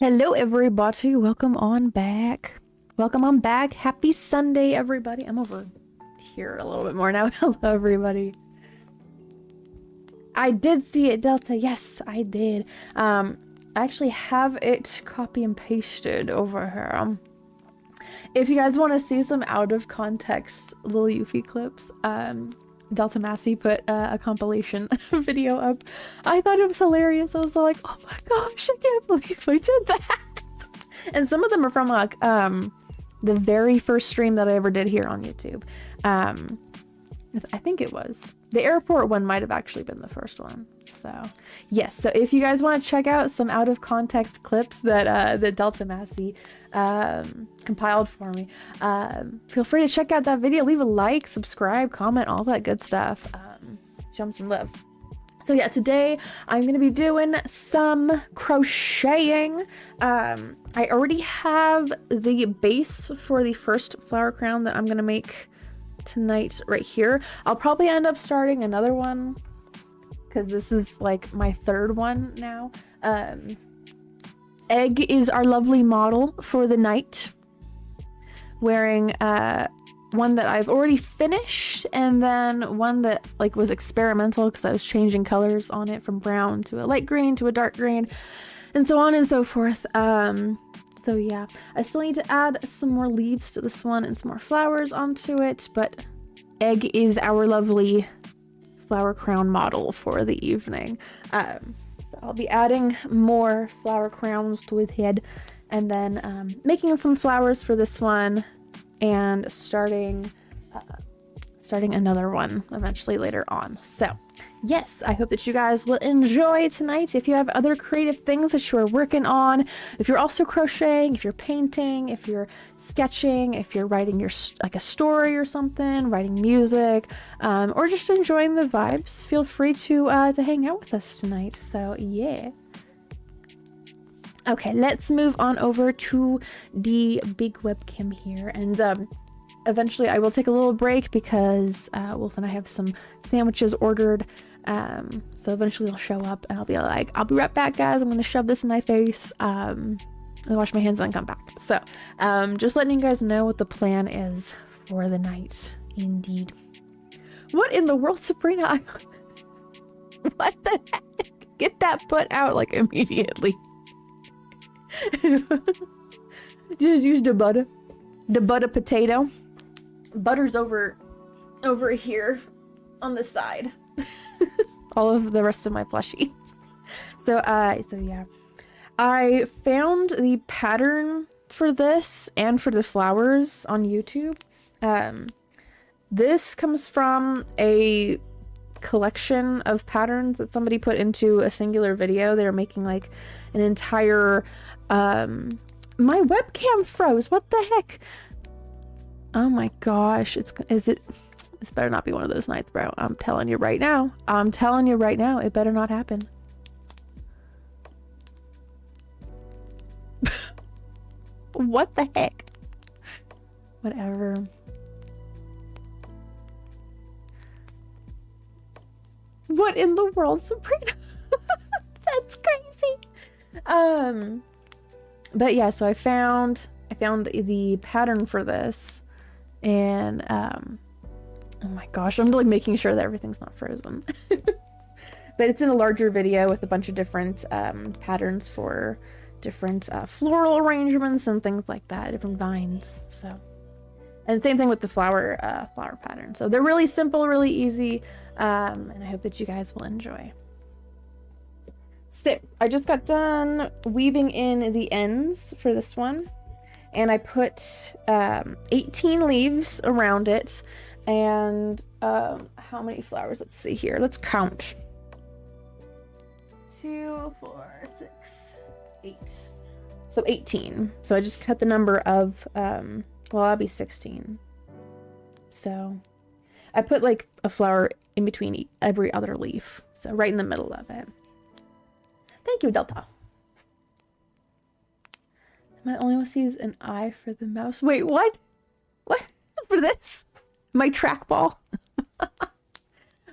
Hello, everybody. Welcome on back. Welcome on back. Happy Sunday, everybody. I'm over here a little bit more now. Hello, everybody. I did see it, Delta. Yes, I did. I actually have it copy and pasted over here. If you guys want to see some out of context little Euphie clips, Delta Massey put a compilation video up. I thought it was hilarious. I was like, oh my gosh, I can't believe I did that. And some of them are from like the very first stream that I ever did here on YouTube. I think it was. The airport one might have actually been the first one. So yes, so if you guys want to check out some out of context clips that that Delta Massey compiled for me, feel free to check out that video. Leave a like, subscribe, comment, all that good stuff. Show them some love. So yeah, today I'm going to be doing some crocheting. I already have the base for the first flower crown that I'm going to make tonight right here. I'll probably end up starting another one because this is like my third one now. Egg is our lovely model for the night, wearing one that I've already finished, and then one that like was experimental because I was changing colors on it from brown to a light green to a dark green and so on and so forth. So yeah, I still need to add some more leaves to this one and some more flowers onto it, but Egg is our lovely flower crown model for the evening. So I'll be adding more flower crowns to his head, and then making some flowers for this one, and starting another one eventually later on. So yes, I hope that you guys will enjoy tonight. If you have other creative things that you are working on, if you're also crocheting, if you're painting, if you're sketching, if you're writing your like a story or something, writing music, or just enjoying the vibes, feel free to hang out with us tonight. So yeah. Okay, let's move on over to the big webcam here, and eventually I will take a little break because Wolf and I have some sandwiches ordered. So eventually they'll show up and I'll be like, I'll be right back, guys. I'm gonna shove this in my face, and wash my hands and then come back. So just letting you guys know what the plan is for the night. Indeed. What in the world, Sabrina? What the heck? Get that put out like immediately. Just use the butter potato. Butter's over here on the side. All of the rest of my plushies. So yeah, I found the pattern for this and for the flowers on YouTube. This comes from a collection of patterns that somebody put into a singular video. They were making like an entire my webcam froze. What the heck? Oh my gosh. This better not be one of those nights, bro. I'm telling you right now. I'm telling you right now, it better not happen. What the heck? Whatever. What in the world, Sabrina? That's crazy. But yeah, so I found the pattern for this, and oh my gosh, I'm like making sure that everything's not frozen. But it's in a larger video with a bunch of different patterns for different floral arrangements and things like that, different vines. So, and same thing with the flower pattern. So they're really simple, really easy, and I hope that you guys will enjoy. So I just got done weaving in the ends for this one, and I put 18 leaves around it, and how many flowers? Let's see here. Let's count. 2, 4, 6, 8. So 18. So I just cut the number of well, that'll be 16. So I put like a flower in between every other leaf, so right in the middle of it. Thank you, Delta. Am I only want to use an eye for the mouse? Wait, what? What? For this? My trackball?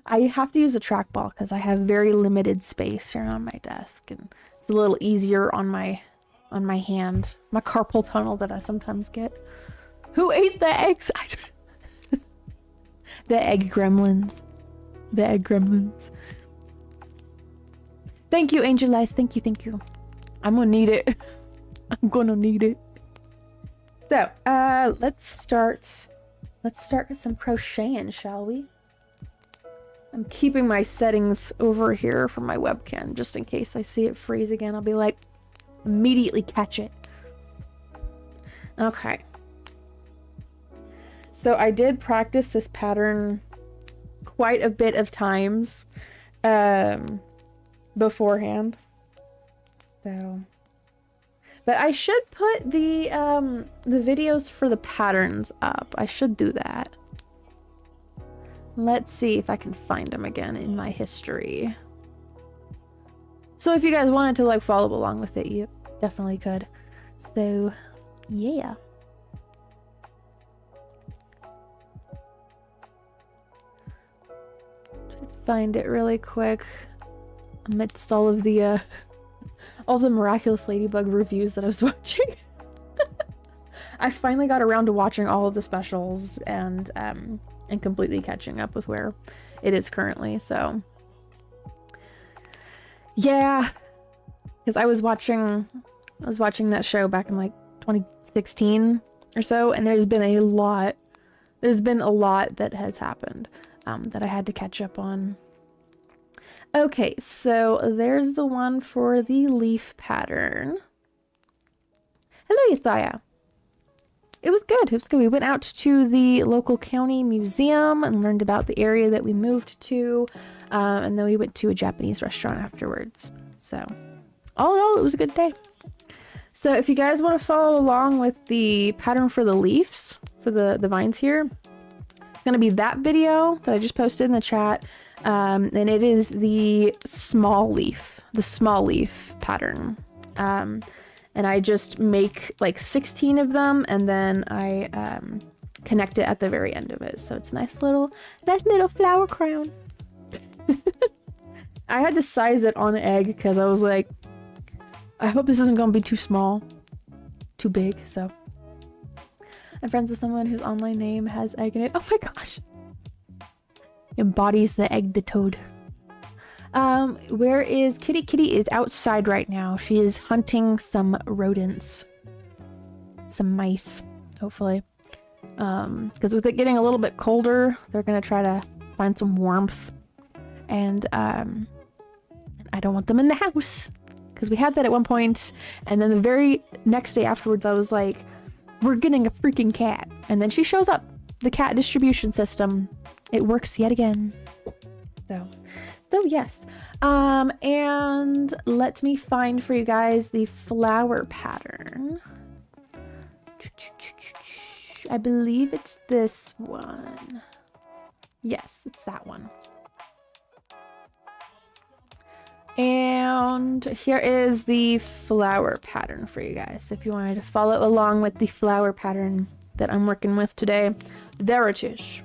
I have to use a trackball because I have very limited space here on my desk, and it's a little easier on my on my hand. My carpal tunnel that I sometimes get. Who ate the eggs? The egg gremlins. The egg gremlins. Thank you, Angel Eyes. Thank you, thank you. I'm gonna need it. I'm gonna need it. So, let's start with some crocheting, shall we? I'm keeping my settings over here for my webcam, just in case I see it freeze again. I'll be like, immediately catch it. Okay. So I did practice this pattern quite a bit of times beforehand. So, but I should put the videos for the patterns up. I should do that. Let's see if I can find them again in my history. So if you guys wanted to like follow along with it, you definitely could. So, yeah. Find it really quick amidst all of the miraculous ladybug reviews that I was watching. I finally got around to watching all of the specials and completely catching up with where it is currently. So yeah, because I was watching that show back in like 2016 or so, and there's been a lot that has happened that I had to catch up on. Okay, so there's the one for the leaf pattern. Hello, Yesaya. It was good. It was good. We went out to the local county museum and learned about the area that we moved to, and then we went to a Japanese restaurant afterwards. So, all in all, it was a good day. So, if you guys want to follow along with the pattern for the leaves, for the vines here, it's going to be that video that I just posted in the chat. And it is the small leaf pattern. And I just make like 16 of them, and then I connect it at the very end of it. So it's a nice little flower crown. I had to size it on egg because I was like, I hope this isn't going to be too small, too big. So I'm friends with someone whose online name has egg in it. Oh my gosh. Embodies the egg, the toad. Where is Kitty? Kitty is outside right now. She is hunting some rodents. Some mice, hopefully. Because with it getting a little bit colder, they're gonna try to find some warmth. And I don't want them in the house. Because we had that at one point, and then the very next day afterwards, I was like, we're getting a freaking cat. And then she shows up. The cat distribution system. It works yet again. So yes. And let me find for you guys the flower pattern. I believe it's this one. Yes, it's that one. And here is the flower pattern for you guys. If you wanted to follow along with the flower pattern that I'm working with today, there it is.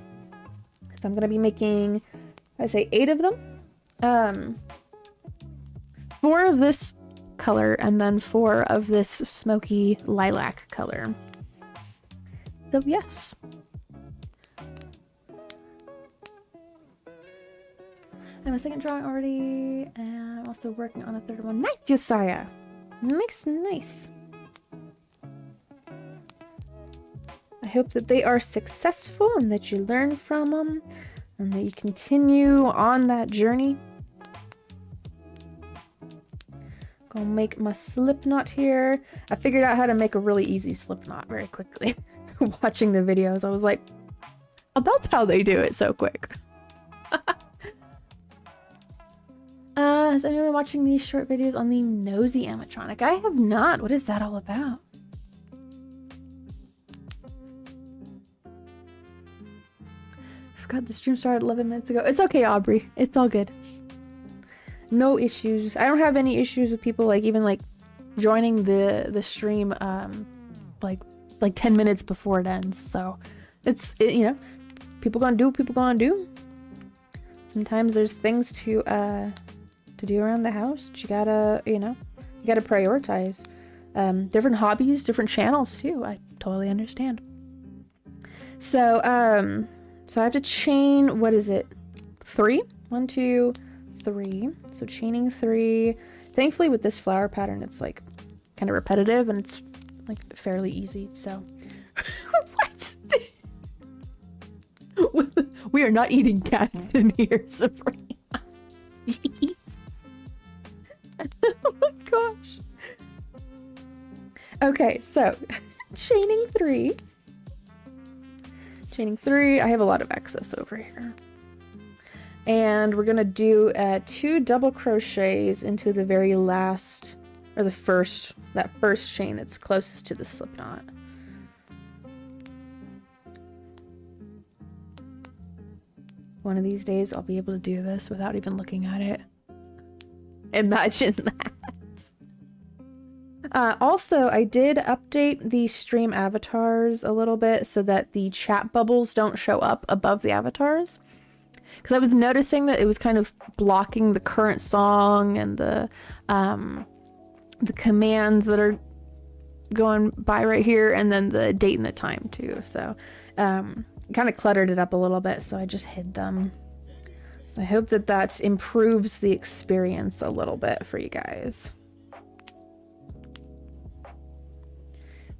So I'm going to be making, I'd say 8 of them. 4 of this color and then 4 of this smoky lilac color. So yes. I have a second drawing already, and I'm also working on a third one. Nice, Josiah! Nice. I hope that they are successful and that you learn from them and that you continue on that journey. Gonna make my slip knot here. I figured out how to make a really easy slip knot very quickly. Watching the videos, I was like, oh, that's how they do it so quick. Has anyone been watching these short videos on the Nosy Animatronic? I have not. What is that all about? Forgot the stream started 11 minutes ago. It's okay, Aubrey. It's all good. No issues. I don't have any issues with people like even like joining the stream like 10 minutes before it ends. So you know, people gonna do what people gonna do. Sometimes there's things to do around the house. You gotta, you know, you gotta prioritize. different hobbies, different channels too. I totally understand. So, so I have to chain, what is it? 3? 1, 2, 3. So chaining 3. Thankfully with this flower pattern, it's like kind of repetitive and it's like fairly easy. So, what? We are not eating cats in here, Sabrina. Jeez. Oh my gosh. Okay, so chaining 3. Chaining 3. I have a lot of excess over here. And we're gonna do 2 double crochets into the very last, or the first, that first chain that's closest to the slip knot. One of these days I'll be able to do this without even looking at it. Imagine that. Also, I did update the stream avatars a little bit so that the chat bubbles don't show up above the avatars. Because I was noticing that it was kind of blocking the current song and the commands that are going by right here, and then the date and the time too. So kind of cluttered it up a little bit, so I just hid them. So I hope that that improves the experience a little bit for you guys.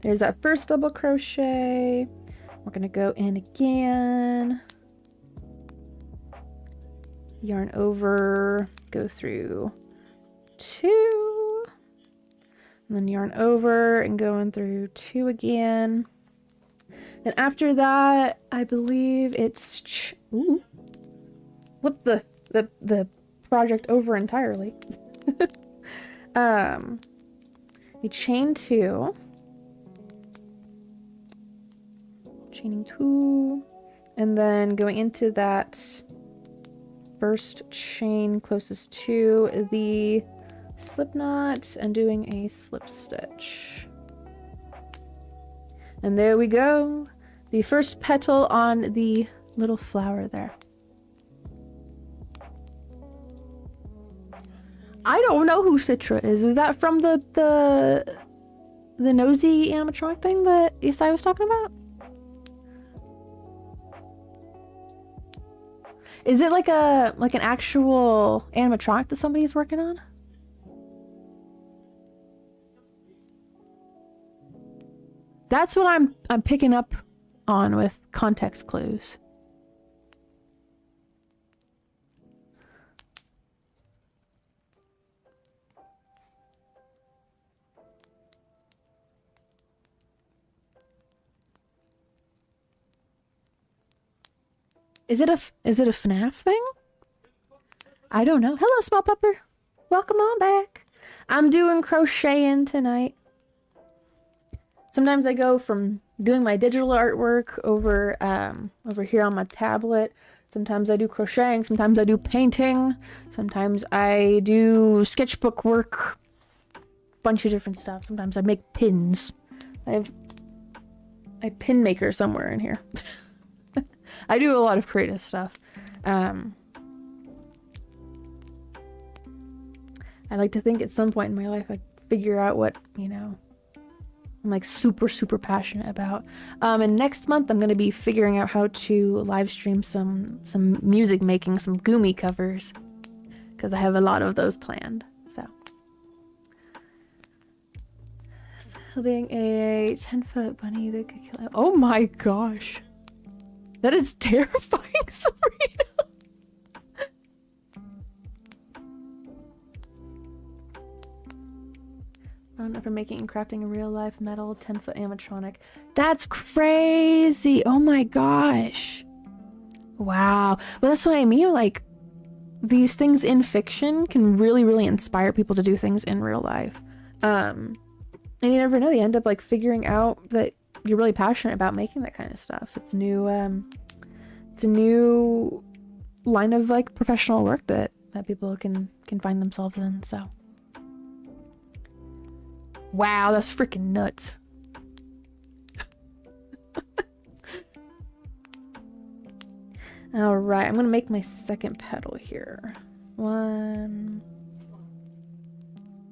There's that first double crochet. We're gonna go in again, yarn over, go through 2, and then yarn over and go in through 2 again. Then after that, I believe it's ooh, flip the project over entirely. We chain 2. Chaining 2, and then going into that first chain closest to the slip knot and doing a slip stitch. And there we go, the first petal on the little flower there. I don't know who Citra is. Is that from the nosy animatronic thing that Isai was talking about? Is it like an actual animatronic that somebody's working on? That's what I'm picking up on with context clues. Is it a FNAF thing? I don't know. Hello, Small Pupper. Welcome on back. I'm doing crocheting tonight. Sometimes I go from doing my digital artwork over here on my tablet. Sometimes I do crocheting. Sometimes I do painting. Sometimes I do sketchbook work. Bunch of different stuff. Sometimes I make pins. I have a pin maker somewhere in here. I do a lot of creative stuff. I like to think at some point in my life I'd figure out what, you know, I'm like super passionate about. And next month I'm going to be figuring out how to live stream some music making, some Gumi covers, because I have a lot of those planned. So holding a 10-foot bunny that could kill. Oh my gosh. That is terrifying, Sabrina. For making and crafting a real life metal 10-foot animatronic. That's crazy. Oh my gosh. Wow. Well, that's what I mean. Like, these things in fiction can really inspire people to do things in real life. And you never know. They end up like figuring out that you're really passionate about making that kind of stuff. It's a new line of like professional work that people can find themselves in. So wow, that's freaking nuts. All right, I'm gonna make my second petal here. 1,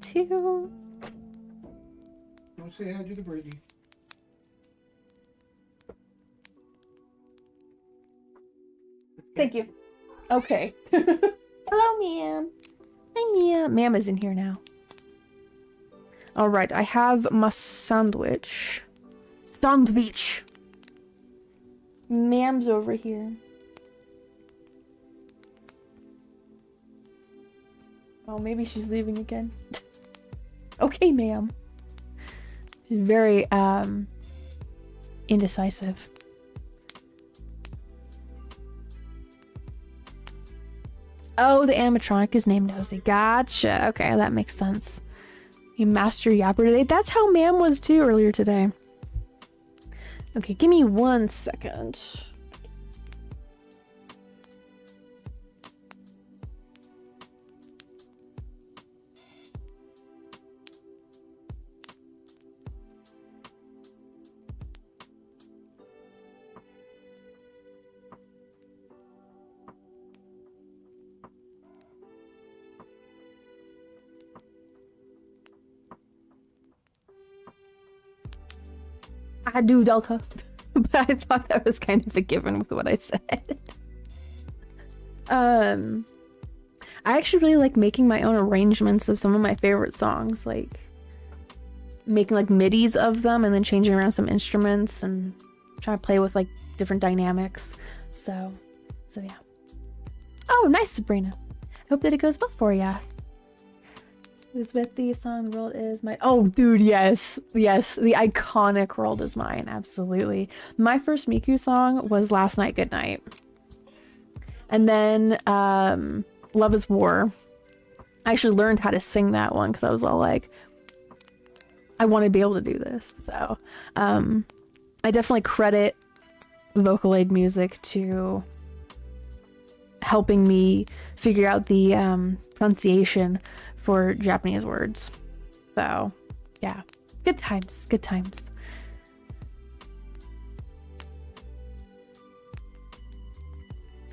2. Don't say hi to the birdie. Thank you. Okay. Hello, ma'am. Hi, ma'am. Ma'am is in here now. All right, I have my sandwich. Sandwich. Ma'am's over here. Oh, maybe she's leaving again. Okay, ma'am. She's very, indecisive. Oh, the animatronic is named Nosy. Gotcha. Okay, that makes sense. You master yapper today. That's how ma'am was too earlier today. Okay, give me 1 second. I do, Delta. But I thought that was kind of a given with what I said. I actually really like making my own arrangements of some of my favorite songs, like making like midis of them and then changing around some instruments and trying to play with like different dynamics. So yeah. Oh, nice, Sabrina. I hope that it goes well for ya. Who's with the song "The World Is Mine"? Oh, dude, yes, yes, the iconic "World Is Mine," absolutely. My first Miku song was "Last Night Goodnight," and then "Love Is War." I actually learned how to sing that one because I was all like, I want to be able to do this. So, I definitely credit Vocaloid Music to helping me figure out the pronunciation for Japanese words. So yeah, good times, good times.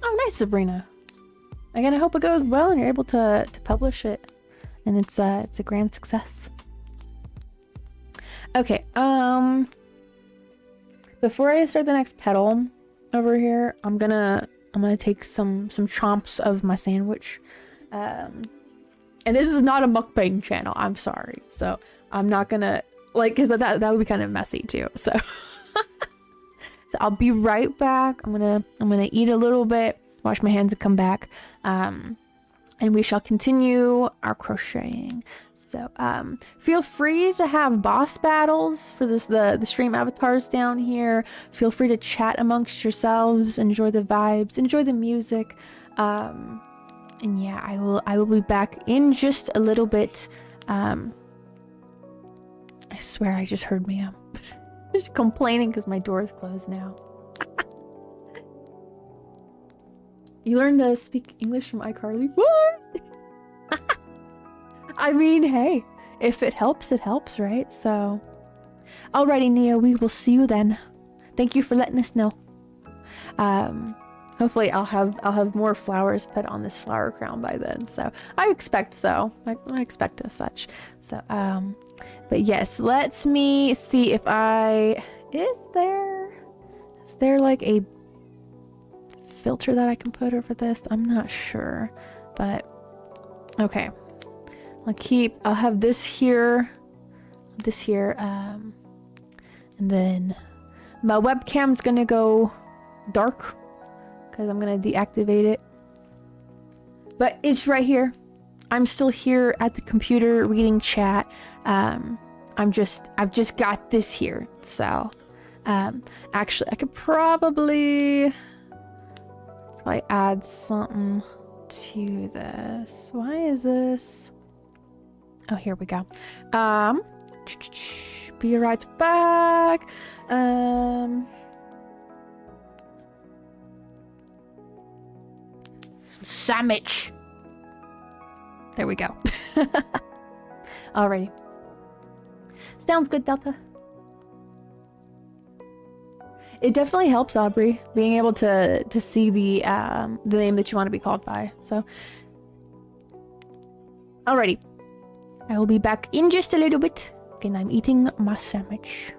Oh, nice, Sabrina. Again, I hope it goes well and you're able to publish it and it's a grand success. Okay, before I start the next pedal over here, I'm gonna take some chomps of my sandwich. And this is not a mukbang channel, I'm sorry. So I'm not gonna, like, because that would be kind of messy too. So so I'll be right back. I'm gonna eat a little bit, wash my hands and come back. And we shall continue our crocheting. So feel free to have boss battles for this, the stream avatars down here. Feel free to chat amongst yourselves, enjoy the vibes, enjoy the music. And yeah, I will be back in just a little bit. I swear I just heard Mia just complaining because my door is closed now. You learned to speak English from iCarly? What? I mean, hey, if it helps, right? So, alrighty, Nia, we will see you then. Thank you for letting us know. Hopefully I'll have more flowers put on this flower crown by then. So I expect so. I expect as such. So but yes, let me see if is there like a filter that I can put over this? I'm not sure, but okay. I'll have this here, and then my webcam's gonna go dark because I'm gonna deactivate it, but it's right here. I'm still here at the computer reading chat. I've just got this here. So actually I could probably add something to this. Why is this? Oh, here we go. Be right back. Some sandwich. There we go. Alrighty. Sounds good, Delta. It definitely helps, Aubrey, being able to see the name that you want to be called by. So, alrighty. I will be back in just a little bit. second. I'm eating my sandwich.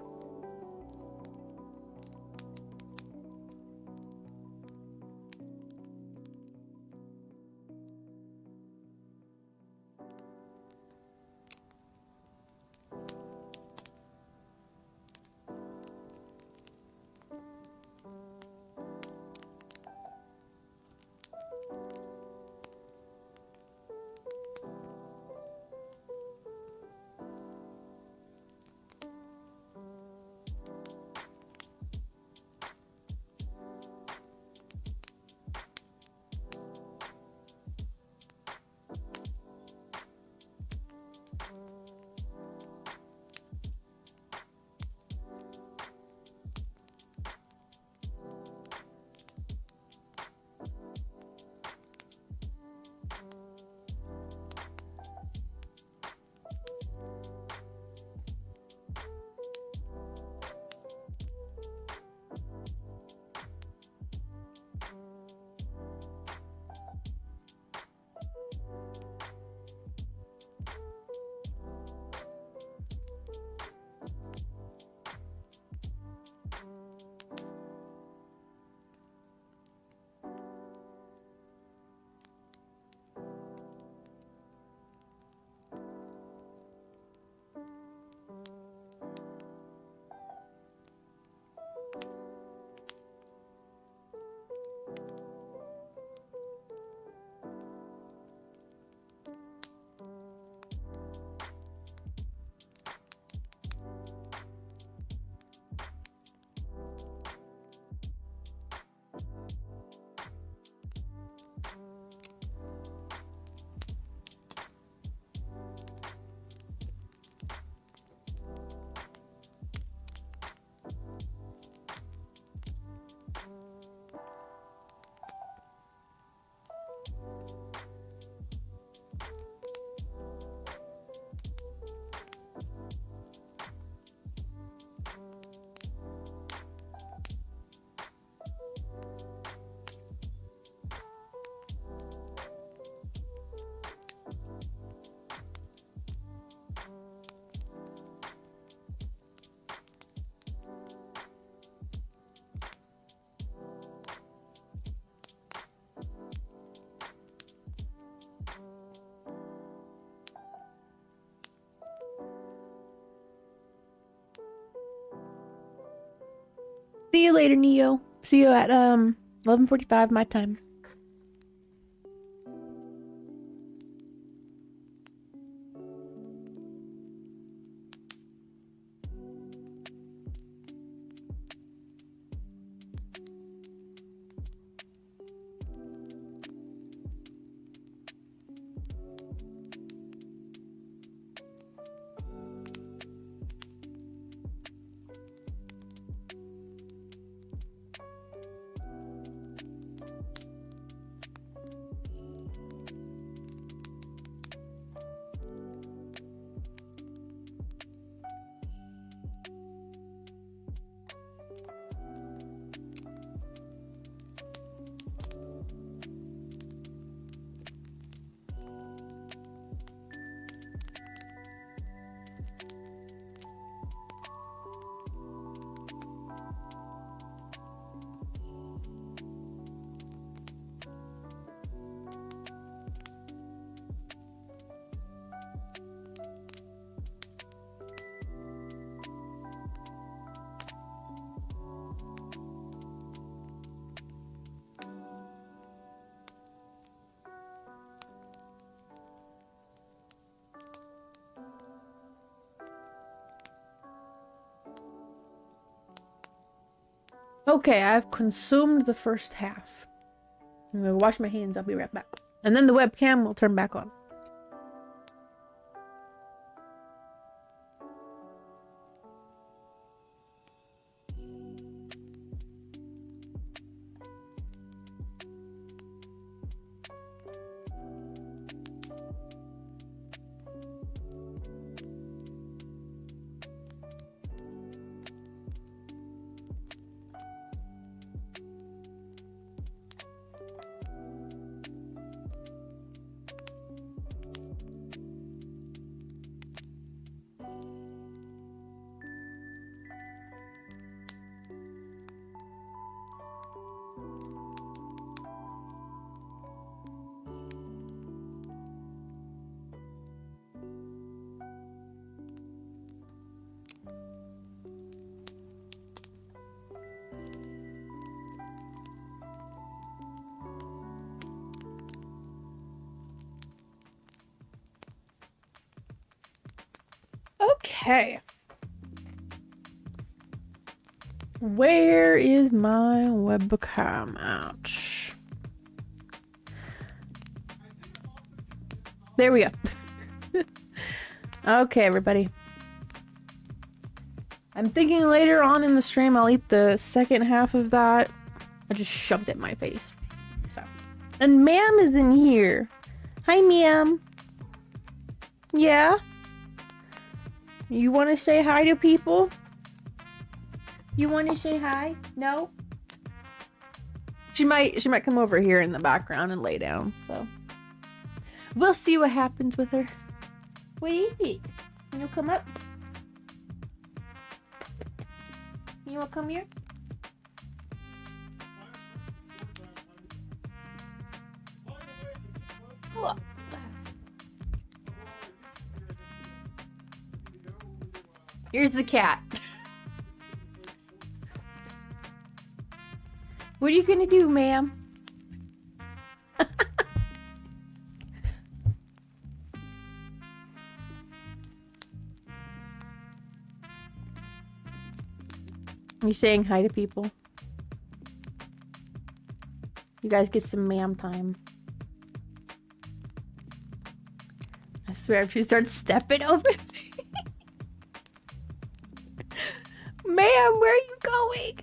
See you later, Neo. See you at 11:45 my time. Okay, I've consumed the first half. I'm gonna wash my hands. I'll be right back. And then the webcam will turn back on. Okay. Where is my webcam? Ouch. There we go. Okay, everybody. I'm thinking later on in the stream I'll eat the second half of that. I just shoved it in my face. So. And Ma'am is in here. Hi, Ma'am. Yeah? You want to say hi to people? You want to say hi? No? She might come over here in the background and lay down, so. We'll see what happens with her. What do you think? Can you come up? You want to come here? Cool. Here's the cat. What are you gonna do, ma'am? You saying hi to people? You guys get some ma'am time. I swear if she starts stepping over me. Ma'am, where are you going?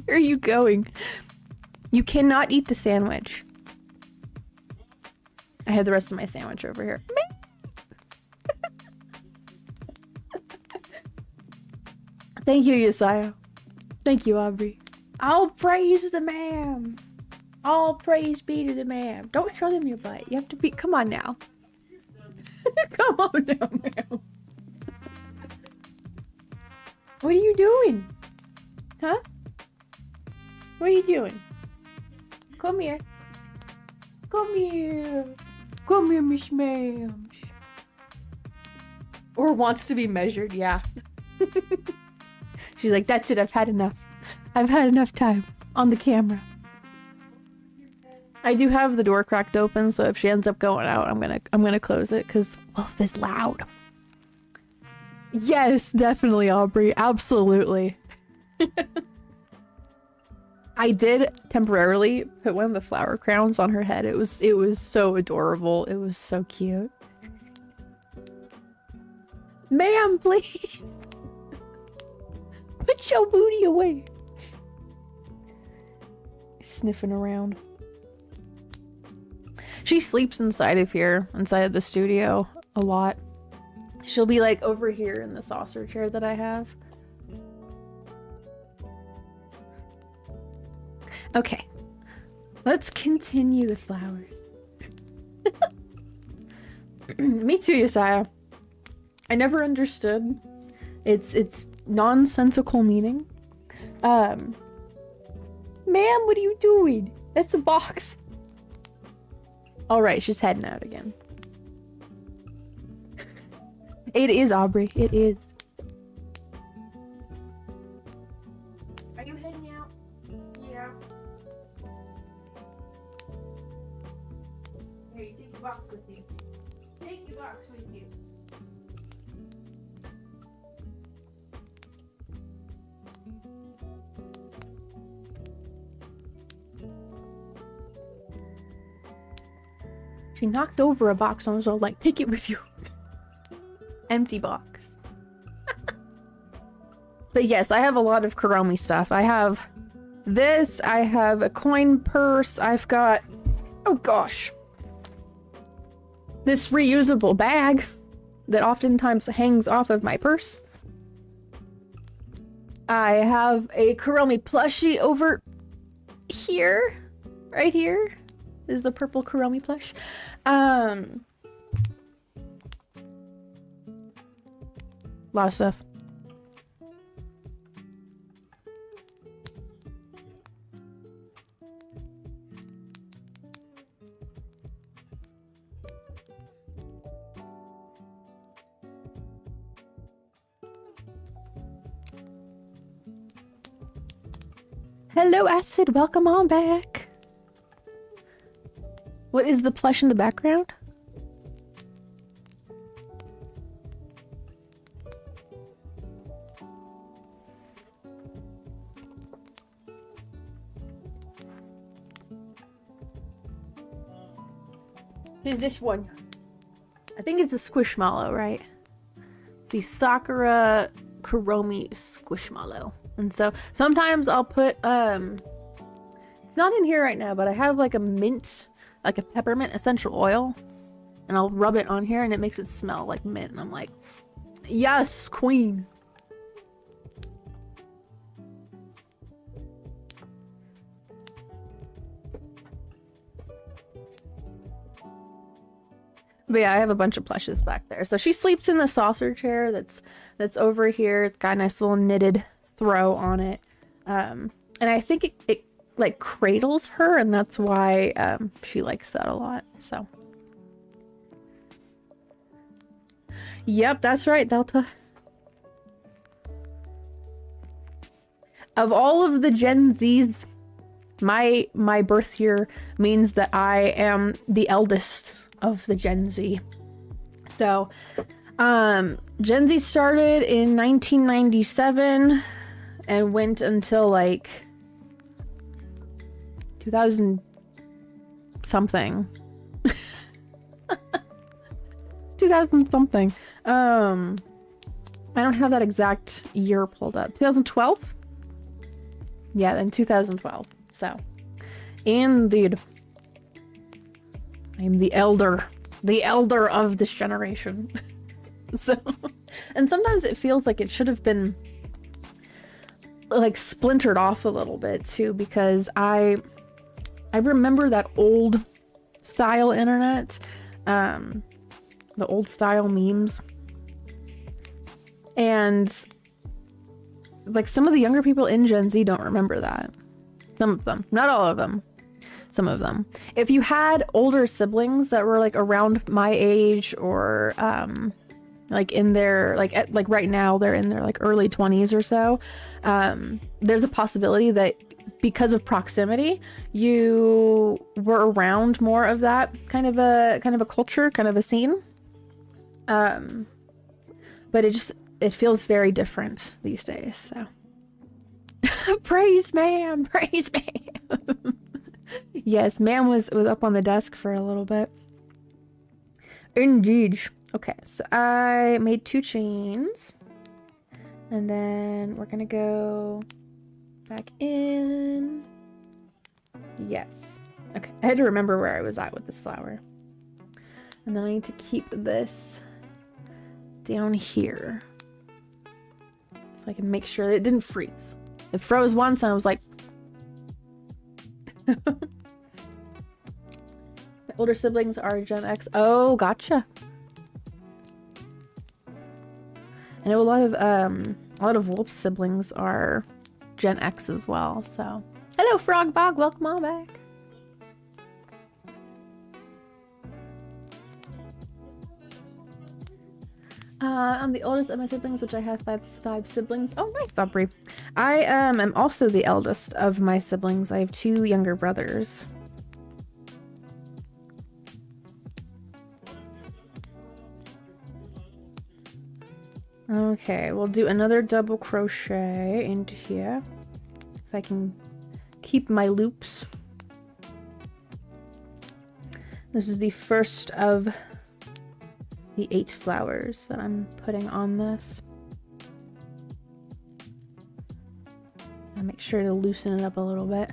Where are you going? You cannot eat the sandwich. I have the rest of my sandwich over here. Thank you, Yesiah. Thank you, Aubrey. All praise the ma'am. All praise be to the ma'am. Don't show them your butt. You have to be. Come on now. Come on now, ma'am. What are you doing? Huh? What are you doing? Come here. Come here. Come here, Miss Ma'am. Or wants to be measured, yeah. She's like, that's it, I've had enough. I've had enough time on the camera. I do have the door cracked open, so if she ends up going out, I'm gonna close it because Wolf is loud. Yes, definitely, Aubrey. Absolutely. I did temporarily put one of the flower crowns on her head. It was so adorable. It was so cute. Ma'am, please. Put your booty away. Sniffing around. She sleeps inside of here, inside of the studio, a lot. She'll be like over here in the saucer chair that I have. Okay. Let's continue the flowers. Me too, Yesiah. I never understood its nonsensical meaning. Ma'am, what are you doing? That's a box. Alright, she's heading out again. It is, Aubrey. It is. Are you heading out? Yeah. Here, you take your box with you. Take your box with you. She knocked over a box and was all like, take it with you. Empty box. But yes, I have a lot of Kuromi stuff. I have this, I have a coin purse, I've got, oh gosh, this reusable bag that oftentimes hangs off of my purse. I have a Kuromi plushie over here, right here. This is the purple Kuromi plush. Lot of stuff. Hello, Acid. Welcome on back. What is the plush in the background? Who's this one? I think it's a Squishmallow, right? It's the Sakura Kuromi Squishmallow. And so sometimes I'll put, it's not in here right now, but I have like a mint, like a peppermint essential oil, and I'll rub it on here and it makes it smell like mint. And I'm like, yes, queen. But yeah, I have a bunch of plushes back there. So she sleeps in the saucer chair that's over here. It's got a nice little knitted throw on it. And I think it like cradles her, and that's why she likes that a lot. So yep, that's right, Delta. Of all of the Gen Zs, my birth year means that I am the eldest of the Gen Z. So Gen Z started in 1997 and went until like 2000 something. 2000 something. I don't have that exact year pulled up. 2012? Yeah, then 2012. So, indeed. I'm the elder of this generation. So, and sometimes it feels like it should have been like splintered off a little bit too, because I remember that old style internet, the old style memes, and like some of the younger people in Gen Z don't remember that. Some of them, not all of them. Some of them. If you had older siblings that were like around my age, or like in their like right now they're in their like early 20s or so, there's a possibility that because of proximity you were around more of that kind of a culture, kind of a scene. But it feels very different these days. So praise ma'am. Yes, ma'am was up on the desk for a little bit. Indeed. Okay, so I made 2 chains. And then we're gonna go back in. Yes. Okay, I had to remember where I was at with this flower. And then I need to keep this down here, so I can make sure that it didn't freeze. It froze once and I was like... My older siblings are Gen X. Oh, gotcha. I know a lot of Wolf's siblings are Gen X as well. So, hello, Frogbog. Welcome on back. I'm the oldest of my siblings, which I have 5 siblings. Oh, nice, Aubrey. I am also the eldest of my siblings. I have 2 younger brothers. Okay, we'll do another double crochet into here. If I can keep my loops. This is the first of the 8 flowers that I'm putting on this. I'll make sure to loosen it up a little bit.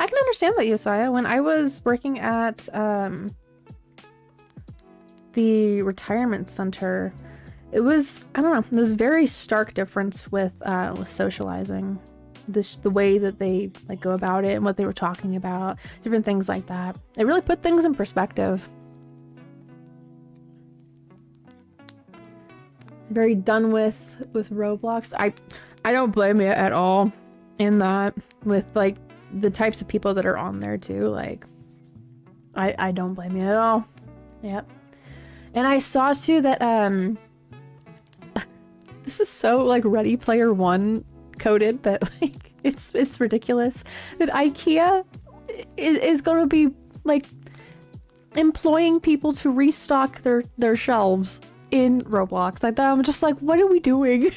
I can understand that, Josiah. When I was working at the retirement center, it was, I don't know, there's a very stark difference with socializing. The way that they like go about it and what they were talking about, different things like that. It really put things in perspective. Very done with Roblox. I don't blame you at all in that, with like the types of people that are on there too. Like I don't blame you at all. Yep. And I saw too that this is so like Ready Player One coded that like it's ridiculous that IKEA is going to be like employing people to restock their shelves in Roblox. I'm just like, what are we doing?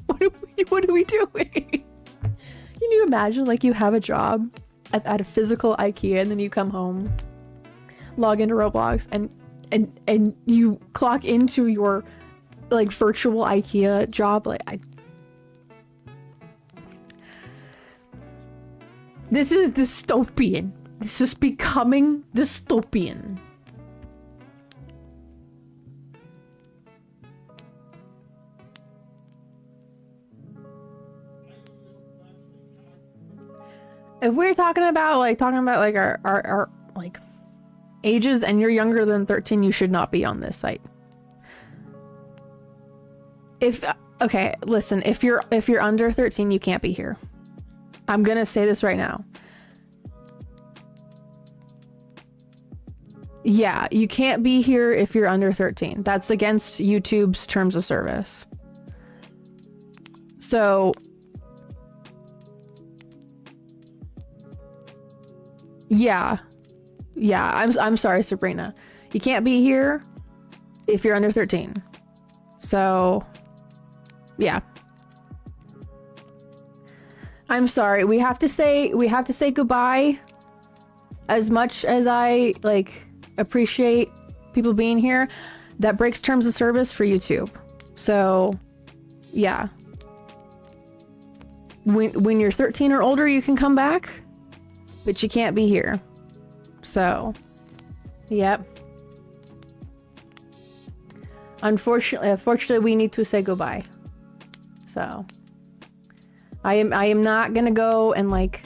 What are we What are we doing? Can you imagine, like, you have a job at a physical IKEA, and then you come home, log into Roblox, and you clock into your, like, virtual IKEA job? Like, this is dystopian. This is becoming dystopian. If we're talking about like our like ages, and you're younger than 13, you should not be on this site. Okay, listen, if you're under 13, you can't be here. I'm gonna say this right now. Yeah, you can't be here if you're under 13. That's against YouTube's terms of service. So yeah, I'm sorry, Sabrina. You can't be here if you're under 13. So yeah, I'm sorry. We have to say goodbye. As much as I like appreciate people being here, that breaks terms of service for YouTube. So yeah, when you're 13 or older, you can come back, but you can't be here. So yep, unfortunately we need to say goodbye. So I am not gonna go and like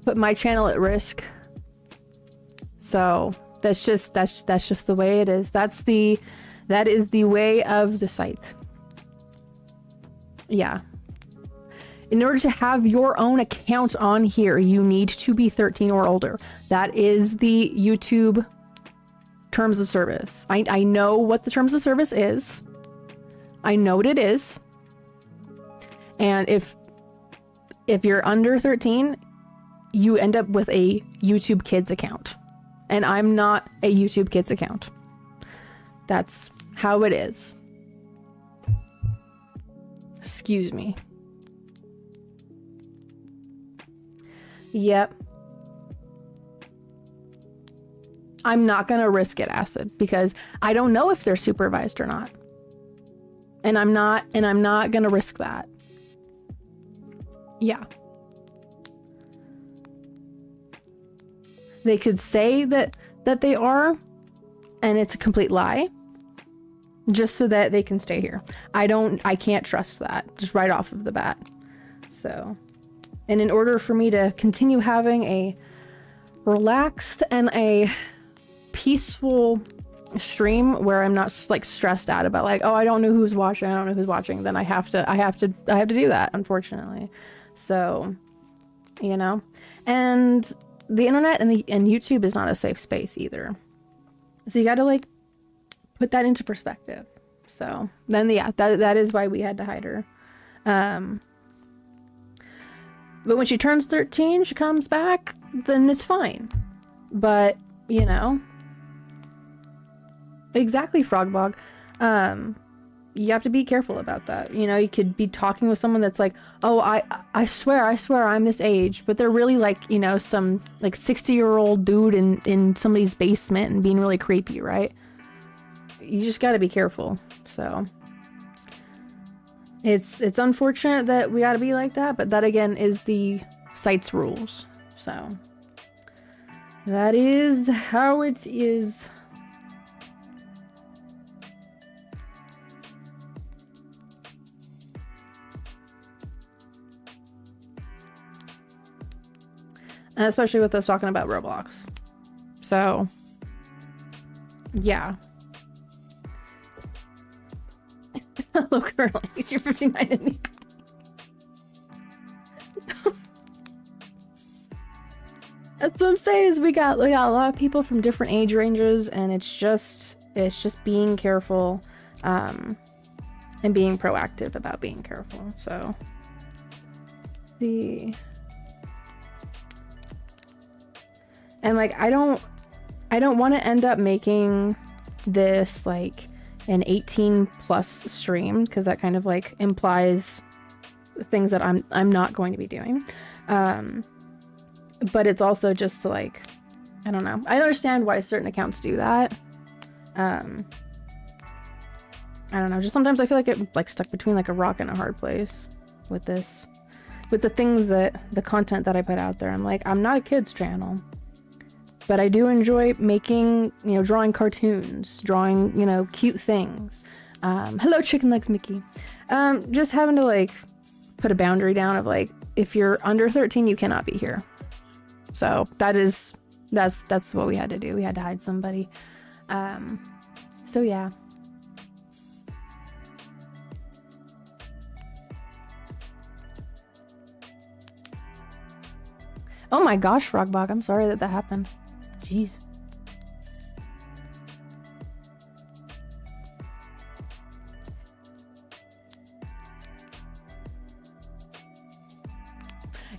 put my channel at risk. So that's just the way it is. That is the way of the site. Yeah. In order to have your own account on here, you need to be 13 or older. That is the YouTube terms of service. I know what the terms of service is. I know what it is. And if you're under 13, you end up with a YouTube Kids account. And I'm not a YouTube Kids account. That's how it is. Excuse me. Yep. I'm not gonna risk it, Acid, because I don't know if they're supervised or not. And I'm not gonna risk that. Yeah. They could say that they are, and it's a complete lie, just so that they can stay here. I can't trust that, just right off of the bat. So, and in order for me to continue having a relaxed and a peaceful stream where I'm not like stressed out about like, oh, I don't know who's watching, then I have to do that, unfortunately. So, you know, and the internet and YouTube is not a safe space either. So you got to like put that into perspective. So then, yeah, that is why we had to hide her. But when she turns 13, she comes back, then it's fine. But, you know, exactly, Frogbog. You have to be careful about that. You know, you could be talking with someone that's like, oh, I swear I'm this age, but they're really like, you know, some like 60-year-old dude in somebody's basement and being really creepy, right? You just got to be careful. So it's unfortunate that we got to be like that, but that again is the site's rules. So that is how it is. And especially with us talking about Roblox. So, yeah. Hello, Colonel. You're 59 in the... That's what I'm saying, is we got a lot of people from different age ranges, and it's just being careful, and being proactive about being careful. So, and like, I don't want to end up making this like an 18 plus stream, because that kind of like implies things that I'm not going to be doing. But it's also just to like, I don't know. I understand why certain accounts do that. I don't know. Just sometimes I feel like it like stuck between like a rock and a hard place with this, with the things that the content that I put out there. I'm like, I'm not a kids channel, but I do enjoy making, you know, drawing cartoons, drawing, you know, cute things. Hello, Chicken Legs Mickey. Just having to like put a boundary down of like, if you're under 13, you cannot be here. So that's what we had to do. We had to hide somebody. So yeah. Oh my gosh, Rockbog, I'm sorry that happened. Jeez.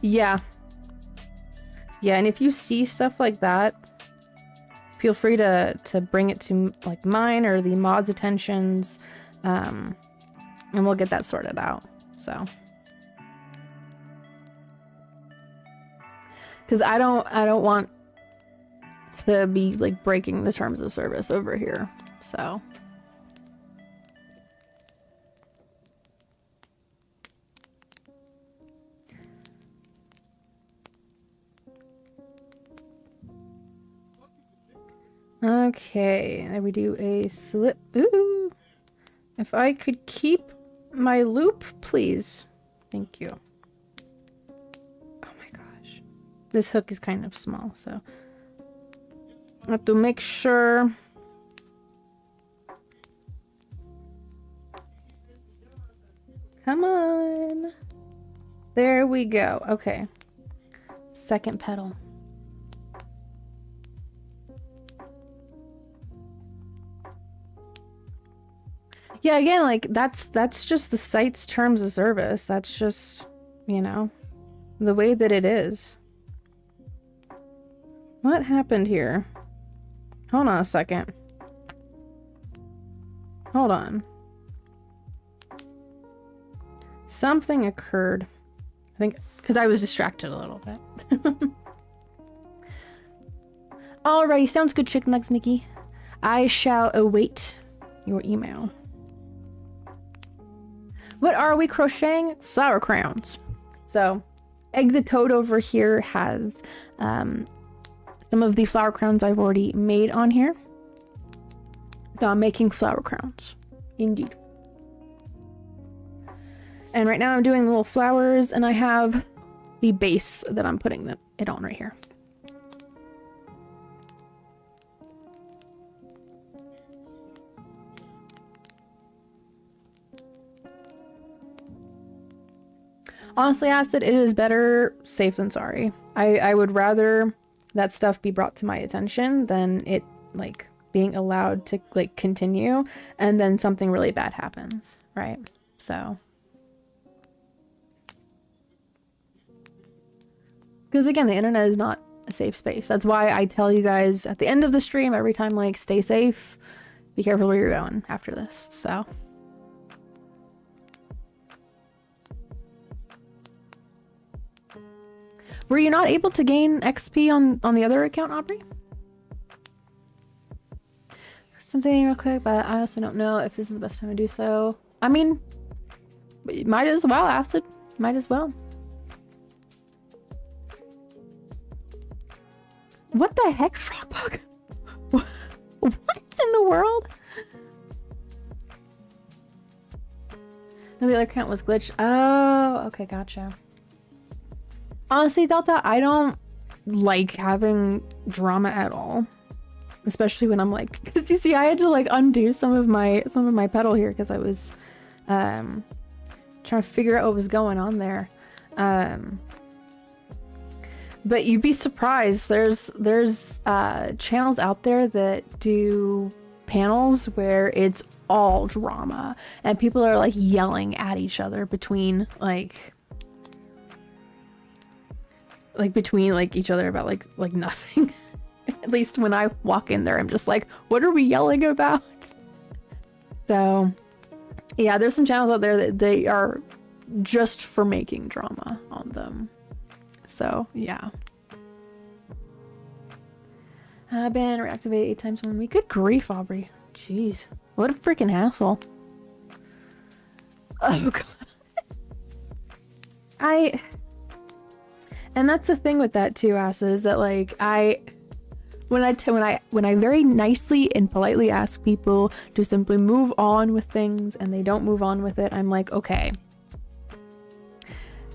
Yeah. Yeah, and if you see stuff like that, feel free to bring it to like mine or the mod's attentions, and we'll get that sorted out. So, because I don't want to be like breaking the terms of service over here. So. Okay, then we do a slip. Ooh! If I could keep my loop, please. Thank you. Oh my gosh. This hook is kind of small, so I have to make sure. Come on. There we go. Okay. Second petal. Yeah, again, like that's just the site's terms of service. That's just, you know, the way that it is. What happened here? Hold on a second. Hold on. Something occurred. I think because I was distracted a little bit. Alrighty, sounds good, Chicken Legs Mickey. I shall await your email. What are we crocheting? Flower crowns. So, Egg the Toad over here has some of the flower crowns I've already made on here. So I'm making flower crowns. Indeed. And right now I'm doing little flowers, and I have the base that I'm putting it on right here. Honestly, Acid, it is better safe than sorry. I would rather that stuff be brought to my attention than it like being allowed to like continue and then something really bad happens, right? So, because again, the internet is not a safe space. That's why I tell you guys at the end of the stream every time, like, stay safe, be careful where you're going after this. So. Were you not able to gain XP on the other account, Aubrey? Something real quick, but I also don't know if this is the best time to do so. I mean, might as well, Acid. Might as well. What the heck, Frogbug? What in the world? No, the other account was glitched. Oh, okay, gotcha. Honestly, Delta, I don't like having drama at all, especially when I'm like, because you see, I had to like undo some of my petal here because I was trying to figure out what was going on there. But you'd be surprised. There's channels out there that do panels where it's all drama and people are like yelling at each other between each other about like nothing. At least when I walk in there, I'm just like, what are we yelling about? So yeah, there's some channels out there that they are just for making drama on them. So yeah. I've been reactivated 8 times in 1 week. Good grief, Aubrey. Jeez. What a freaking hassle. Oh god. And that's the thing with that too, Asa, is that like when I very nicely and politely ask people to simply move on with things and they don't move on with it, I'm like, okay,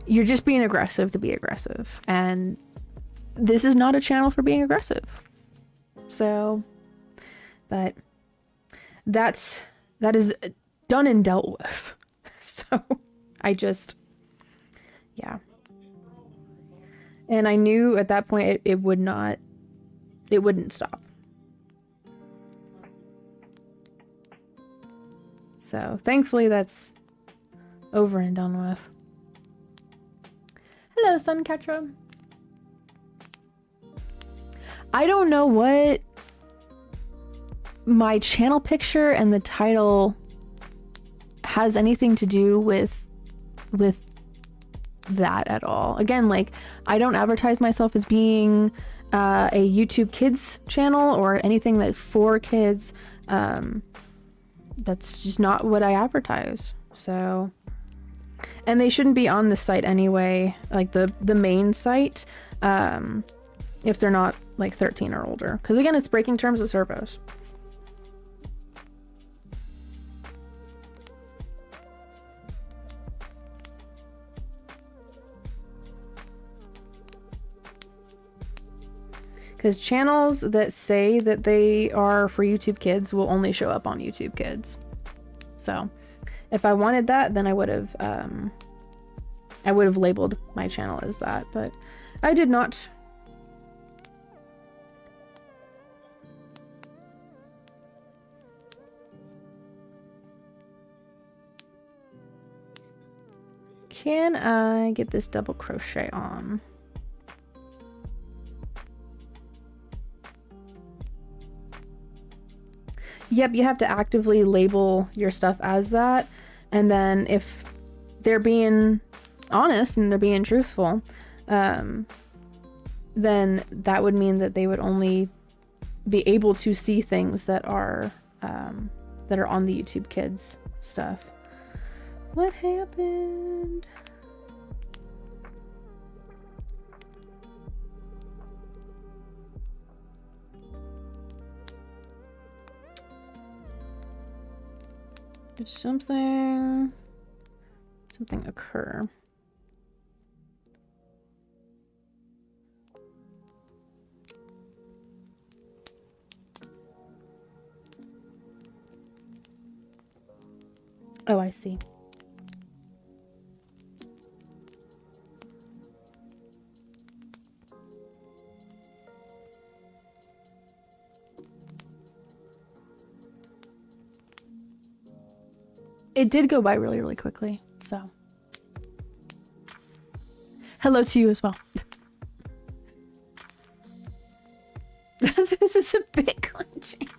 you're just being aggressive to be aggressive, and this is not a channel for being aggressive. So, but that is done and dealt with. So I just, yeah. And I knew at that point it wouldn't stop. So thankfully that's over and done with. Hello, Suncatcher. I don't know what my channel picture and the title has anything to do with that at all. Again, like, I don't advertise myself as being a YouTube Kids channel or anything that for kids. That's just not what I advertise. So, and they shouldn't be on the site anyway, like the main site, if they're not like 13 or older, because again, it's breaking terms of service. Because channels that say that they are for YouTube Kids will only show up on YouTube Kids. So if I wanted that, then I would have labeled my channel as that, but I did not. Can I get this double crochet on? Yep, you have to actively label your stuff as that, and then if they're being honest and they're being truthful, then that would mean that they would only be able to see things that are on the YouTube Kids stuff. What happened? Did something occur? Oh, I see. It did go by really, really quickly, so. Hello to you as well. This is a Bitcoin channel.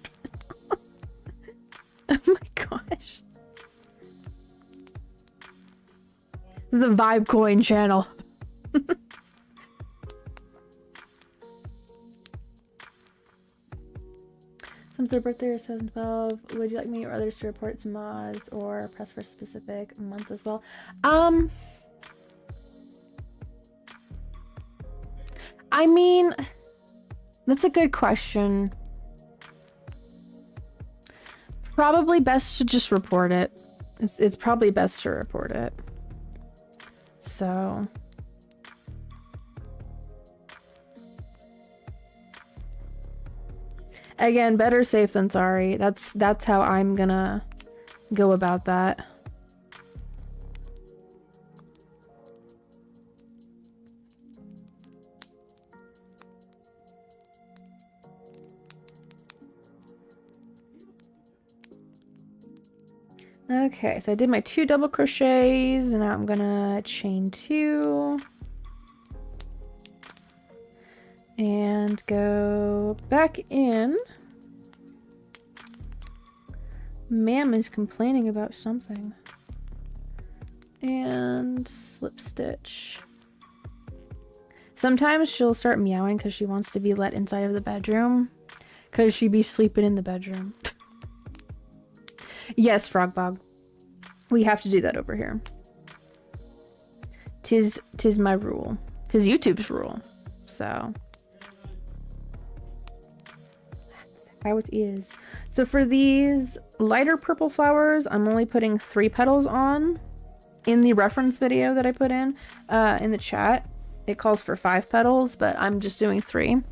Oh my gosh. This is a Vibe Coin channel. Since their birthday is 2012, would you like me or others to report to mods or press for a specific month as well? I mean, that's a good question. Probably best to just report it. It's probably best to report it. So... Again, better safe than sorry. That's how I'm gonna go about that. Okay, so I did my 2 double crochets, and now I'm gonna chain 2. And go back in. Ma'am is complaining about something. and slip stitch. Sometimes she'll start meowing because she wants to be let inside of the bedroom, because she be sleeping in the bedroom. Yes, Frogbog. We have to do that over here. Tis my rule. Tis YouTube's rule. So that's how it is. So for these lighter purple flowers, I'm only putting 3 petals on. In the reference video that I put in the chat, it calls for 5 petals, but I'm just doing 3.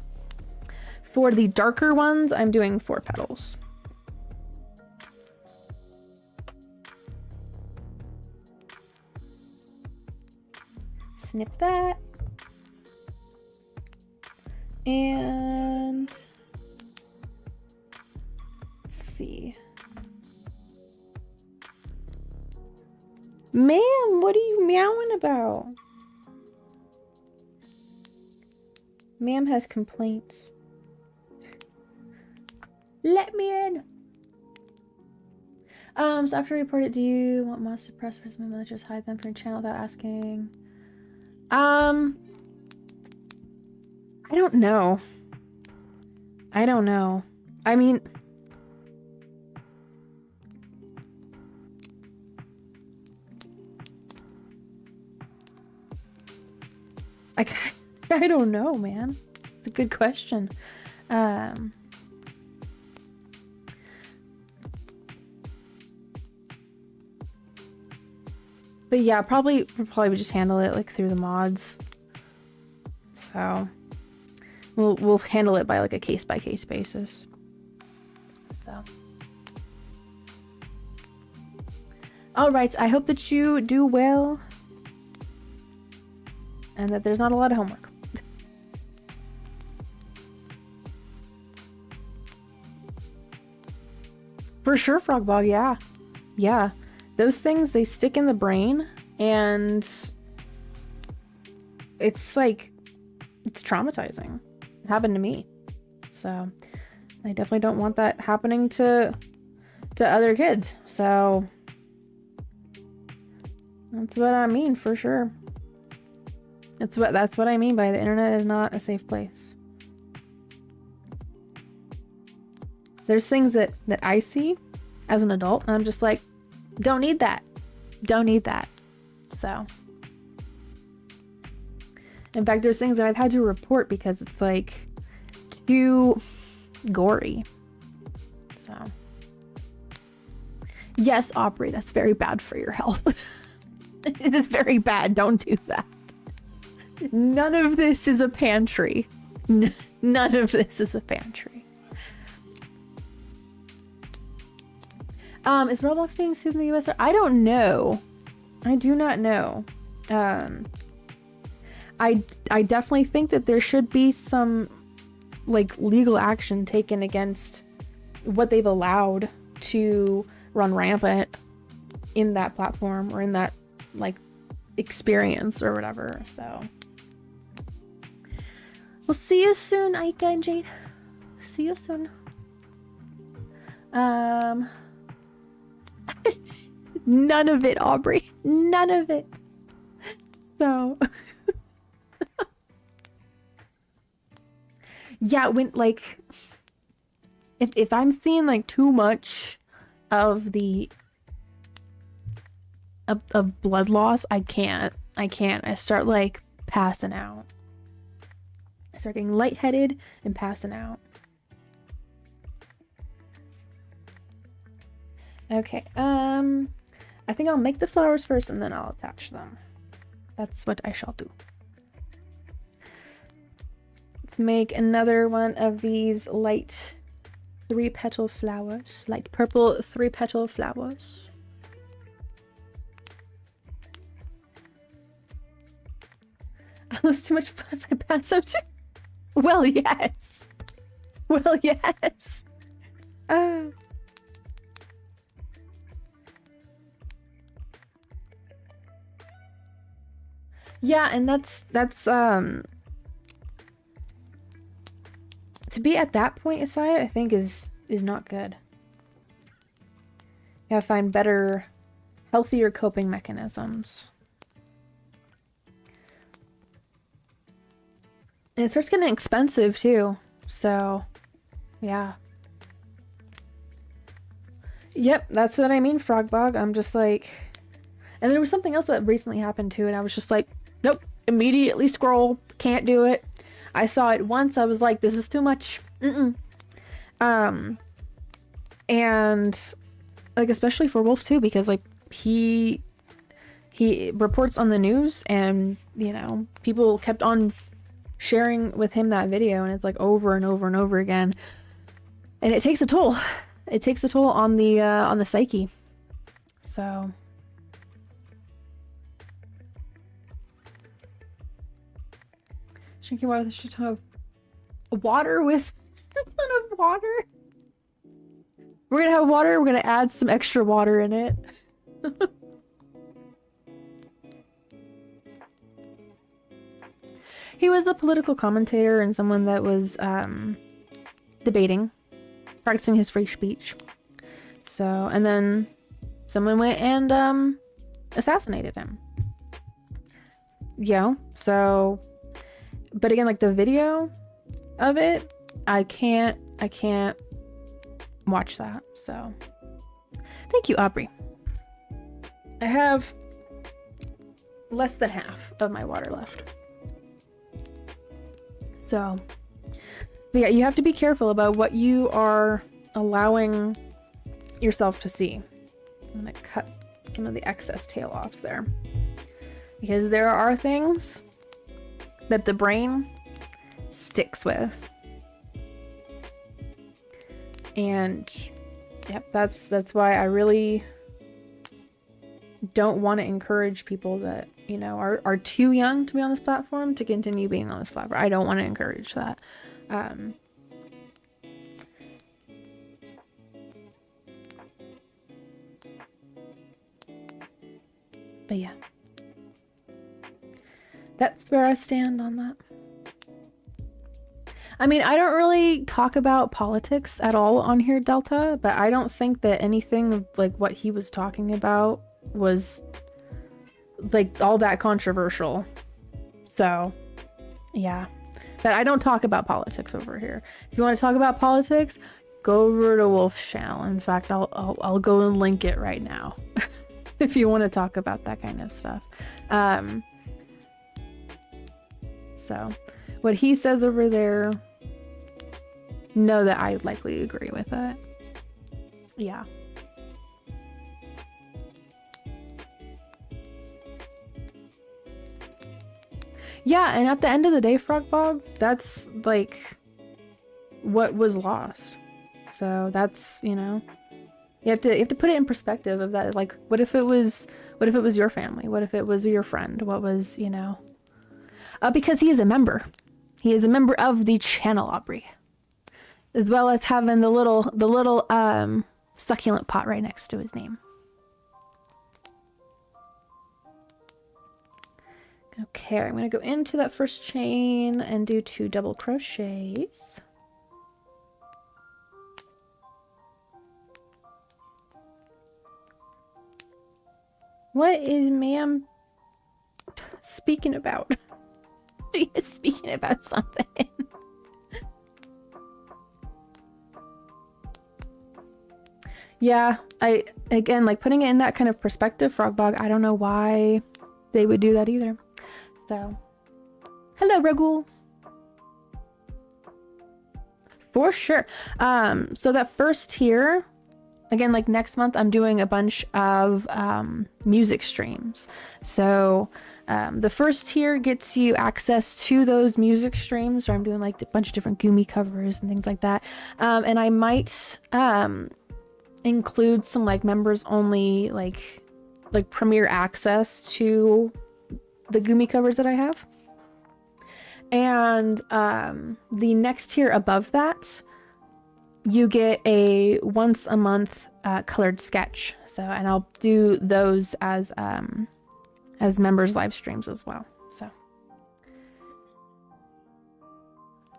For the darker ones, I'm doing 4 petals. Snip that. And let's see. Ma'am, what are you meowing about? Ma'am has complaints. Let me in. So after I report it, do you want mods to press for some villagers hide them from your channel without asking? I don't know. I don't know. I mean, I don't know, man. It's a good question. But yeah, probably would just handle it like through the mods. So we'll handle it by like a case by case basis. So all right, I hope that you do well and that there's not a lot of homework. For sure, Frogbog, yeah. Yeah. Those things, they stick in the brain, and it's like, it's traumatizing. It happened to me. So I definitely don't want that happening to other kids. So that's what I mean, for sure. That's what I mean by the internet is not a safe place. There's things that I see as an adult, and I'm just like, don't need that. Don't need that. So, in fact, there's things that I've had to report because it's like too gory. So, yes, Aubrey, that's very bad for your health. It is very bad. Don't do that. None of this is a pantry. None of this is a pantry. Is Roblox being sued in the US? I don't know. I do not know. I definitely think that there should be some like legal action taken against what they've allowed to run rampant in that platform or in that like experience or whatever. So we'll see you soon, Aika and Jade. See you soon. None of it, Aubrey. None of it. So yeah, when like if I'm seeing like too much of the of blood loss, I can't. I start like passing out. I start getting lightheaded and passing out. Okay, I think I'll make the flowers first and then I'll attach them. That's what I shall do. Let's make another one of these light 3-petal flowers. Light purple 3-petal flowers. I lose too much blood if I pass out too. Well, yes. Well, yes. Yeah, and that's to be at that point, Isaiah, I think is not good. You gotta find better healthier coping mechanisms. And it starts getting expensive too. So, yeah. Yep, that's what I mean, Frogbog. I'm just like... And there was something else that recently happened too, and I was just like, nope, immediately scroll, can't do it. I saw it once, I was like, this is too much. And like, especially for Wolf too, because like he reports on the news, and you know, people kept on sharing with him that video, and it's like over and over and over again, and it takes a toll. It takes a toll on the psyche. So drinking water, should have water with a ton of water. We're gonna have water, we're gonna add some extra water in it. He was a political commentator and someone that was debating, practicing his free speech. So, and then someone went and assassinated him. Yeah, so, but again, like the video of it, I can't watch that. So, thank you, Aubrey. I have less than half of my water left. So, but yeah, you have to be careful about what you are allowing yourself to see. I'm gonna cut some of the excess tail off there, because there are things that the brain sticks with. And yep, that's why I really don't want to encourage people that, you know, are too young to be on this platform to continue being on this platform. I don't want to encourage that. But yeah, that's where I stand on that. I mean, I don't really talk about politics at all on here, Delta, but I don't think that anything like what he was talking about was like all that controversial. So yeah, but I don't talk about politics over here. If you want to talk about politics, go over to Wolf's channel. In fact, I'll go and link it right now. If you want to talk about that kind of stuff. So what he says over there, know that I likely agree with it. Yeah. Yeah, and at the end of the day, Frogbog, that's like what was lost. So that's, you know, you have to put it in perspective of that. Like, what if it was your family? What if it was your friend? What was, you know? Because he is a member. He is a member of the channel, Aubrey. As well as having the little succulent pot right next to his name. Okay, I'm gonna go into that first chain and do 2 double crochets. What is ma'am speaking about? She is speaking about something. Yeah, again, like putting it in that kind of perspective, Frogbog, I don't know why they would do that either. So, hello, Ragul. For sure. So that first tier, again, like next month, I'm doing a bunch of music streams. So the first tier gets you access to those music streams where I'm doing like a bunch of different Gumi covers and things like that. And I might include some like members only like premiere access to the Gumi covers that I have. And the next tier above that, you get a once a month colored sketch. So, and I'll do those as members live streams as well. So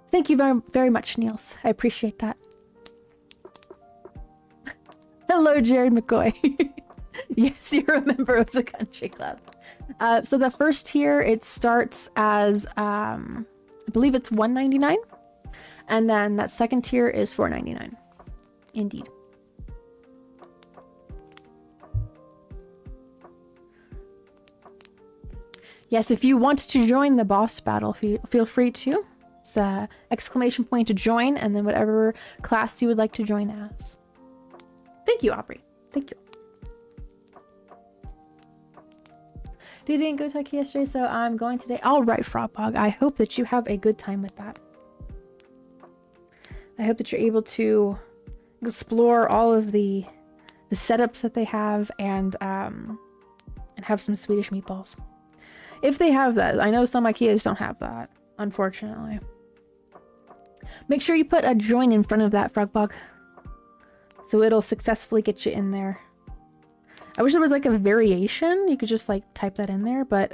thank you very, very much, Niels. I appreciate that. Hello, Jared McCoy. Yes, you're a member of the country club. So the first tier, it starts as, I believe it's $1.99. And then that second tier is $4.99. Indeed. Yes, if you want to join the boss battle, feel free to. It's exclamation point to join, and then whatever class you would like to join as. Thank you, Aubrey. Thank you. Didn't go to IKEA yesterday, so I'm going today. All right, Frogbog. I hope that you have a good time with that. I hope that you're able to explore all of the setups that they have and have some Swedish meatballs. If they have that. I know some IKEAs don't have that, unfortunately. Make sure you put a join in front of that, Frogbog, so it'll successfully get you in there. I wish there was like a variation. You could just like type that in there, but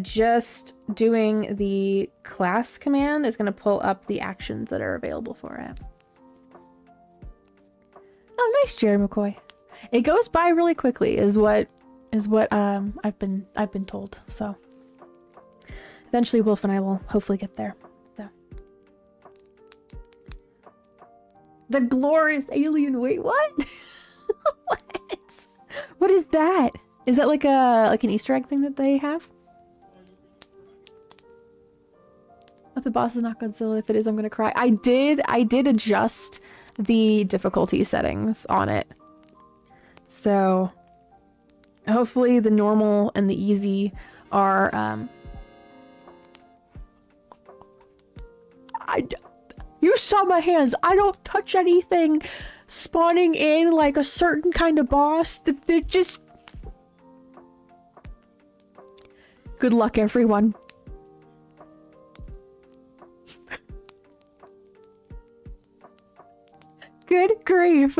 just doing the class command is going to pull up the actions that are available for it. Oh, nice, Jerry McCoy. It goes by really quickly, is what I've been told. So eventually, Wolf and I will hopefully get there. So the glorious alien. Wait, what? What? What is that? Is that like an Easter egg thing that they have? If the boss is not Godzilla, if it is, I'm gonna cry. I did adjust the difficulty settings on it. So hopefully the normal and the easy are you saw my hands. I don't touch anything spawning in like a certain kind of boss. They're just... Good luck, everyone. Good grief.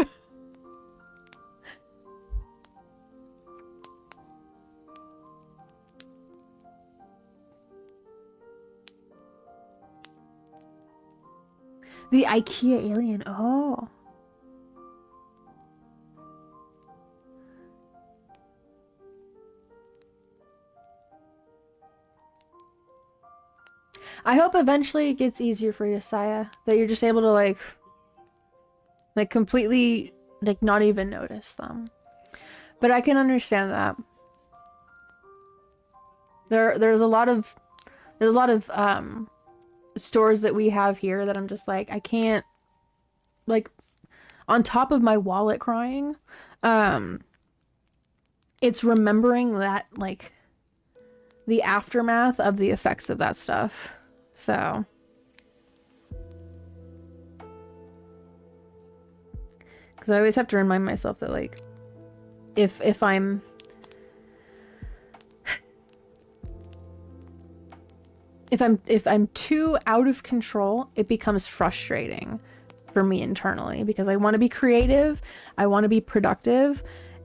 The IKEA alien. Oh. I hope eventually it gets easier for you, Saya. That you're just able to like completely like not even notice them. But I can understand that. There's a lot of stores that we have here that I'm just like, I can't, like, on top of my wallet crying, it's remembering that, like, the aftermath of the effects of that stuff. So because I always have to remind myself that, like, if I'm if I'm too out of control, it becomes frustrating for me internally, because I want to be creative, I want to be productive,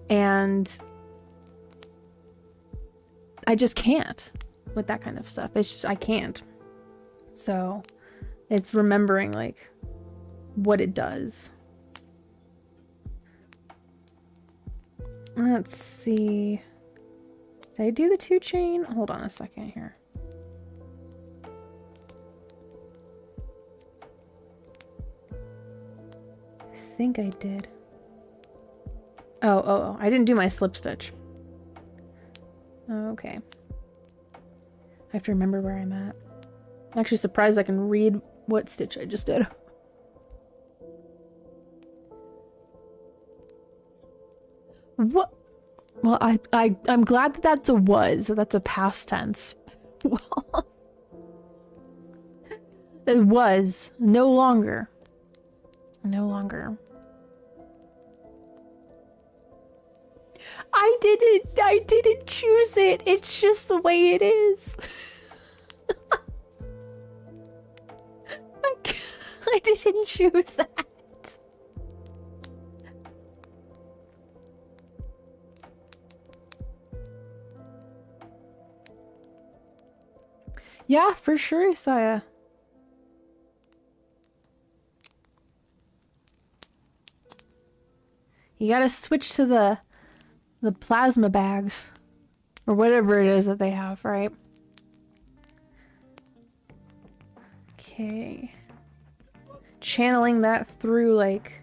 and I just can't with that kind of stuff. It's just, I can't. So it's remembering like what it does. Let's see. Did I do the 2 chain? Hold on a second here. I think I did. Oh, I didn't do my slip stitch. Okay. I have to remember where I'm at. I'm actually surprised I can read what stitch I just did. What? Well, I'm glad that that's a was. That's a past tense. Well, it was. No longer. No longer. I didn't choose it. It's just the way it is. I didn't choose that. Yeah, for sure, Saya. You gotta switch to the plasma bags. Or whatever it is that they have, right? Okay. Channeling that through like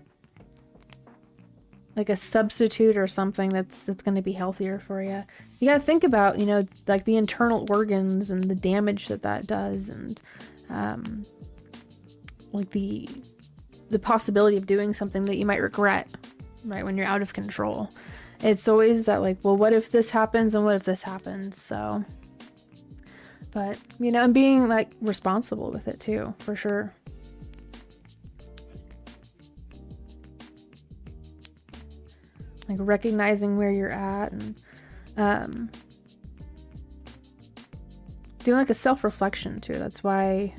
a substitute or something that's going to be healthier for you. You got to think about, you know, like the internal organs and the damage that does, and like the possibility of doing something that you might regret, right, when you're out of control. It's always that like, well, what if this happens and what if this happens? So, but, you know, and being like responsible with it too, for sure. Like recognizing where you're at, and doing like a self-reflection too. That's why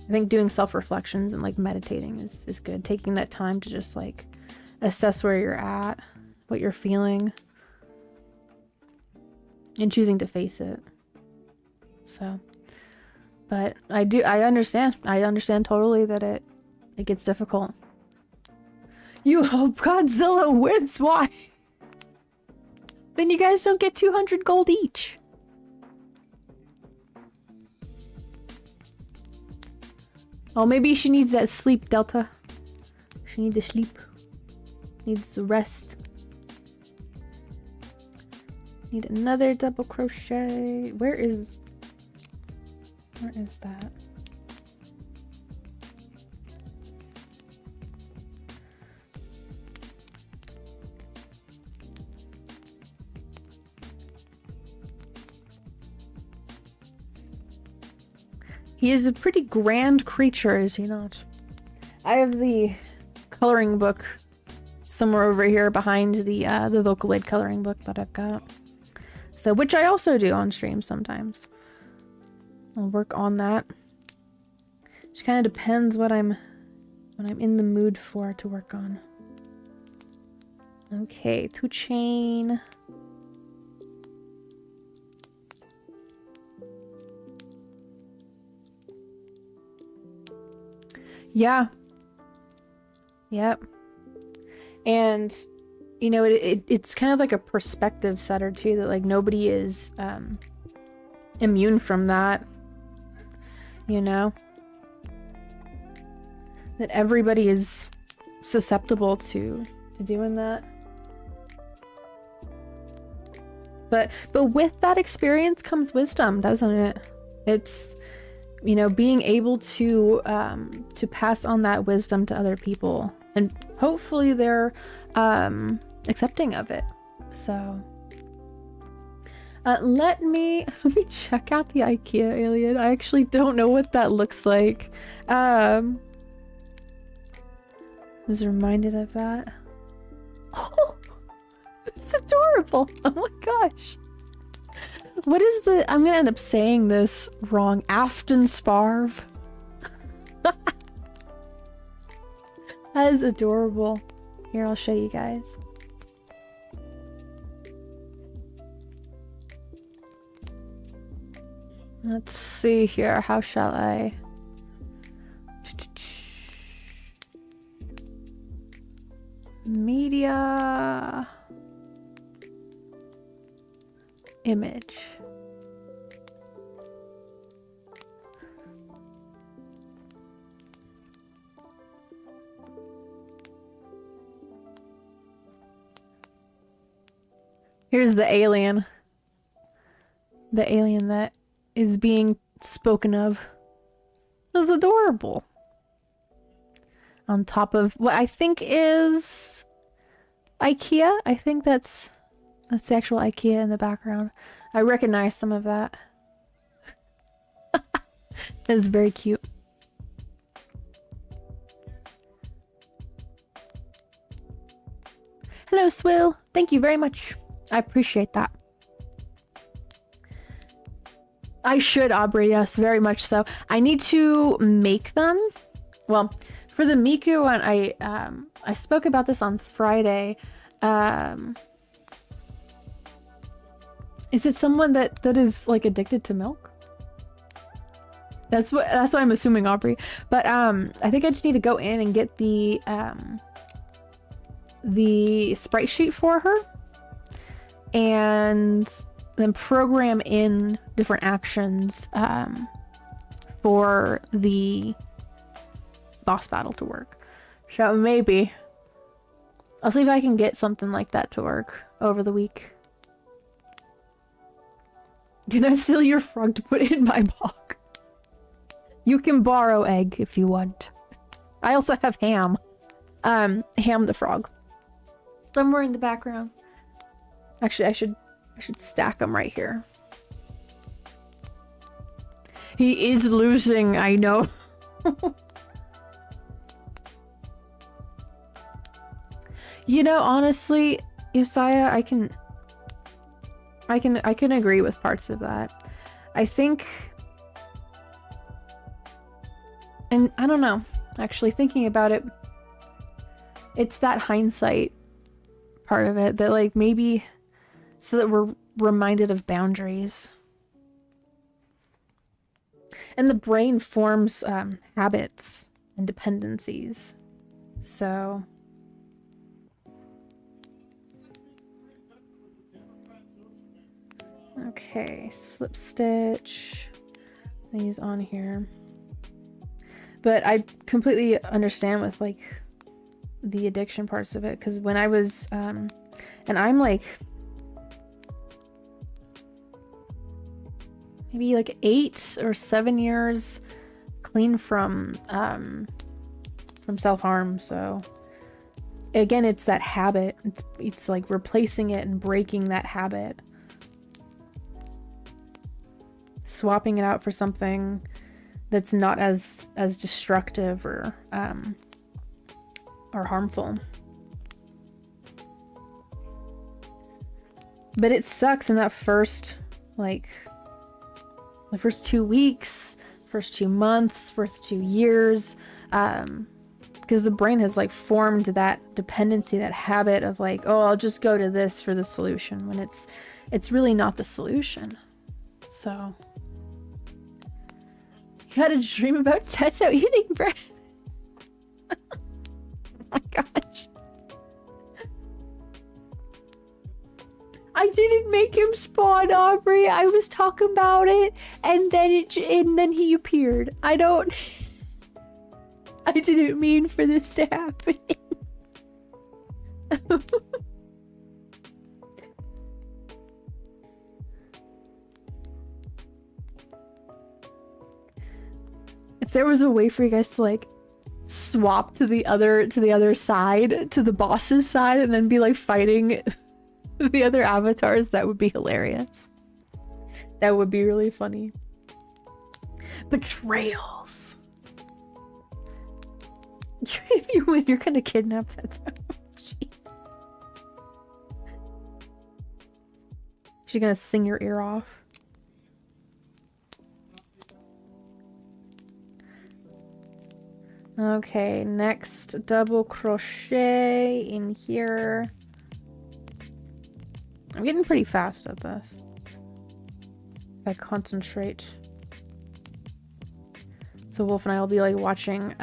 I think doing self-reflections and like meditating is good. Taking that time to just like assess where you're at, what you're feeling, and choosing to face it. So, but I understand totally that it gets difficult. You hope Godzilla wins. Why? Then you guys don't get 200 gold each. Oh, maybe she needs that sleep, Delta. She needs the sleep. Needs the rest. Need another double crochet. Where is that? He is a pretty grand creature, is he not? I have the coloring book somewhere over here behind the Vocaloid coloring book that I've got. So, which I also do on stream sometimes. I'll work on that. Just kind of depends what I'm in the mood for to work on. Okay, 2 chain. Yeah. Yep. And you know, it's kind of like a perspective setter too, that like nobody is immune from that. You know? That everybody is susceptible to doing that. But with that experience comes wisdom, doesn't it? It's, you know, being able to pass on that wisdom to other people, and hopefully they're accepting of it. So let me check out the IKEA alien. I actually don't know what that looks like. I was reminded of that. Oh, it's adorable. Oh my gosh. What is the... I'm gonna end up saying this wrong. Afton Sparv. That is adorable. Here, I'll show you guys. Let's see here. How shall I... Media... Image. Here's the alien. The alien that is being spoken of. That's adorable. On top of what I think is IKEA. I think that's the actual IKEA in the background. I recognize some of that. It's very cute. Hello, Swill. Thank you very much. I appreciate that. I should, Aubrey. Yes, very much so. I need to make them. Well, for the Miku one, I spoke about this on Friday. Is it someone that is like addicted to milk? That's what I'm assuming, Aubrey. But I think I just need to go in and get the the sprite sheet for her and then program in different actions for the boss battle to work. So maybe I'll see if I can get something like that to work over the week. Can I steal your frog to put in my bog? You can borrow egg if you want. I also have Ham. Ham the frog. Somewhere in the background. Actually, I should stack them right here. He is losing, I know. You know, honestly, Josiah, I can agree with parts of that. I think, and I don't know, actually thinking about it, it's that hindsight part of it that, like, maybe so that we're reminded of boundaries. And the brain forms habits and dependencies. So okay, slip stitch these on here. But I completely understand with like the addiction parts of it, because when I was and I'm like maybe like 8 or 7 years clean from self-harm. So again, it's that habit. It's like replacing it and breaking that habit. Swapping it out for something that's not as destructive or harmful. But it sucks in that first, like, the first 2 weeks, first 2 months, first 2 years, because the brain has like formed that dependency, that habit of like, oh, I'll just go to this for the solution, when it's really not the solution. So you had a dream about Teto eating bread. Oh my gosh. I didn't make him spawn, Aubrey. I was talking about it, and then he appeared. I didn't mean for this to happen. If there was a way for you guys to like swap to the other side, to the boss's side, and then be like fighting the other avatars, that would be hilarious. That would be really funny. Betrayals. If you win, you're gonna kidnap that. Jeez. She's gonna sing your ear off. Okay, next double crochet in here. I'm getting pretty fast at this. If I concentrate. So Wolf and I will be like watching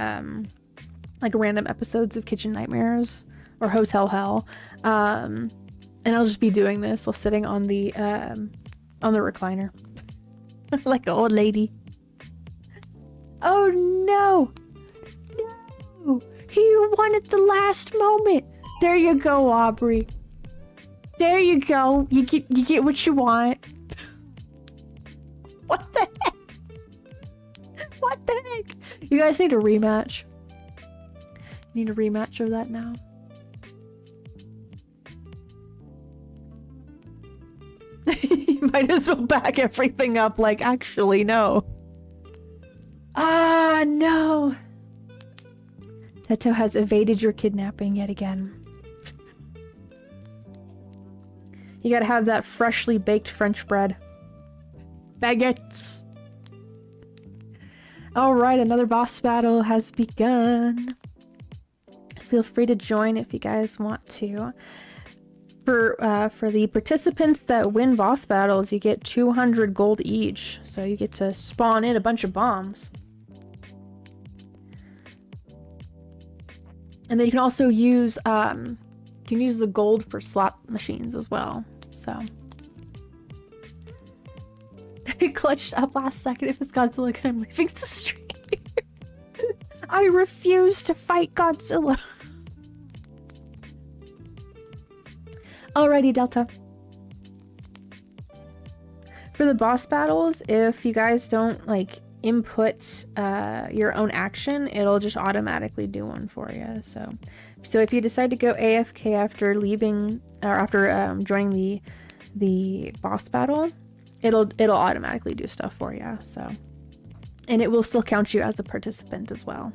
like random episodes of Kitchen Nightmares or Hotel Hell. And I'll just be doing this while sitting on the recliner. Like an old lady. Oh no! No! He won at the last moment! There you go, Aubrey. There you go. You get what you want. What the heck? What the heck? You guys need a rematch. Need a rematch of that now. You might as well back everything up like, actually, no. Ah, no. Teto has evaded your kidnapping yet again. You gotta have that freshly baked French bread. Baguettes. Alright, another boss battle has begun. Feel free to join if you guys want to. For the participants that win boss battles, you get 200 gold each. So you get to spawn in a bunch of bombs. And then you can also use can use the gold for slot machines as well. So it clutched up last second. If it's Godzilla, I'm leaving the stream. I refuse to fight Godzilla. Alrighty, Delta. For the boss battles, if you guys don't like input your own action, it'll just automatically do one for you. So if you decide to go AFK after leaving or after joining the boss battle, it'll automatically do stuff for you. So, and it will still count you as a participant as well.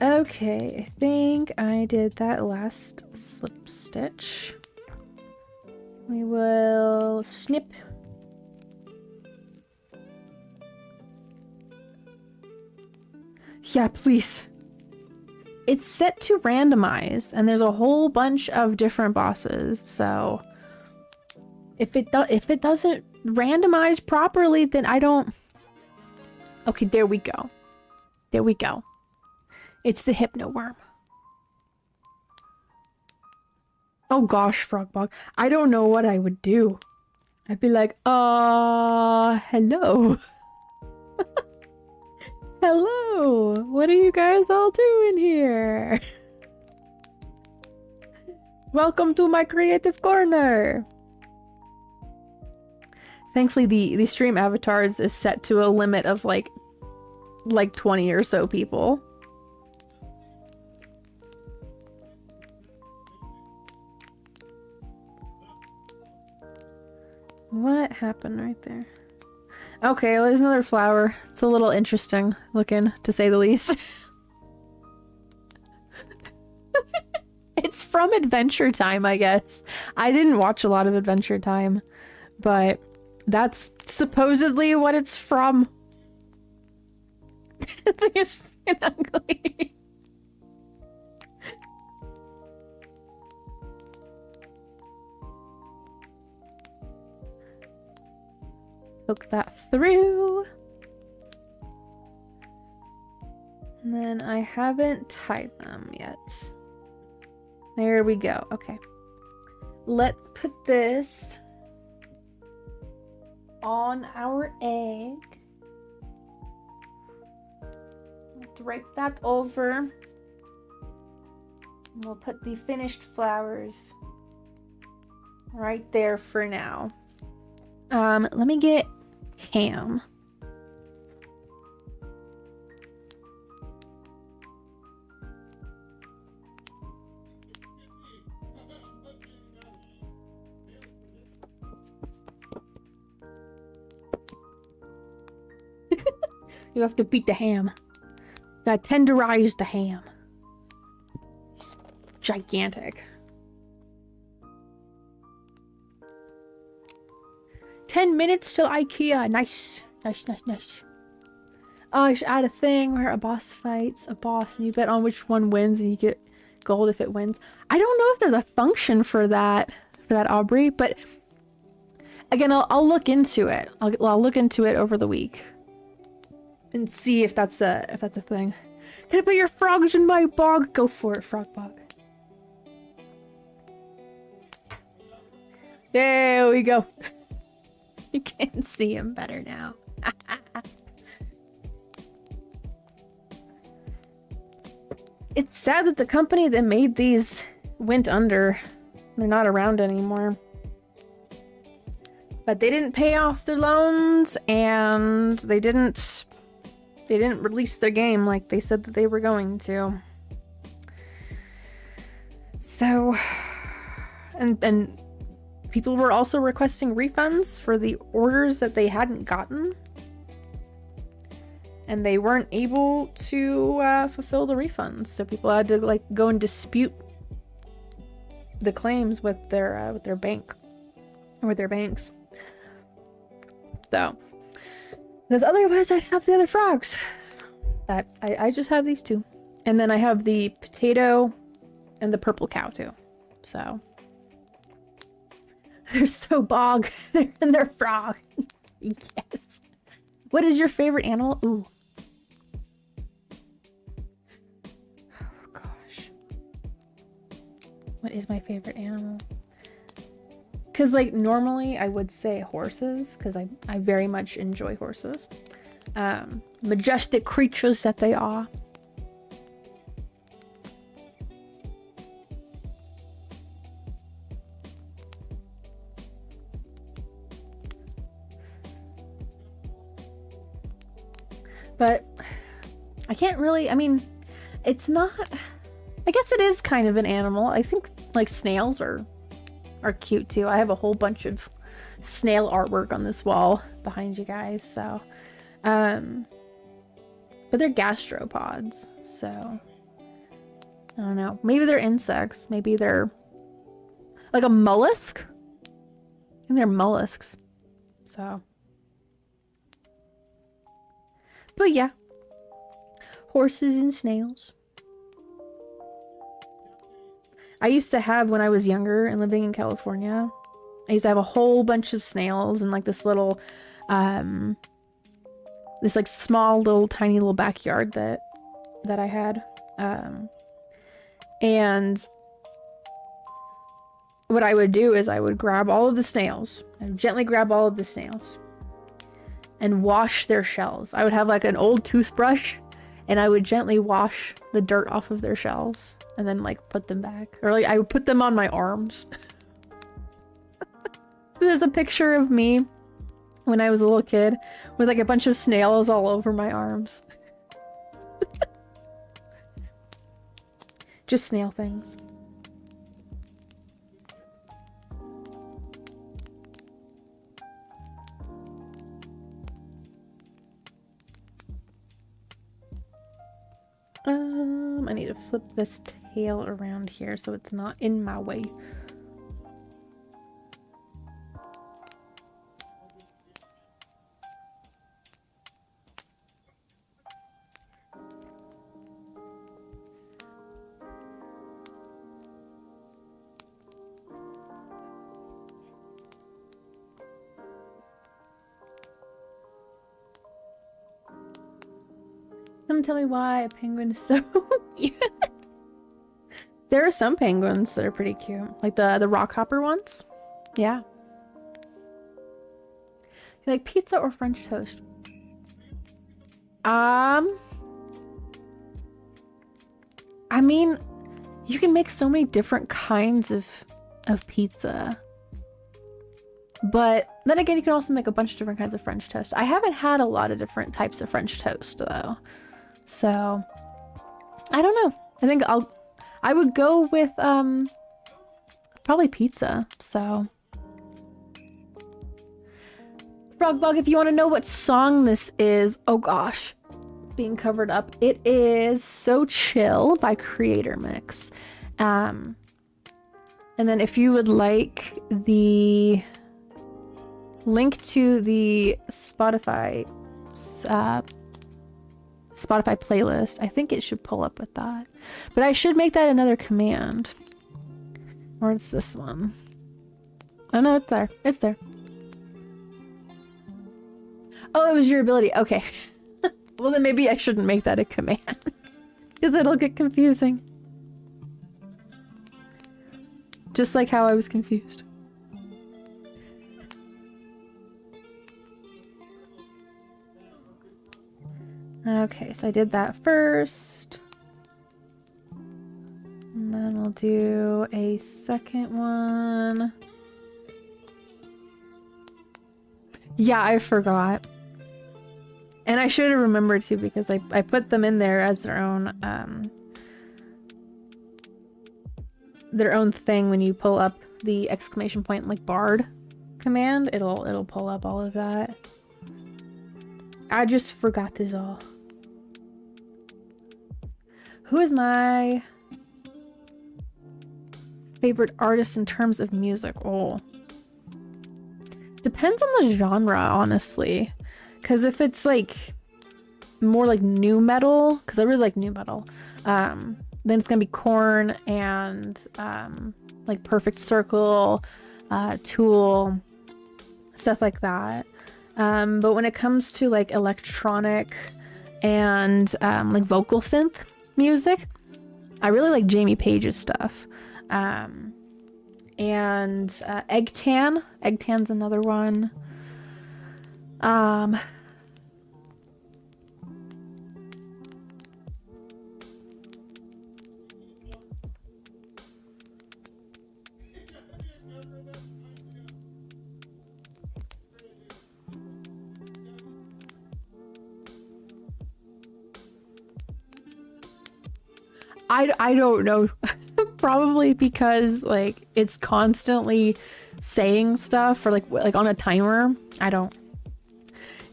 Okay, I think I did that last slip stitch. We will snip. Yeah, please. It's set to randomize, and there's a whole bunch of different bosses, so if it doesn't randomize properly, then I don't... Okay, there we go. There we go. It's the hypno worm. Oh gosh, Frogbog. I don't know what I would do. I'd be like, hello. Hello. What are you guys all doing here? Welcome to my creative corner. Thankfully, the stream avatars is set to a limit of like 20 or so people. What happened right there? Okay, well, there's another flower. It's a little interesting looking, to say the least. It's from Adventure Time, I guess. I didn't watch a lot of Adventure Time, but that's supposedly what it's from. The thing is freaking ugly. Poke that through. And then I haven't tied them yet. There we go. Okay. Let's put this on our egg. Drape that over. And we'll put the finished flowers right there for now. Let me get ham. You have to beat the ham. Gotta tenderize the ham. It's gigantic. 10 minutes till IKEA. Nice. Nice, nice, nice. Oh, I should add a thing where a boss fights a boss and you bet on which one wins and you get gold if it wins. I don't know if there's a function for that Aubrey, but again, I'll look into it. I'll look into it over the week and see if that's a thing. Can I put your frogs in my bog? Go for it, frog bog. There we go. You can see him better now. It's sad that the company that made these went under. They're not around anymore. But they didn't pay off their loans, and they didn't release their game like they said that they were going to. So, and people were also requesting refunds for the orders that they hadn't gotten. And they weren't able to fulfill the refunds. So people had to like go and dispute the claims with their bank or with their banks. So, because otherwise I'd have the other frogs. But I just have these two. And then I have the potato and the purple cow too. So they're so bog. And they're frog. Yes. What is your favorite animal? Ooh. What is my favorite animal? Because, like, normally I would say horses, because I very much enjoy horses. Majestic creatures that they are. But I can't really, I mean, it's not, I guess it is kind of an animal. I think like snails are cute too. I have a whole bunch of snail artwork on this wall behind you guys, so but they're gastropods, so I don't know. Maybe they're insects. Maybe they're like a mollusk. I think they're mollusks. So, but yeah, horses and snails. I used to have, when I was younger and living in California, I used to have a whole bunch of snails in like this little, this like small little tiny little backyard that I had. And what I would do is I would grab all of the snails. I would gently grab all of the snails and wash their shells. I would have like an old toothbrush and I would gently wash the dirt off of their shells and then like put them back. Or like I would put them on my arms. There's a picture of me when I was a little kid with like a bunch of snails all over my arms. Just snail things. I need to flip this tail around here so it's not in my way. Come tell me why a penguin is so cute. There are some penguins that are pretty cute, like the rockhopper ones. Yeah. You like pizza or French toast? I mean, you can make so many different kinds of pizza. But then again, you can also make a bunch of different kinds of French toast. I haven't had a lot of different types of French toast though. So, I don't know. I think I would go with, probably pizza, so. Frogbug, if you want to know what song this is, oh gosh, being covered up. It is So Chill by Creator Mix. And then if you would like the link to the Spotify playlist, I think it should pull up with that. But I should make that another command. Or it's this one. Oh no, it's there. It's there. Oh, it was your ability. Okay. Well, then maybe I shouldn't make that a command. Because it'll get confusing. Just like how I was confused. Okay, so I did that first. And then we'll do a second one. Yeah, I forgot. And I should have remembered too, because I put them in there as their own thing. When you pull up the exclamation point like bard command, it'll pull up all of that. I just forgot this all. Who is my favorite artist in terms of music? Oh, depends on the genre, honestly. Because if it's like more like new metal, because I really like new metal, then it's gonna be Korn and like Perfect Circle, Tool, stuff like that. But when it comes to like electronic and like vocal synth music, I really like Jamie Page's stuff. And Eggtan. Eggtan's another one. I don't know. Probably because like it's constantly saying stuff or like on a timer. I don't.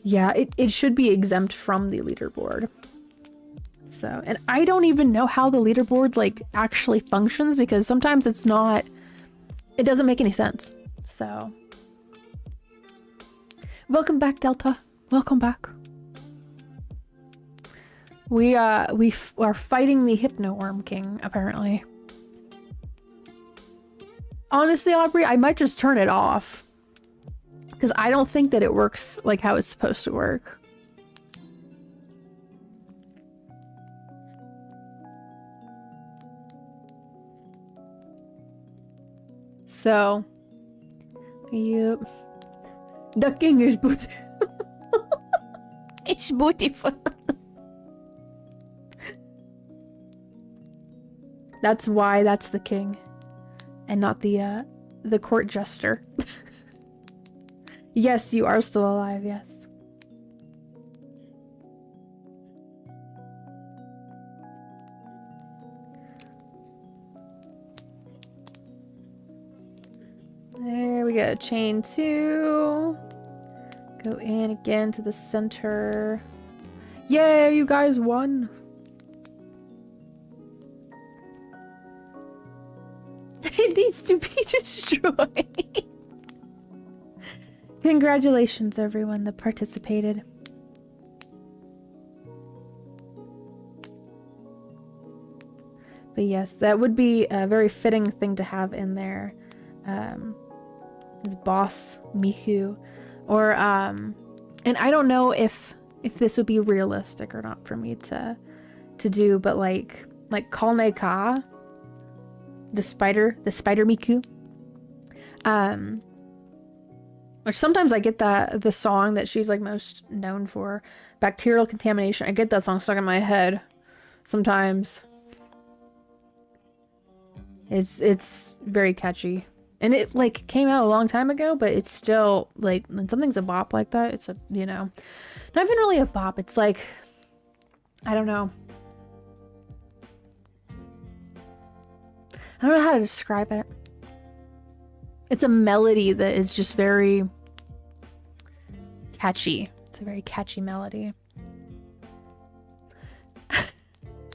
Yeah, it should be exempt from the leaderboard. So, and I don't even know how the leaderboard like actually functions because sometimes it doesn't make any sense. So, welcome back, Delta. Welcome back. We are fighting the Hypno Worm King, apparently. Honestly, Aubrey, I might just turn it off. Because I don't think that it works like how it's supposed to work. So, yep. The king is beautiful. It's beautiful. That's why that's the king. And not the court jester. Yes, you are still alive, yes. There we go. Chain 2. Go in again to the center. Yay, you guys won. It needs to be destroyed. Congratulations, everyone that participated. But yes, that would be a very fitting thing to have in there. His boss, Miku. Or, and I don't know if this would be realistic or not for me to do, but like Kalne Ka, the spider Miku. Which sometimes I get the song that she's like most known for, Bacterial Contamination. I get that song stuck in my head sometimes. It's very catchy. And it like came out a long time ago, but it's still like when something's a bop like that, it's a, you know, not even really a bop. It's like, I don't know. I don't know how to describe it. It's a melody that is just very catchy. It's a very catchy melody.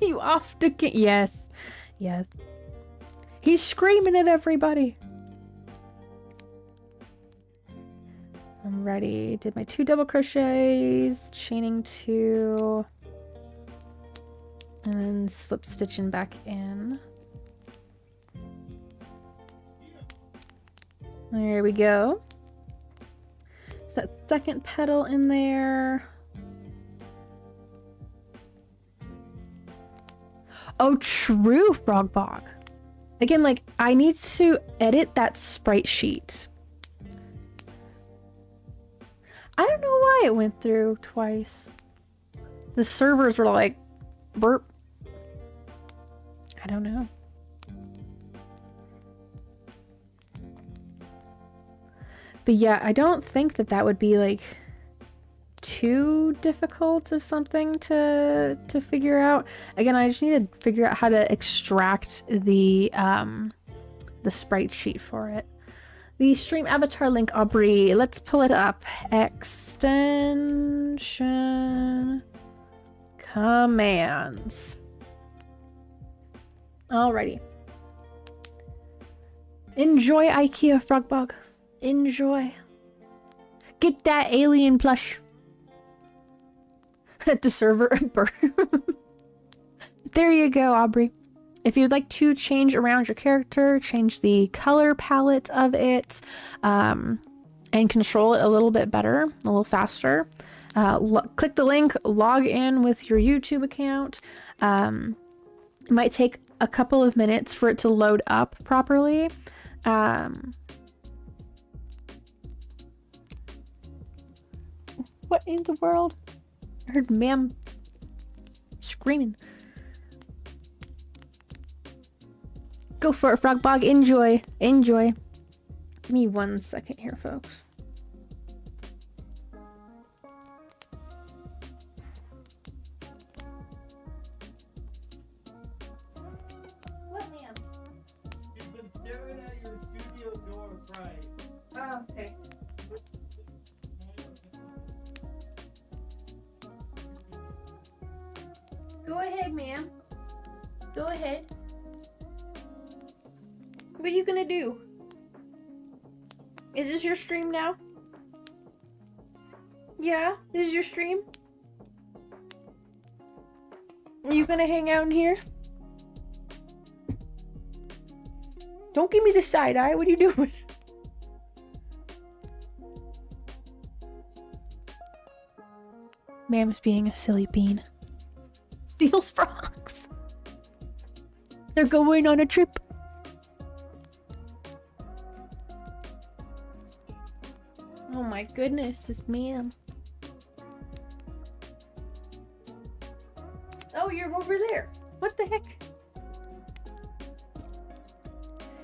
You off to get... Yes. Yes. He's screaming at everybody. I'm ready. Did my 2 double crochets, chaining 2, and then slip stitching back in. There we go. There's that second petal in there. Oh, true, Frogbog. Again, like, I need to edit that sprite sheet. I don't know why it went through twice. The servers were like, burp. I don't know. But yeah, I don't think that would be like too difficult of something to figure out. Again, I just need to figure out how to extract the sprite sheet for it. The stream avatar link, Aubrey. Let's pull it up. Extension commands. Alrighty. Enjoy IKEA Frogbog. Enjoy. Get that alien plush. To server burn. There you go, Aubrey. If you'd like to change around your character, change the color palette of it, and control it a little bit better, a little faster, click the link, log in with your YouTube account. It might take a couple of minutes for it to load up properly. What in the world? I heard ma'am screaming. Go for it, Frogbog. Enjoy. Enjoy. Give me 1 second here, folks. What, ma'am? You've been staring at your studio door crying. Oh, okay. Go ahead, ma'am. Go ahead. What are you gonna do? Is this your stream now? Yeah, this is your stream? Are you gonna hang out in here? Don't give me the side eye. What are you doing? Ma'am is being a silly bean. Steals frogs. They're going on a trip. Oh my goodness, this ma'am. Oh, you're over there. What the heck?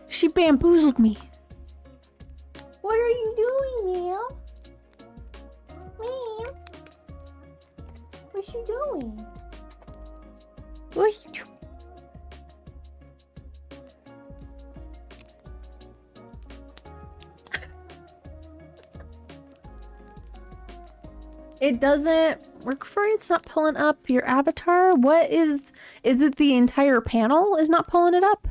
She bamboozled me. What are you doing, ma'am? Ma'am? What you doing? What are you doing? It doesn't work for it. It's not pulling up your avatar. What is it the entire panel is not pulling it up?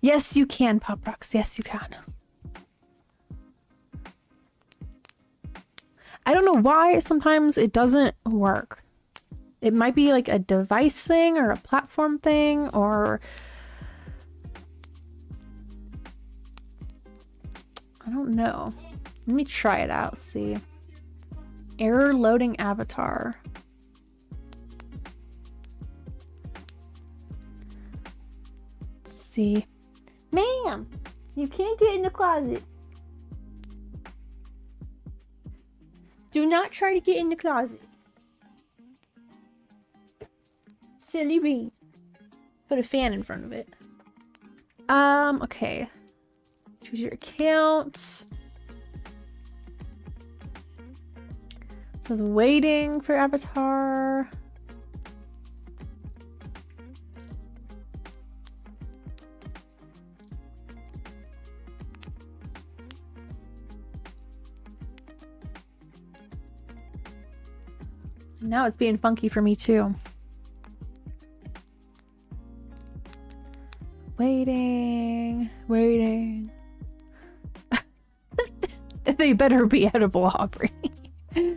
Yes, you can, Pop Rocks. Yes, you can. I don't know why sometimes it doesn't work. It might be like a device thing or a platform thing or... I don't know. Let me try it out, see. Error loading avatar. Let's see. Ma'am, you can't get in the closet. Do not try to get in the closet. Silly bean. Put a fan in front of it. Okay. Choose your account. It says waiting for avatar. Now it's being funky for me too. Waiting, waiting. They better be edible, Aubrey. See,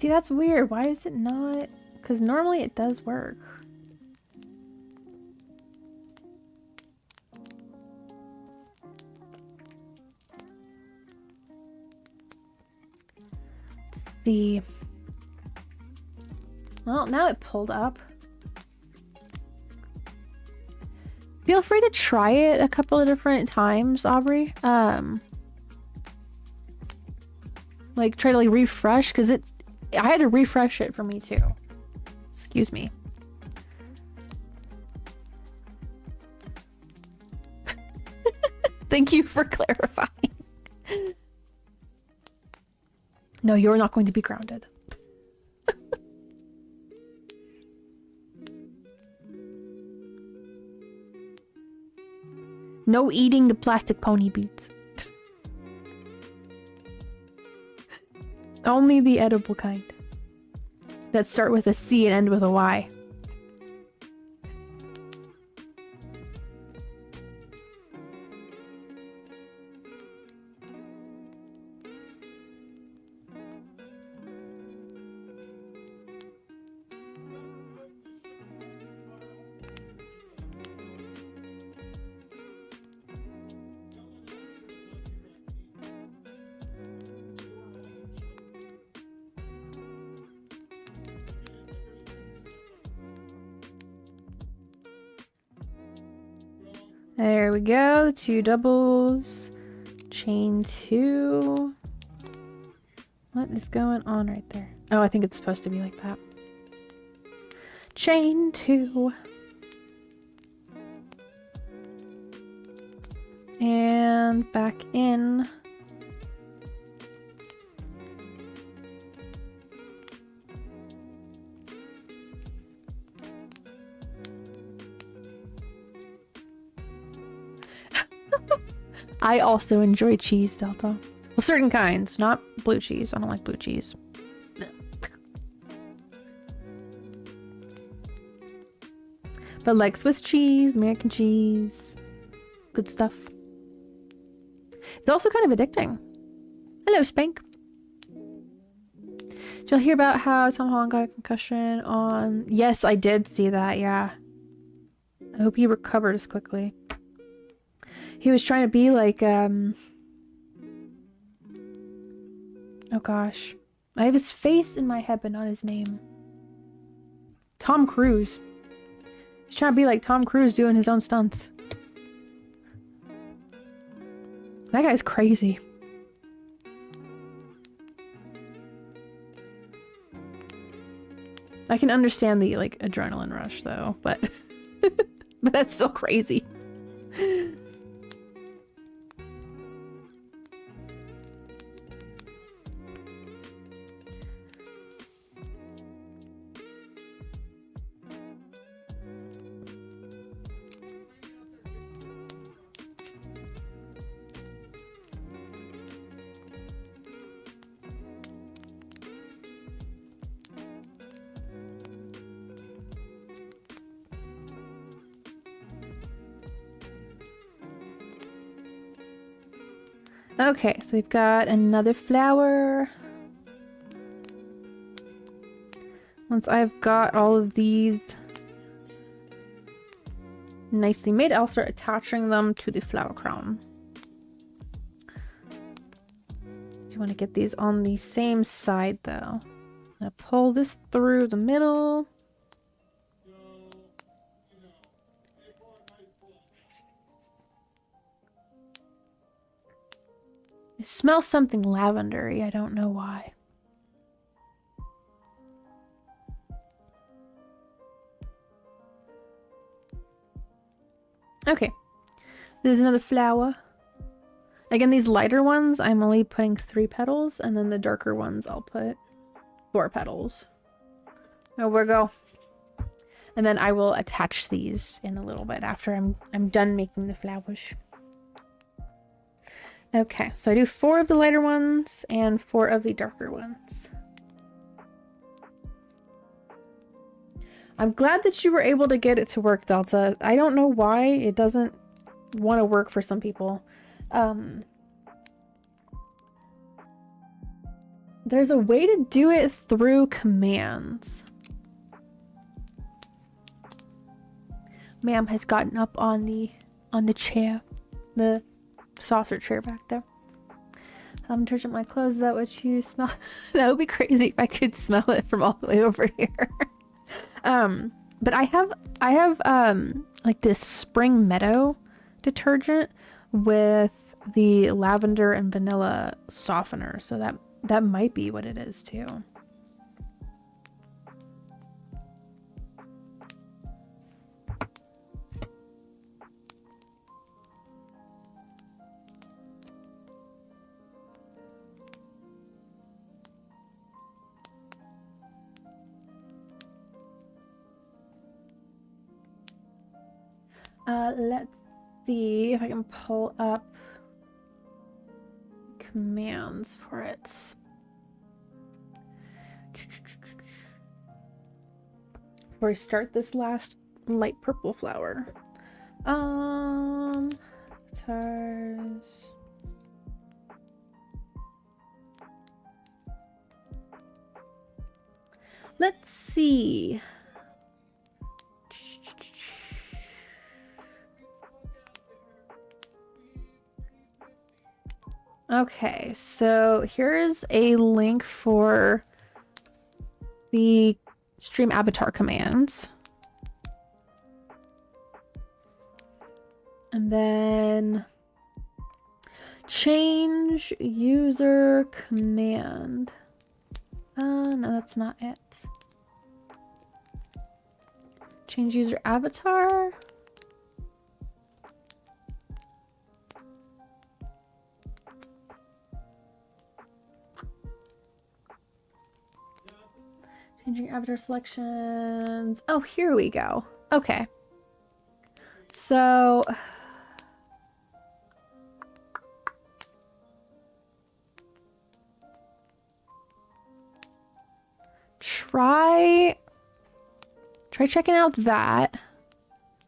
that's weird. Why is it not? Because normally it does work. Let's see. Well, now it pulled up. Feel free to try it a couple of different times, Aubrey. Like try to like refresh because I had to refresh it for me too. Excuse me. Thank you for clarifying. No, you're not going to be grounded. No eating the plastic pony beads. Only the edible kind. That start with a C and end with a Y. There we go. The 2 doubles. Chain 2. What is going on right there? Oh, I think it's supposed to be like that. Chain 2. And back in. I also enjoy cheese, Delta. Well, certain kinds, not blue cheese. I don't like blue cheese. But like Swiss cheese, American cheese, good stuff. It's also kind of addicting. Hello, Spank. Did y'all hear about how Tom Holland got a concussion on... Yes, I did see that, yeah. I hope he recovers quickly. He was trying to be like, oh gosh. I have his face in my head, but not his name. Tom Cruise. He's trying to be like Tom Cruise doing his own stunts. That guy's crazy. I can understand the, like, adrenaline rush, though, but... but that's still crazy. Okay, so we've got another flower. Once I've got all of these nicely made, I'll start attaching them to the flower crown. Do you want to get these on the same side though? I'm gonna pull this through the middle. It smells something lavendery. I don't know why. Okay. There's another flower. Again, these lighter ones, I'm only putting 3 petals, and then the darker ones, I'll put 4 petals. There we go. And then I will attach these in a little bit after I'm done making the flowers. Okay, so I do 4 of the lighter ones and 4 of the darker ones. I'm glad that you were able to get it to work, Delta. I don't know why it doesn't want to work for some people. There's a way to do it through commands. Ma'am has gotten up on the chair. The saucer chair back there. I'm detergent my clothes. Is that what you smell? That would be crazy if I could smell it from all the way over here. But I have like this spring meadow detergent with the lavender and vanilla softener, so that might be what it is too. Let's see if I can pull up commands for it. Before I start this last light purple flower. Guitars. Let's see. Okay, so here's a link for the stream avatar commands. And And then change user command. No, that's not it. Change user avatar. Changing avatar selections. Oh, here we go. Okay. So try checking out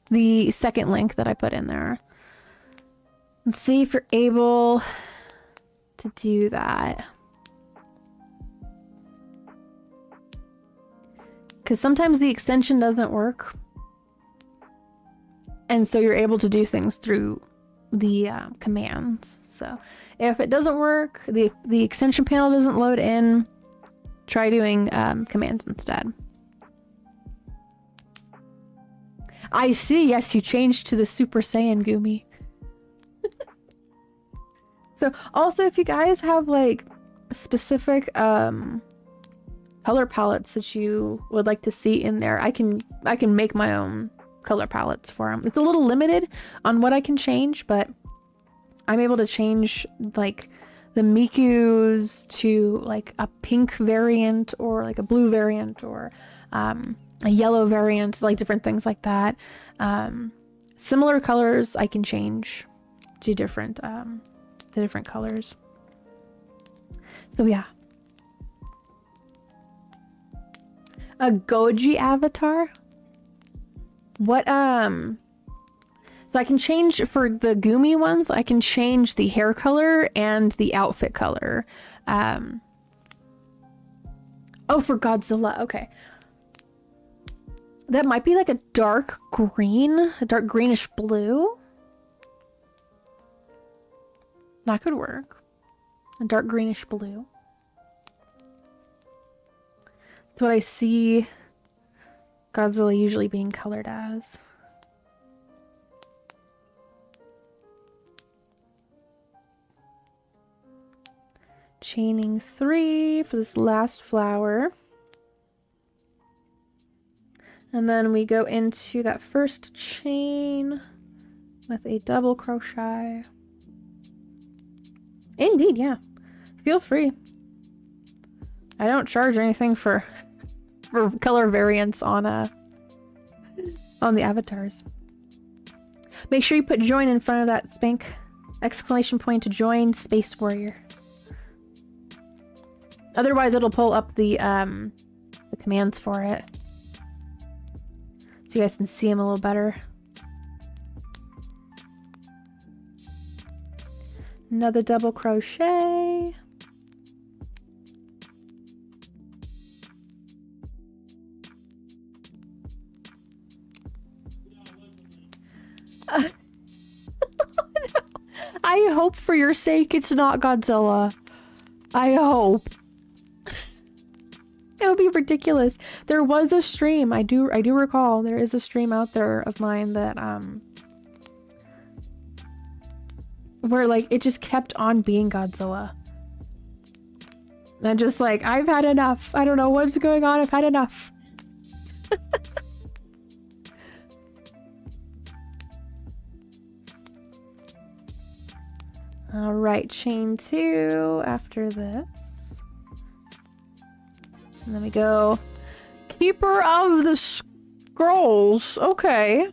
the second link that I put in there, and see if you're able to do that. Because sometimes the extension doesn't work, and so you're able to do things through the commands. So if it doesn't work, the extension panel doesn't load in, try doing commands instead. I see. Yes, you changed to the Super Saiyan Gumi. So also, if you guys have like specific color palettes that you would like to see in there, I can make my own color palettes for them. It's a little limited on what I can change, but I'm able to change like the Miku's to like a pink variant or like a blue variant or a yellow variant, like different things like that. Similar colors I can change to different colors. So yeah. A Goji avatar? What, so I can change for the Gumi ones, I can change the hair color and the outfit color. Oh, for Godzilla, okay. That might be like a dark green, a dark greenish blue. That could work. A dark greenish blue. That's what I see Godzilla usually being colored as. Chaining 3 for this last flower. And then we go into that first chain with a double crochet. Indeed, yeah. Feel free. I don't charge anything for color variants on the avatars. Make sure you put join in front of that spank exclamation point to join Space Warrior. Otherwise, it'll pull up the commands for it, so you guys can see them a little better. Another double crochet. No. I hope for your sake it's not Godzilla. I hope. It would be ridiculous. There was a stream, I do recall there is a stream out there of mine that where like it just kept on being Godzilla. And I'm just like, I've had enough. I don't know what's going on. I've had enough. All right, chain 2 after this. And then we go Keeper of the Scrolls. Okay.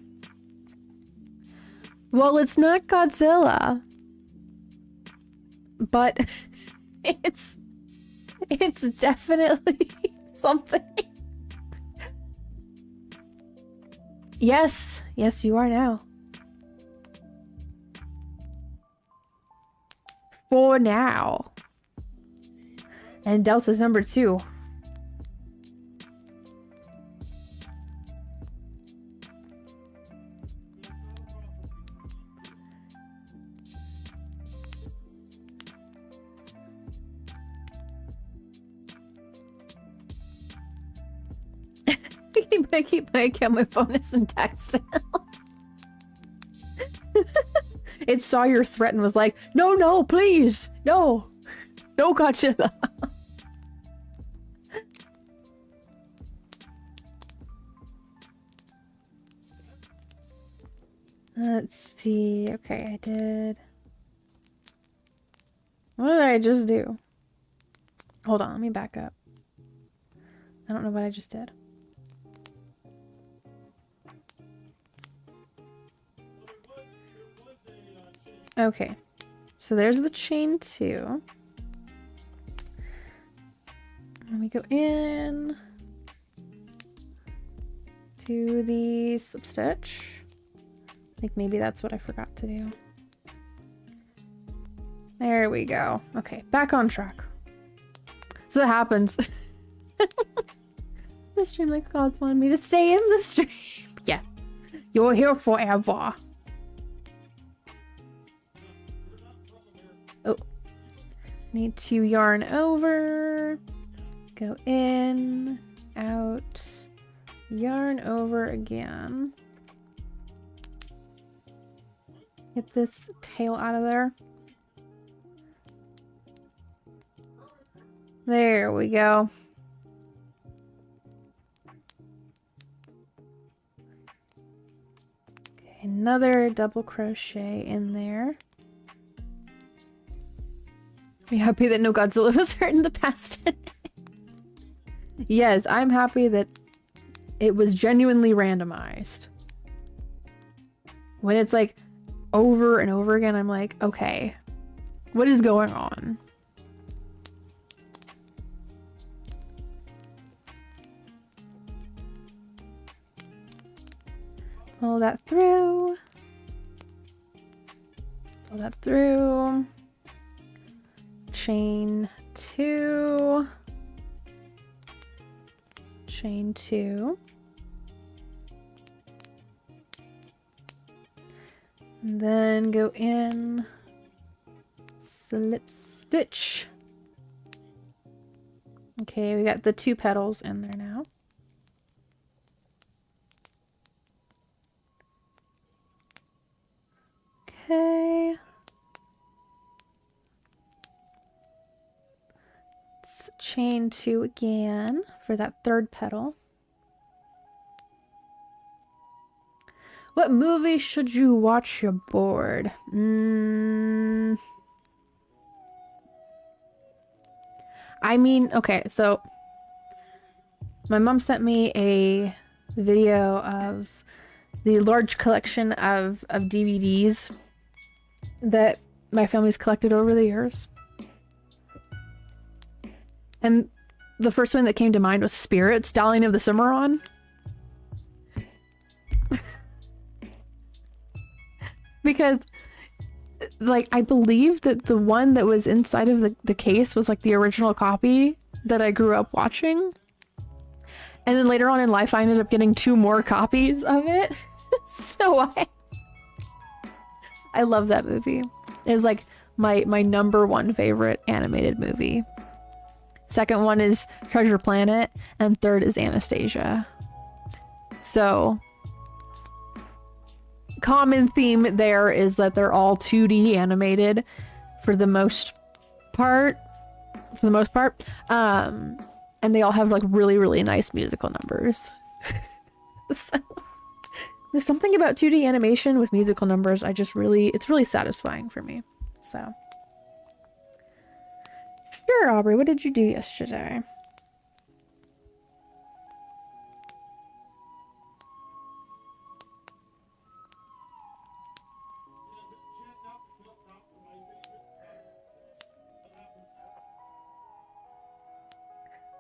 Well, it's not Godzilla. But it's definitely something. Yes. Yes, you are now. For now. And Delta's number 2. I keep my phone is in text. It saw your threat and was like, no, no, please, no, no, Godzilla. Let's see. Okay, I did. What did I just do? Hold on, let me back up. I don't know what I just did. Okay, so there's the chain 2. Let me go in to the slip stitch. I think maybe that's what I forgot to do. There we go. Okay, back on track. So it happens. The stream like God's wanted me to stay in the stream. Yeah, you're here forever. Oh, need to yarn over, go in, out, yarn over again. Get this tail out of there. There we go. Okay, another double crochet in there. Are you happy that no Godzilla was hurt in the past? Yes, I'm happy that it was genuinely randomized. When it's like over and over again, I'm like, okay, what is going on? Pull that through. Pull that through. Chain 2. Chain 2. And then go in, slip stitch. Okay, we got the 2 petals in there now. Okay. Let's chain 2 again for that 3rd petal. What movie should you watch you're bored? I mean, okay, so my mom sent me a video of the large collection of DVDs that my family's collected over the years. And the first one that came to mind was Spirits, Stallion of the Cimarron. Because, like, I believe that the one that was inside of the case was, like, the original copy that I grew up watching. And then later on in life, I ended up getting 2 more copies of it. So I love that movie. It's, like, my number 1 favorite animated movie. Second one is Treasure Planet, and third is Anastasia. So common theme there is that they're all 2D animated for the most part. And they all have like really, really nice musical numbers. So there's something about 2D animation with musical numbers. It's really satisfying for me. So sure, Aubrey, what did you do yesterday?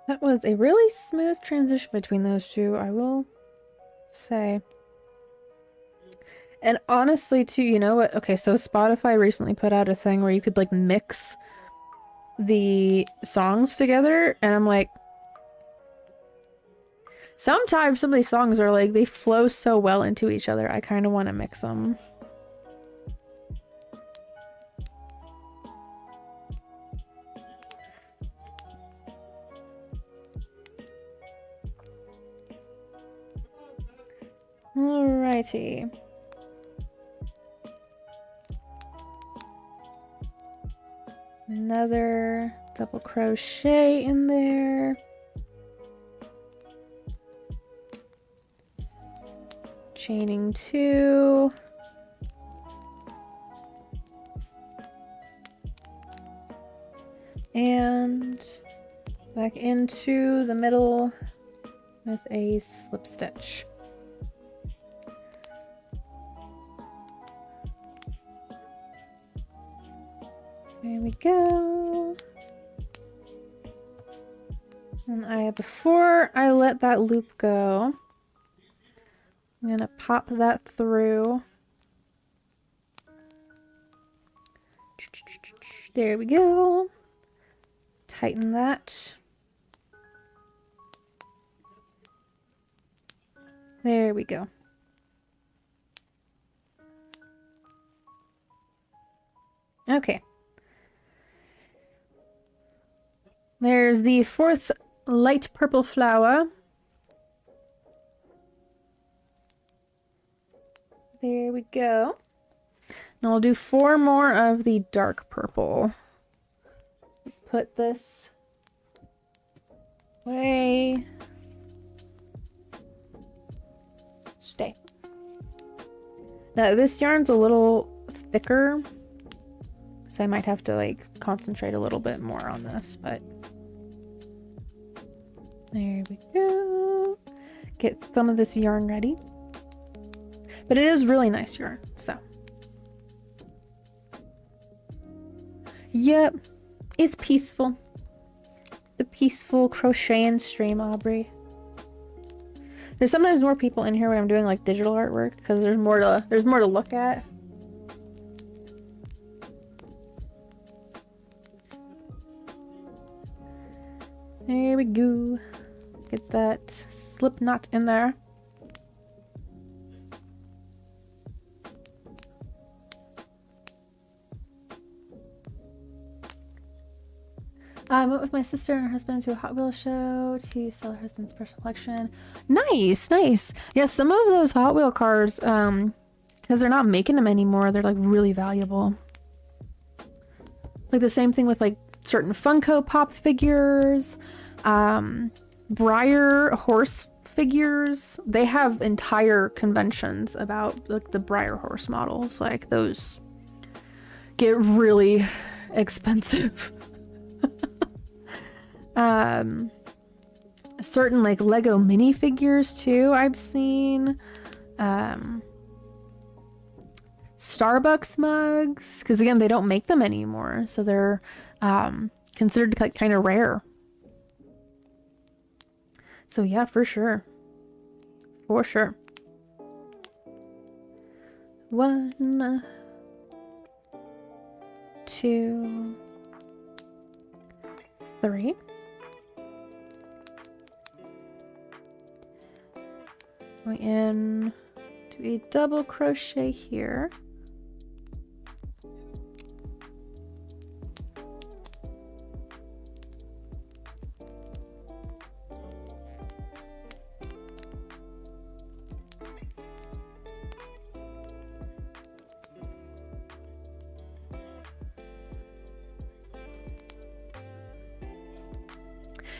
That was a really smooth transition between those two, I will say. And honestly, too, you know what? Okay, so Spotify recently put out a thing where you could, like, mix the songs together, and I'm like, sometimes some of these songs are, like, they flow so well into each other, I kind of want to mix them. Alrighty. Another double crochet in there. Chaining 2. And back into the middle with a slip stitch. There we go. And before I let that loop go, I'm gonna pop that through. There we go. Tighten that. There we go. Okay. There's the 4th light purple flower. There we go. And I'll do 4 more of the dark purple. Put this away. Stay. Now this yarn's a little thicker, so I might have to like concentrate a little bit more on this, but there we go. Get some of this yarn ready. But it is really nice yarn, so. Yep, it's peaceful. The peaceful crocheting stream, Aubrey. There's sometimes more people in here when I'm doing like digital artwork because there's more to look at. There we go. Get that slip knot in there. I went with my sister and her husband to a Hot Wheels show to sell her husband's personal collection. Nice, nice. Yeah, some of those Hot Wheel cars, because they're not making them anymore, they're like really valuable. Like the same thing with like certain Funko Pop figures, Breyer horse figures. They have entire conventions about like the Breyer horse models. Like those get really expensive. Certain like Lego minifigures too I've seen. Starbucks mugs, because again they don't make them anymore, so they're considered like kind of rare. So yeah, for sure. For sure. 1, 2, 3. Going in to a double crochet here.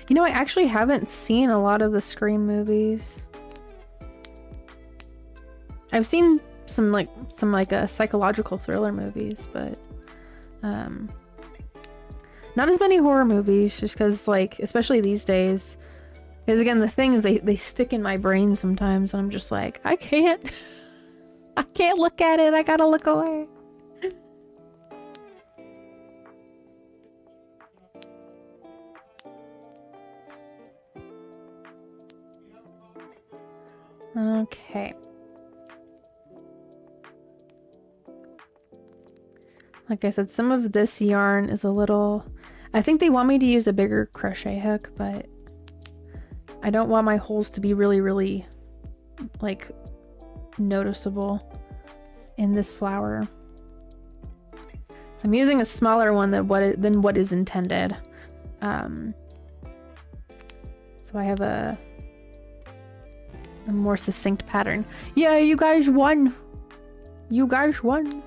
You know, I actually haven't seen a lot of the Scream movies. I've seen some psychological thriller movies, but not as many horror movies, just because like, especially these days, because again the thing is they stick in my brain sometimes and I'm just like, I can't look at it, I gotta look away. Okay. Like I said, some of this yarn is a little... I think they want me to use a bigger crochet hook, but I don't want my holes to be really, really, like, noticeable in this flower. So I'm using a smaller one than what is intended. So I have a more succinct pattern. Yeah, you guys won. You guys won.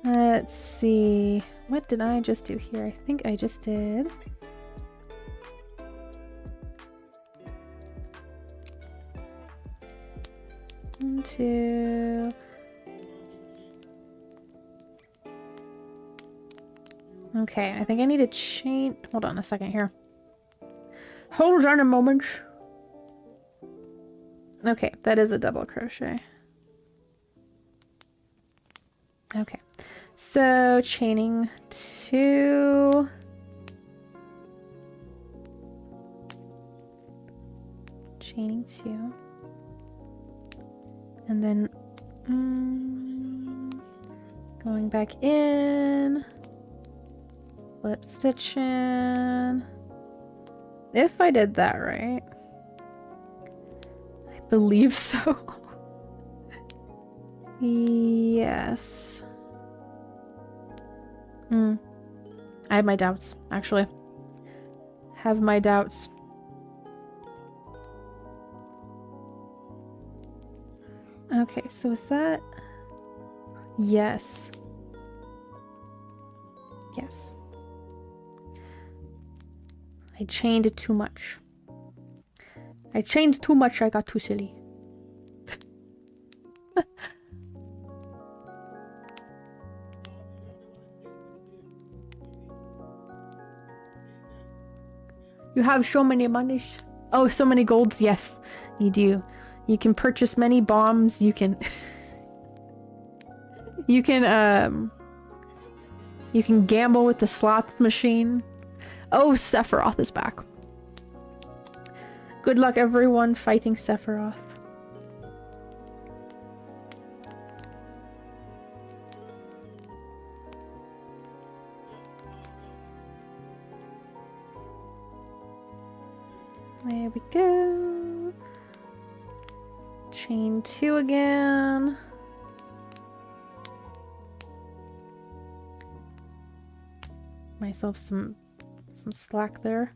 Let's see. What did I just do here? I think I just did. One, two. Okay, I think I need to chain. Hold on a second here. Hold on a moment. Okay, that is a double crochet. Okay, so chaining 2. Chaining 2. And then going back in. Slip stitching. If I did that right. I believe so. Yes. I have my doubts, actually. Have my doubts. Okay, so is that... Yes. Yes. I chained too much. I chained too much, I got too silly. You have so many monies. Oh, so many golds. Yes, you do. You can purchase many bombs. You can... you can gamble with the slots machine. Oh, Sephiroth is back. Good luck, everyone, fighting Sephiroth. There we go. Chain 2 again. Myself some slack there.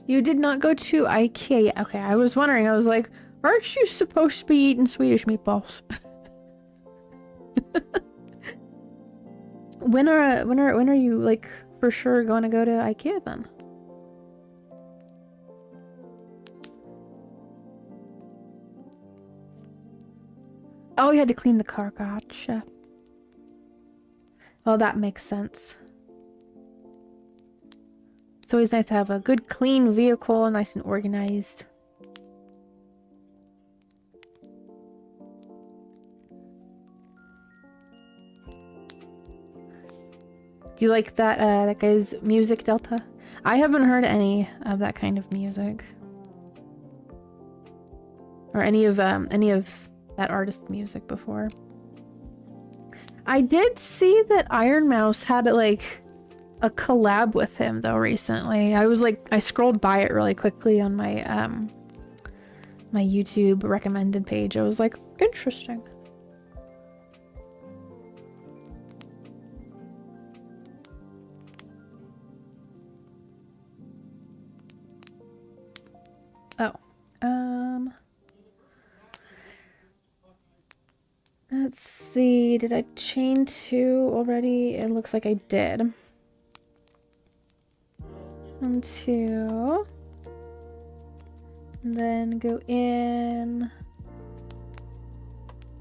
You did not go to IKEA. Okay, I was wondering. I was like, aren't you supposed to be eating Swedish meatballs? When are you like for sure going to go to IKEA then? Oh, you had to clean the car. Gotcha. Well, that makes sense. It's always nice to have a good, clean vehicle, nice and organized. Do you like that that guy's music, Delta? I haven't heard any of that kind of music. Or any of that artist's music before. I did see that Iron Mouse had like a collab with him though recently. I scrolled by it really quickly on my my YouTube recommended page. I was like, interesting. Oh. Let's see. Did I chain 2 already? It looks like I did. 1, 2. And then go in.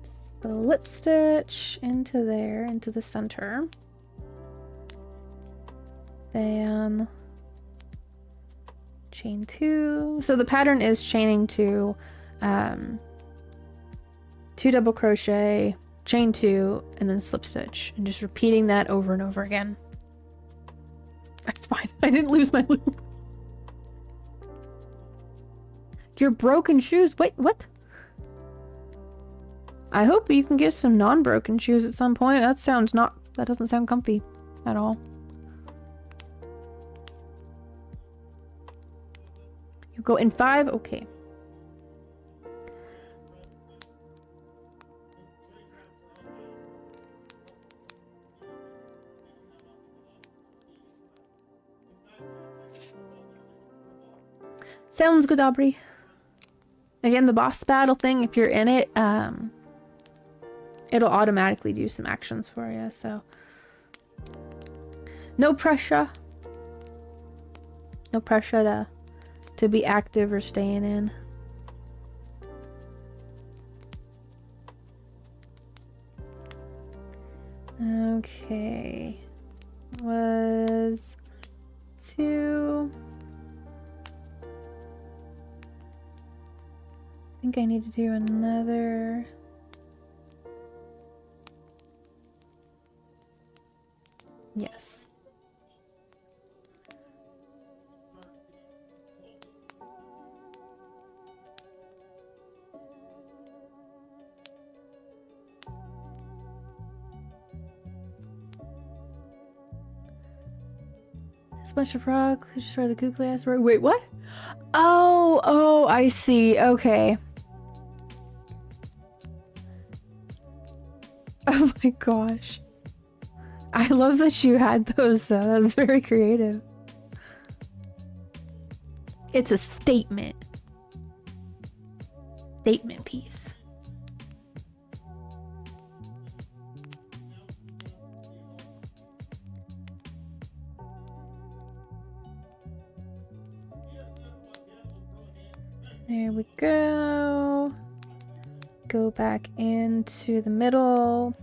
Slip stitch into there, into the center. Then chain 2. So the pattern is chaining 2, 2 double crochet, chain 2, and then slip stitch, and just repeating that over and over again. That's fine. I didn't lose my loop. Your broken shoes. Wait, what? I hope you can get some non-broken shoes at some point. That doesn't sound comfy at all. You go in 5? Okay. Sounds good, Aubrey. Again, the boss battle thing, if you're in it, it'll automatically do some actions for you, so. No pressure. No pressure to be active or staying in. Okay. Was 2. I think I need to do another. Yes. This bunch of frog, destroy the googly eyes. Wait, what? Oh, I see. Okay. Oh my gosh. I love that you had those though. That was very creative. It's a statement. Statement piece. There we go. Go back into the middle.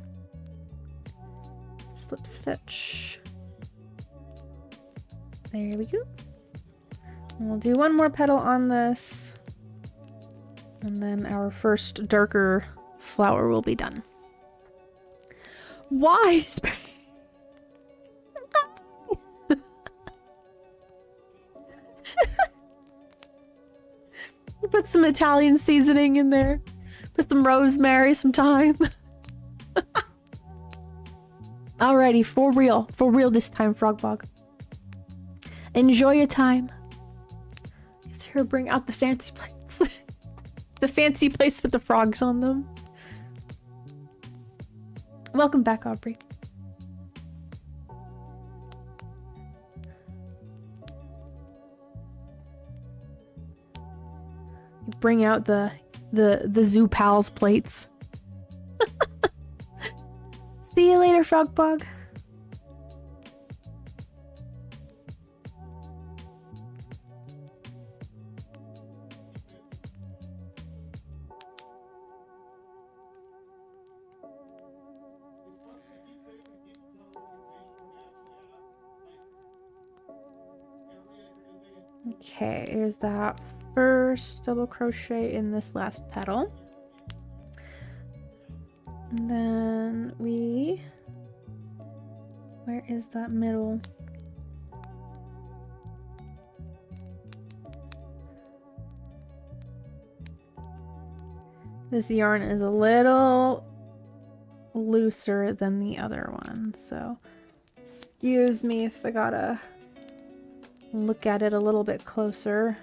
Slip stitch. There we go. And we'll do one more petal on this. And then our first darker flower will be done. Why? Put some Italian seasoning in there. Put some rosemary, some thyme. Alrighty, for real. For real this time, Frogbog. Enjoy your time. It's here, bring out the fancy plates. The fancy plates with the frogs on them. Welcome back, Aubrey. Bring out the Zoo Pals plates. See you later, Frogbog. Okay, here's that first double crochet in this last petal. And then where is that middle? This yarn is a little looser than the other one, so excuse me if I gotta look at it a little bit closer.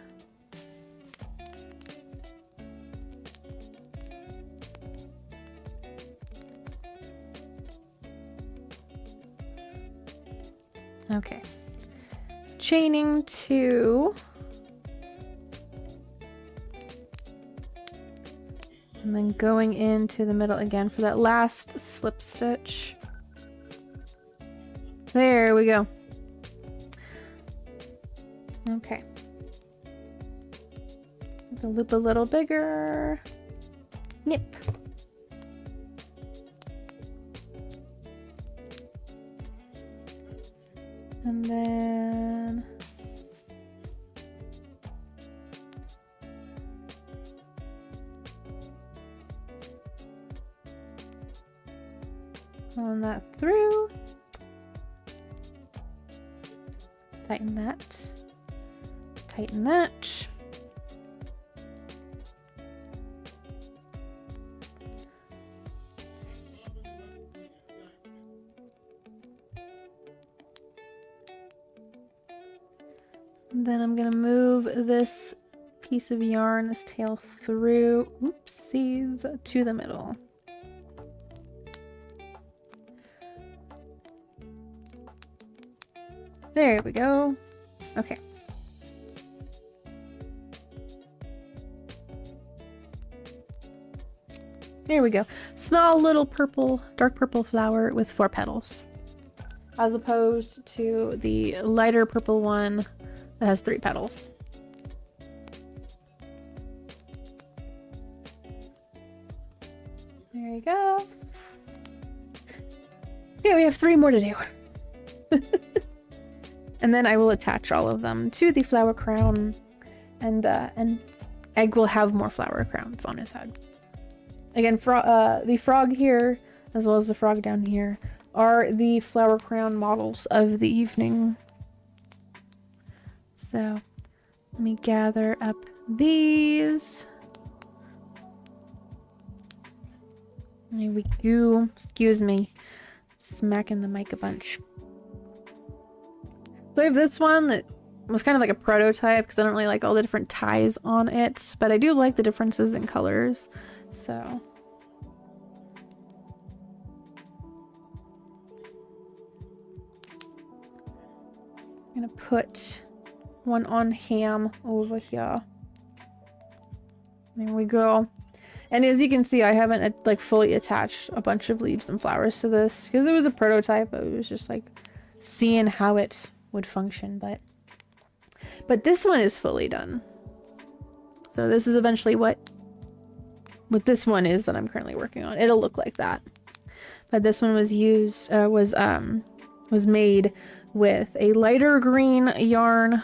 Okay. Chaining 2. And then going into the middle again for that last slip stitch. There we go. Okay. Make the loop a little bigger. Nip. And then pulling that through. Tighten that. Tighten that. And then I'm gonna move this piece of yarn, this tail through, oopsies, to the middle. There we go. Okay. There we go. Small little purple, dark purple flower with 4 petals. As opposed to the lighter purple one that has 3 petals. There you go. Okay, we have 3 more to do. And then I will attach all of them to the flower crown, and Egg will have more flower crowns on his head. Again, the frog here, as well as the frog down here, are the flower crown models of the evening. So, let me gather up these. There we go. Excuse me. Smacking the mic a bunch. So I have this one that was kind of like a prototype because I don't really like all the different ties on it, but I do like the differences in colors. So I'm gonna put one on ham over here. There we go. And as you can see, I haven't like fully attached a bunch of leaves and flowers to this because it was a prototype. It was just like seeing how it would function, but this one is fully done. So this is eventually what this one is that I'm currently working on. It'll look like that. But this one was made with a lighter green yarn,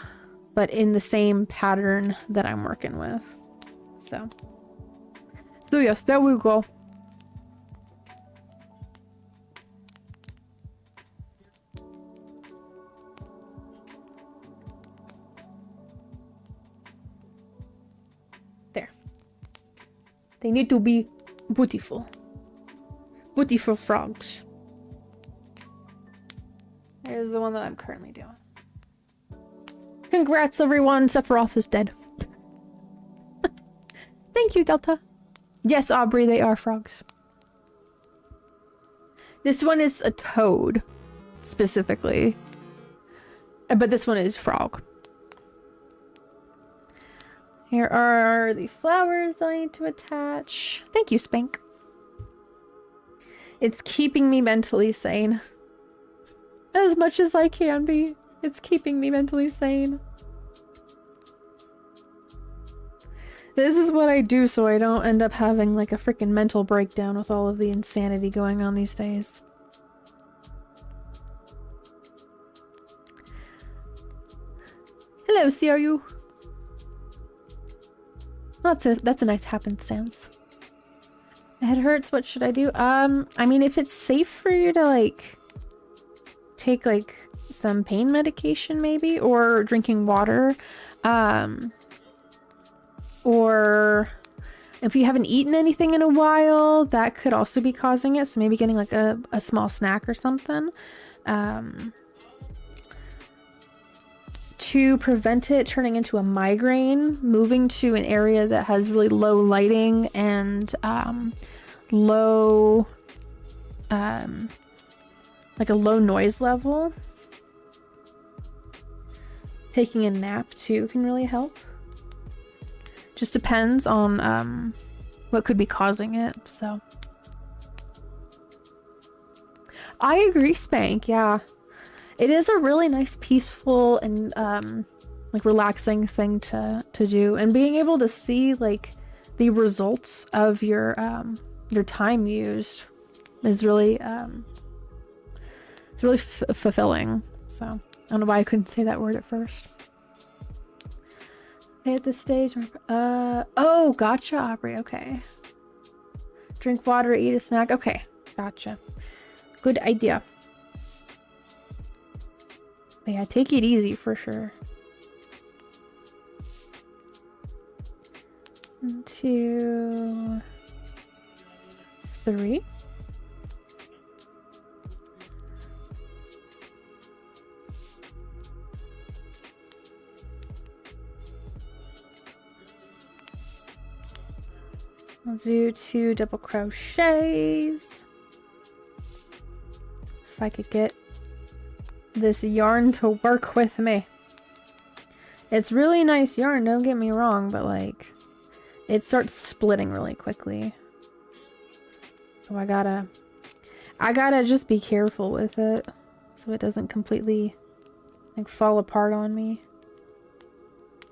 but in the same pattern that I'm working with. So yes, there we go. There. They need to be beautiful. Beautiful frogs. There's the one that I'm currently doing. Congrats everyone, Sephiroth is dead. Thank you, Delta. Yes, Aubrey, they are frogs. This one is a toad, specifically. But this one is frog. Here are the flowers that I need to attach. Thank you, Spank. It's keeping me mentally sane. As much as I can be. It's keeping me mentally sane. This is what I do so I don't end up having like a freaking mental breakdown with all of the insanity going on these days. Hello, CRU. That's a nice happenstance. My head hurts, what should I do? I mean, if it's safe for you to like take like some pain medication maybe, or drinking water, or if you haven't eaten anything in a while, that could also be causing it. So maybe getting like a small snack or something. To prevent it turning into a migraine, moving to an area that has really low lighting and low like a low noise level. Taking a nap too can really help. Just depends on what could be causing it. So I agree, Spank. Yeah. It is a really nice, peaceful, and like relaxing thing to do, and being able to see like the results of your time used is really it's really fulfilling. So I don't know why I couldn't say that word at first. Okay, at this stage, oh, gotcha, Aubrey. Okay, drink water, eat a snack. Okay, gotcha. Good idea. Yeah, take it easy for sure. 1, 2, 3. I'll do 2 double crochets. If I could get this yarn to work with me. It's really nice yarn, don't get me wrong, but like it starts splitting really quickly. So I gotta just be careful with it so it doesn't completely like fall apart on me.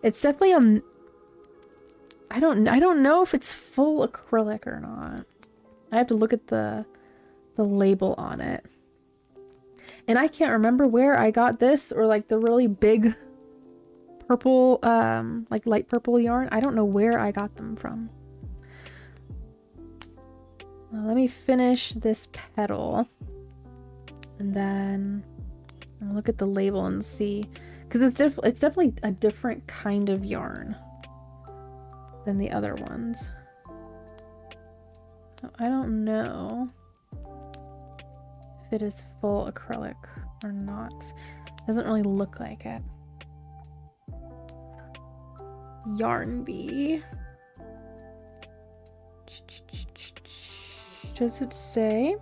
It's definitely I don't know if it's full acrylic or not. I have to look at the label on it. And I can't remember where I got this or like the really big purple like light purple yarn. I don't know where I got them from. Well, let me finish this petal and then I'll look at the label and see, because it's definitely a different kind of yarn than the other ones. So I don't know if it is full acrylic or not. Doesn't really look like it. Yarn bee. Does it say?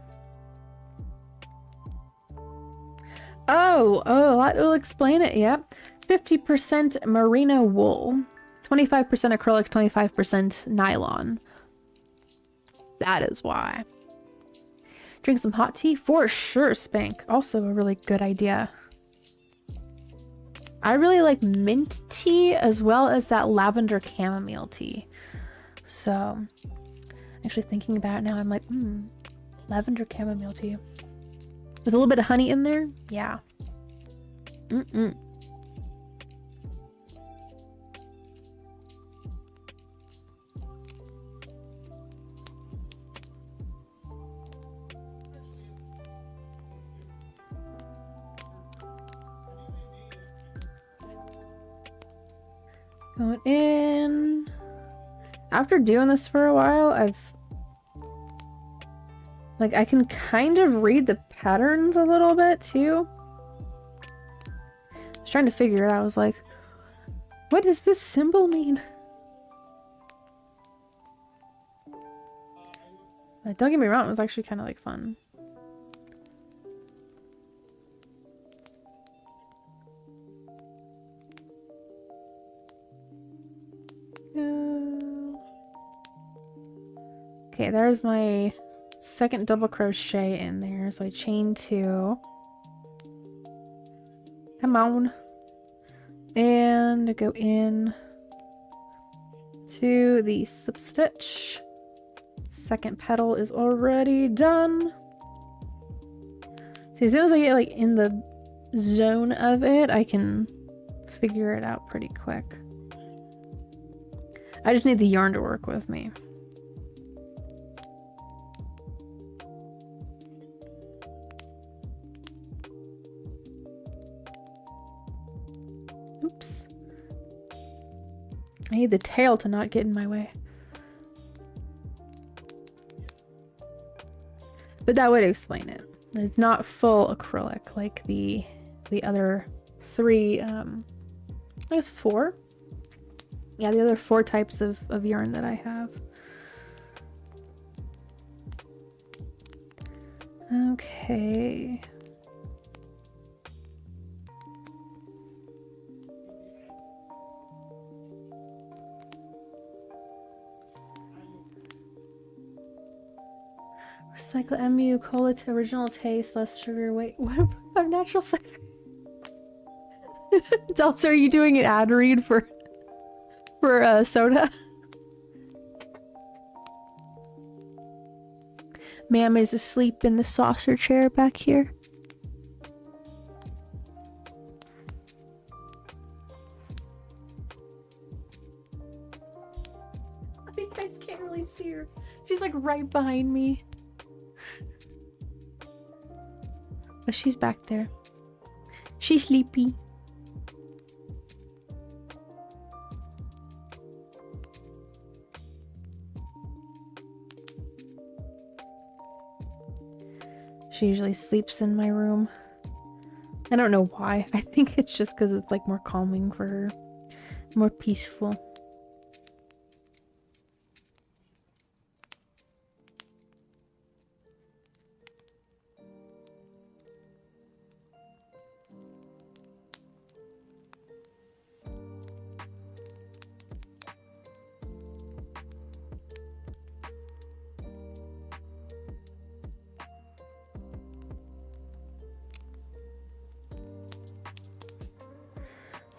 Oh, that will explain it. Yep. 50% merino wool, 25% acrylic, 25% nylon. That is why. Drink some hot tea? For sure, Spank. Also a really good idea. I really like mint tea as well as that lavender chamomile tea. So, actually thinking about it now, I'm like, lavender chamomile tea. With a little bit of honey in there? Yeah. Going in. After doing this for a while, I can kind of read the patterns a little bit too. I was trying to figure it out. I was like, what does this symbol mean? Don't get me wrong, it was actually kind of like fun. Okay, there's my second double crochet in there. So I chain 2. Come on. And go in to the slip stitch. Second petal is already done. So as soon as I get like in the zone of it, I can figure it out pretty quick. I just need the yarn to work with me. Oops. I need the tail to not get in my way. But that would explain it. It's not full acrylic like the other 3, I guess 4? Yeah, the other 4 types of yarn that I have. Okay. Recycle MU, cola to original taste, less sugar. Wait, what about natural flavor? Delps, are you doing an ad read for soda? Ma'am is asleep in the saucer chair back here. You guys can't really see her. She's like right behind me. But she's back there. She's sleepy. She usually sleeps in my room. I don't know why. I think it's just because it's like more calming for her. More peaceful.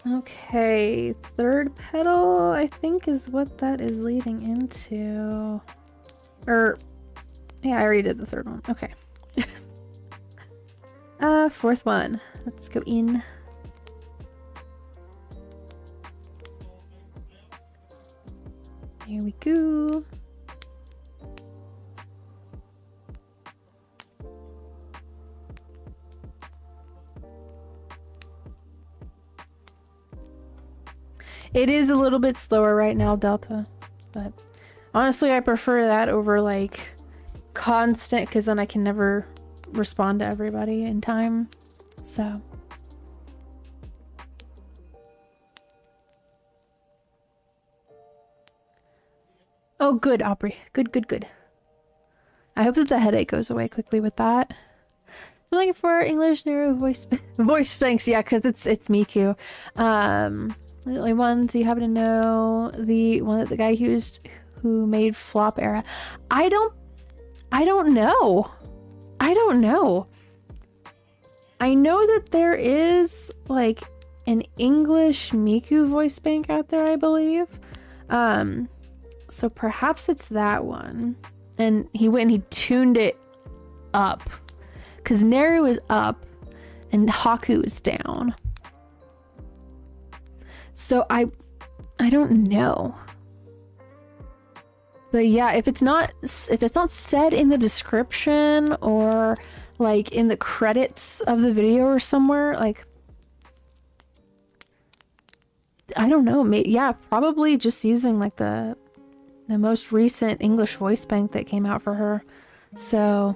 Okay, third petal, I think is what that is leading into. Or, yeah, I already did the third one. Okay. Fourth one. Let's go in. Here we go. It is a little bit slower right now, Delta, but honestly, I prefer that over like constant, because then I can never respond to everybody in time. So oh, good, Aubrey. Good. I hope that the headache goes away quickly with that. I'm looking for English narrow voice banks, yeah, because it's Miku. The only ones you happen to know, the one that the guy used who made Flop Era. I don't know. I don't know. I know that there is like an English Miku voice bank out there, I believe. So perhaps it's that one. And he went and he tuned it up. Because Neru is up and Haku is down. So I don't know. But yeah, if it's not said in the description or like in the credits of the video or somewhere, like I don't know, yeah, probably just using like the most recent English voice bank that came out for her. So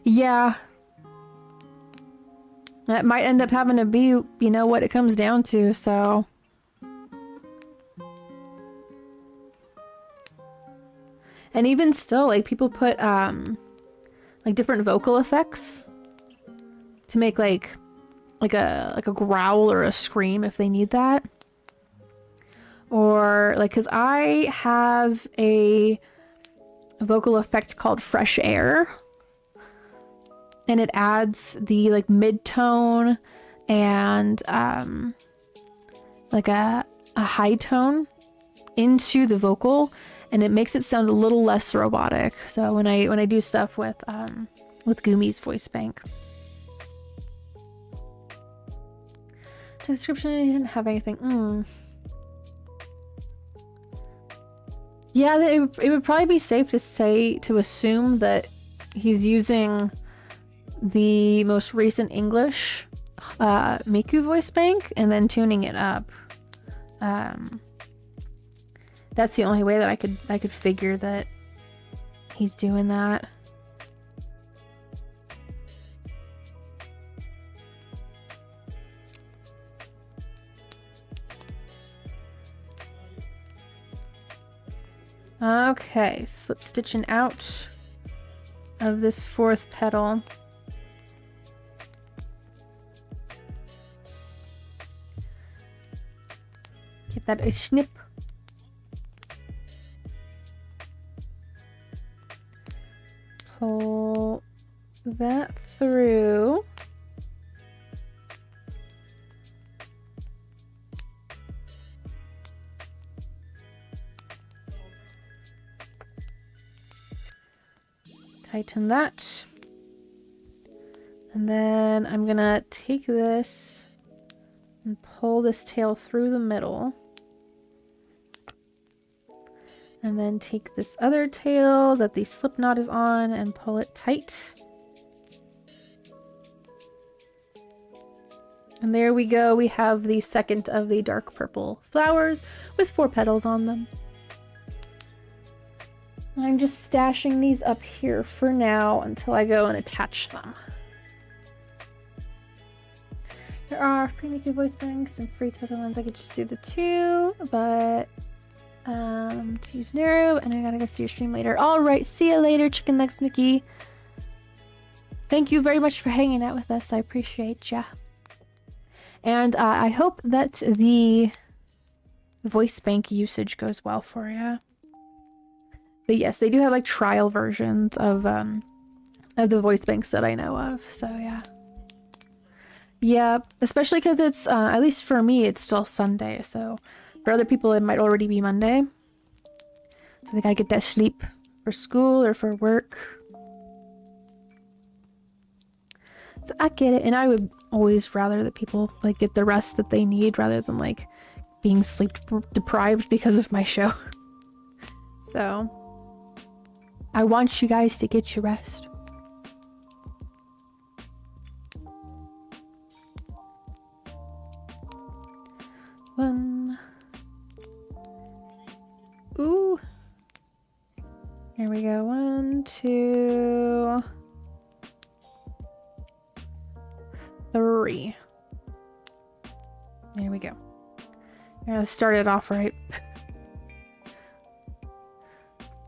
yeah, that might end up having to be, you know, what it comes down to, so. And even still, like, people put, like, different vocal effects to make, like a growl or a scream if they need that. Or, like, because I have a vocal effect called Fresh Air. And it adds the like mid-tone and like a high tone into the vocal, and it makes it sound a little less robotic. So when I do stuff with Gumi's voice bank. Description, I didn't have anything. Yeah, it would probably be safe to assume that he's using the most recent English Miku voice bank and then tuning it up. That's the only way that I could figure that he's doing that. Okay, slip stitching out of this fourth petal. Give that a snip. Pull that through. Tighten that. And then I'm gonna take this and pull this tail through the middle. And then take this other tail that the slip knot is on and pull it tight. And there we go. We have the second of the dark purple flowers with 4 petals on them. I'm just stashing these up here for now until I go and attach them. There are free Miku voice banks and free total ones. I could just do the 2, but to use Nero, and I gotta go see your stream later. All right, see you later, Chicken Legs Mickey. Thank you very much for hanging out with us. I appreciate ya. And I hope that the voice bank usage goes well for you. But yes, they do have like trial versions of of the voice banks that I know of. So yeah. Yeah, especially because it's, at least for me, it's still Sunday. So for other people, it might already be Monday. So they gotta get that sleep for school or for work. So I get it. And I would always rather that people like get the rest that they need rather than like being sleep deprived because of my show. So I want you guys to get your rest. One. Ooh. Here we go. 1, 2, 3. There we go. I'm gonna start it off right.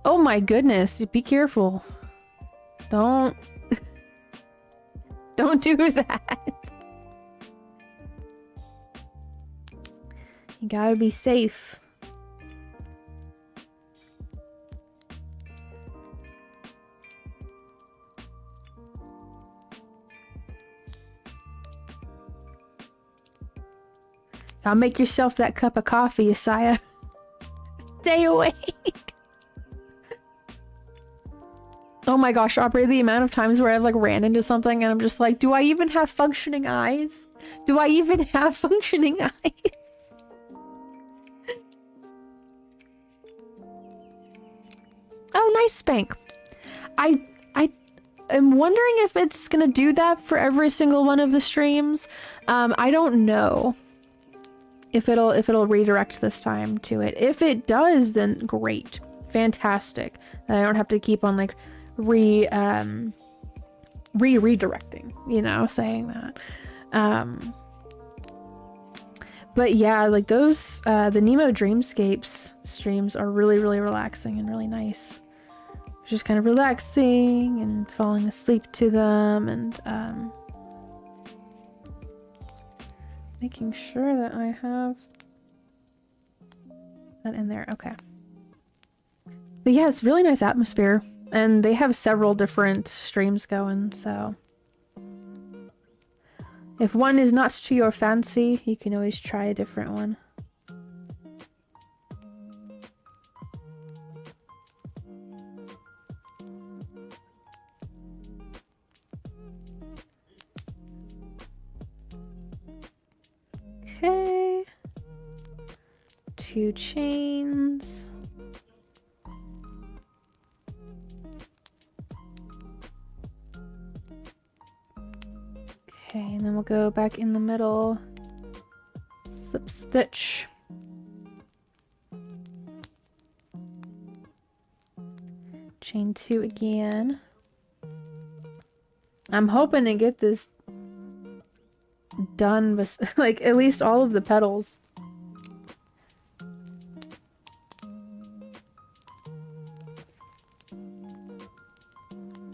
Oh my goodness, be careful. Don't do that. You gotta be safe. Gotta make yourself that cup of coffee, Isaiah. Stay awake. Oh my gosh, Aubrey, the amount of times where I've like ran into something and I'm just like, do I even have functioning eyes? Do I even have functioning eyes? Oh, nice spank. I am wondering if it's gonna do that for every single one of the streams. I don't know if it'll redirect this time to it. If it does, then great. Fantastic. Then I don't have to keep on like redirecting, you know, saying that. But yeah, like those the Nemo Dreamscapes streams are really relaxing and really nice. Just kind of relaxing and falling asleep to them and making sure that I have that in there. Okay. But yeah, it's really nice atmosphere. And they have several different streams going, so if one is not to your fancy, you can always try a different one. Okay. 2 chains. Okay, and then we'll go back in the middle. Slip stitch. Chain 2 again. I'm hoping to get this done with like at least all of the petals.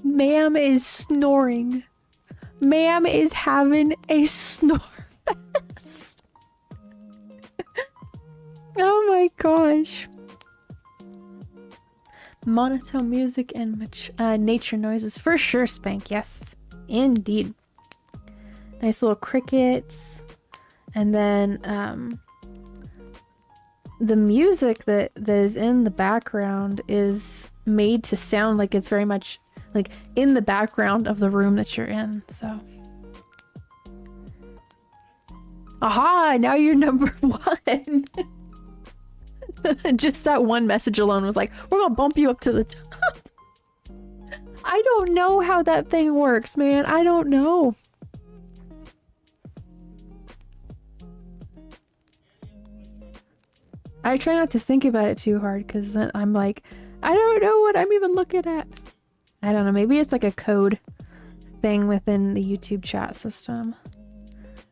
Ma'am is snoring. Ma'am is having a snore fest. Oh my gosh. Monotone music and nature noises for sure, Spank. Yes, indeed. Nice little crickets. And then the music that is in the background is made to sound like it's very much like in the background of the room that you're in, so. Aha! Now you're number 1! Just that one message alone was like, we're gonna bump you up to the top. I don't know how that thing works, man. I don't know. I try not to think about it too hard because then I'm like, I don't know what I'm even looking at. I don't know, maybe it's like a code thing within the YouTube chat system.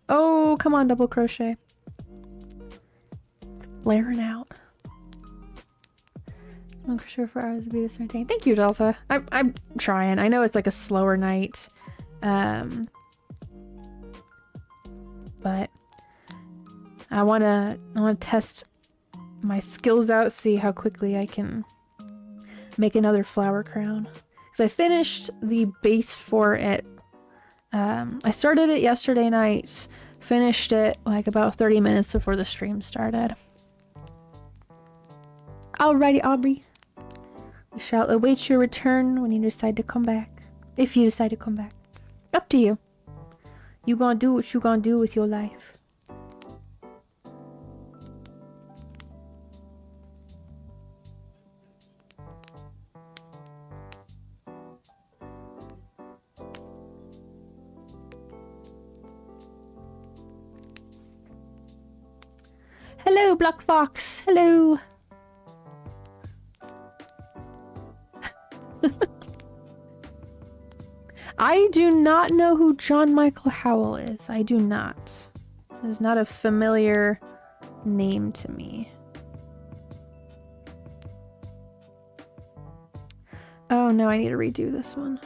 Oh, come on, double crochet. It's flaring out. I'm sure for hours to be this entertaining. Thank you, Delta. I'm trying. I know it's like a slower night. But I wanna test my skills out, see how quickly I can make another flower crown. because I finished the base for it. I started it yesterday night, finished it like about 30 minutes before the stream started. Alrighty, Aubrey. We shall await your return when you decide to come back. If you decide to come back. Up to you. You gonna do what you gonna do with your life. Hello, Black Fox. Hello. I do not know who John Michael Howell is. I do not. It is not a familiar name to me. Oh no, I need to redo this one.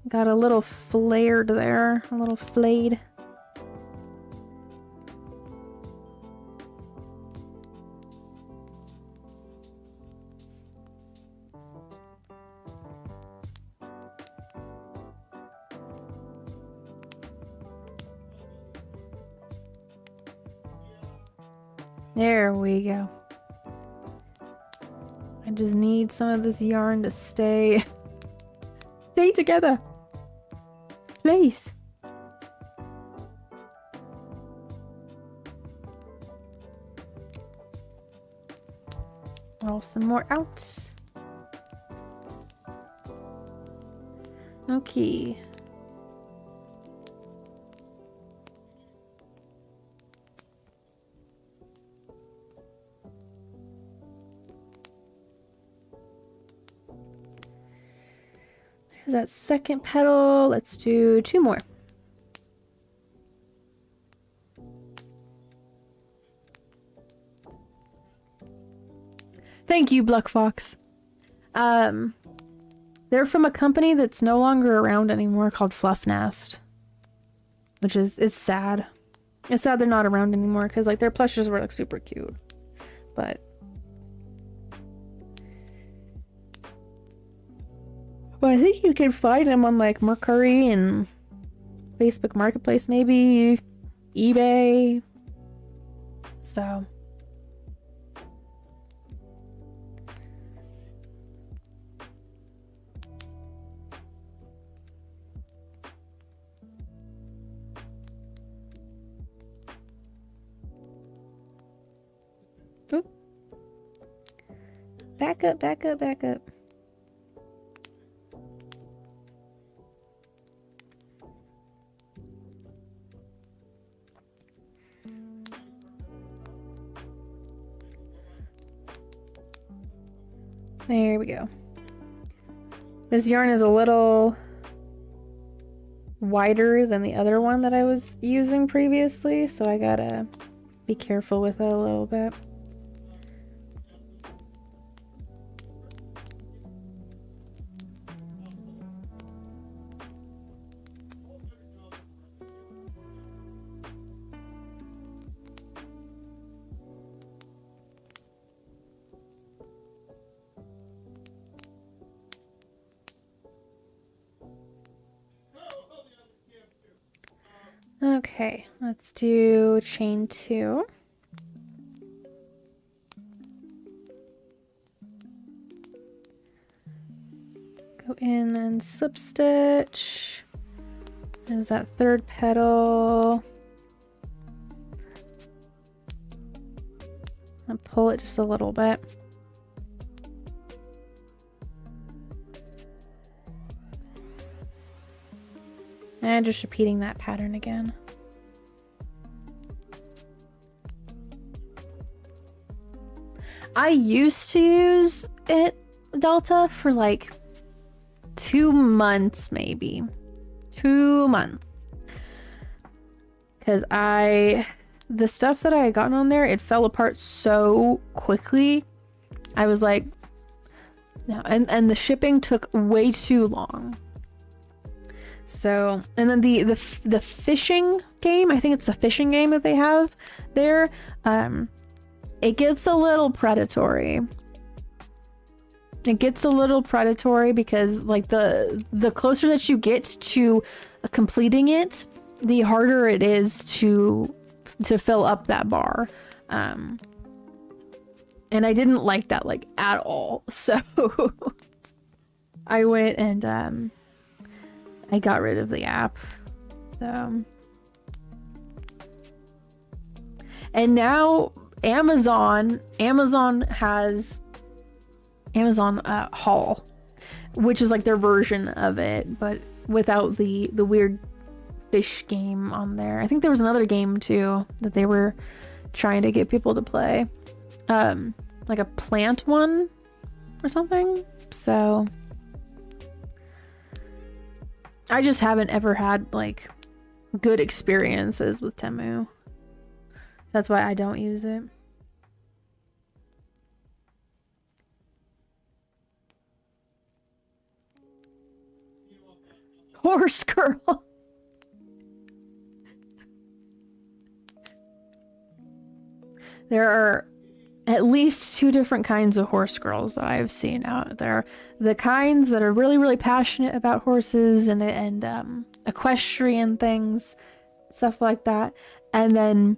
Got a little flared there, a little flayed. There we go. I just need some of this yarn to stay together. Please. Roll some more out. Okay. There's that second petal. Let's do 2 more. Thank you, Black Fox. They're from a company that's no longer around anymore called Fluff Nest. Which is, it's sad. It's sad they're not around anymore because like their plushes were like super cute. But I think you can find them on like Mercury and Facebook Marketplace, maybe eBay. So oop. Back up, back up, back up. There we go. This yarn is a little wider than the other one that I was using previously, so I gotta be careful with it a little bit. Okay, let's do chain 2. Go in and slip stitch. There's that third petal. And pull it just a little bit. And just repeating that pattern again. I used to use it, Delta, for like 2 months, maybe. 2 months. Because the stuff that I had gotten on there, it fell apart so quickly. I was like, no, and the shipping took way too long. So, and then the fishing game, I think it's the fishing game that they have there, it gets a little predatory. It gets a little predatory because like the closer that you get to completing it, the harder it is to fill up that bar. And I didn't like that like at all. So I went and I got rid of the app. So and now Amazon has Amazon Haul, which is like their version of it, but without the weird fish game on there. I think there was another game too that they were trying to get people to play, like a plant one or something. So I just haven't ever had like good experiences with Temu. That's why I don't use it. Horse girl. There are at least 2 different kinds of horse girls that I've seen out there. The kinds that are really, really passionate about horses and equestrian things, stuff like that. And then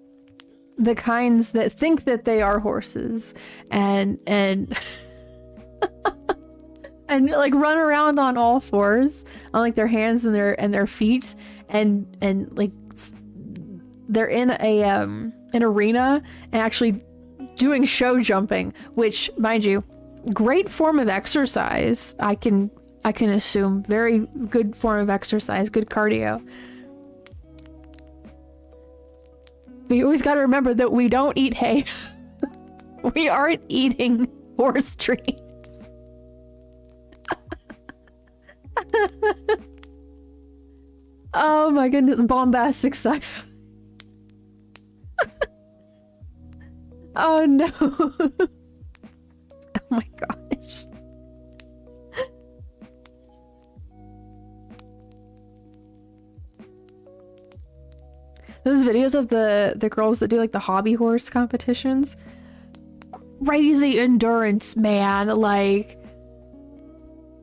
the kinds that think that they are horses and and like run around on all fours on like their hands and their feet and like they're in a an arena and actually doing show jumping, which mind you, great form of exercise. I can assume very good form of exercise, good cardio. But you always got to remember that we don't eat hay. We aren't eating horse treats. Oh my goodness, bombastic suck. Oh no. Oh my gosh. Those videos of the girls that do like the hobby horse competitions, crazy endurance, man. Like,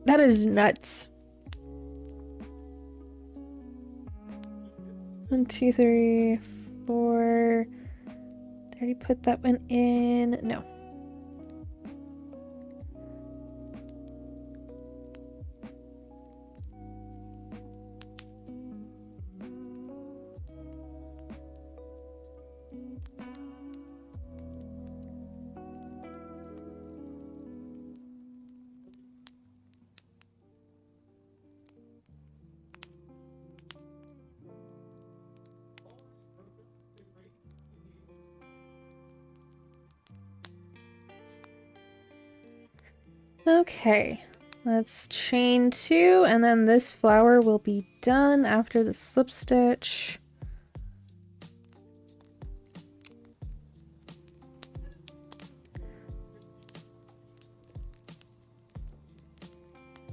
that is nuts. 1, 2, 3, 4. Did I already put that one in? No. Okay, let's chain 2, and then this flower will be done after the slip stitch.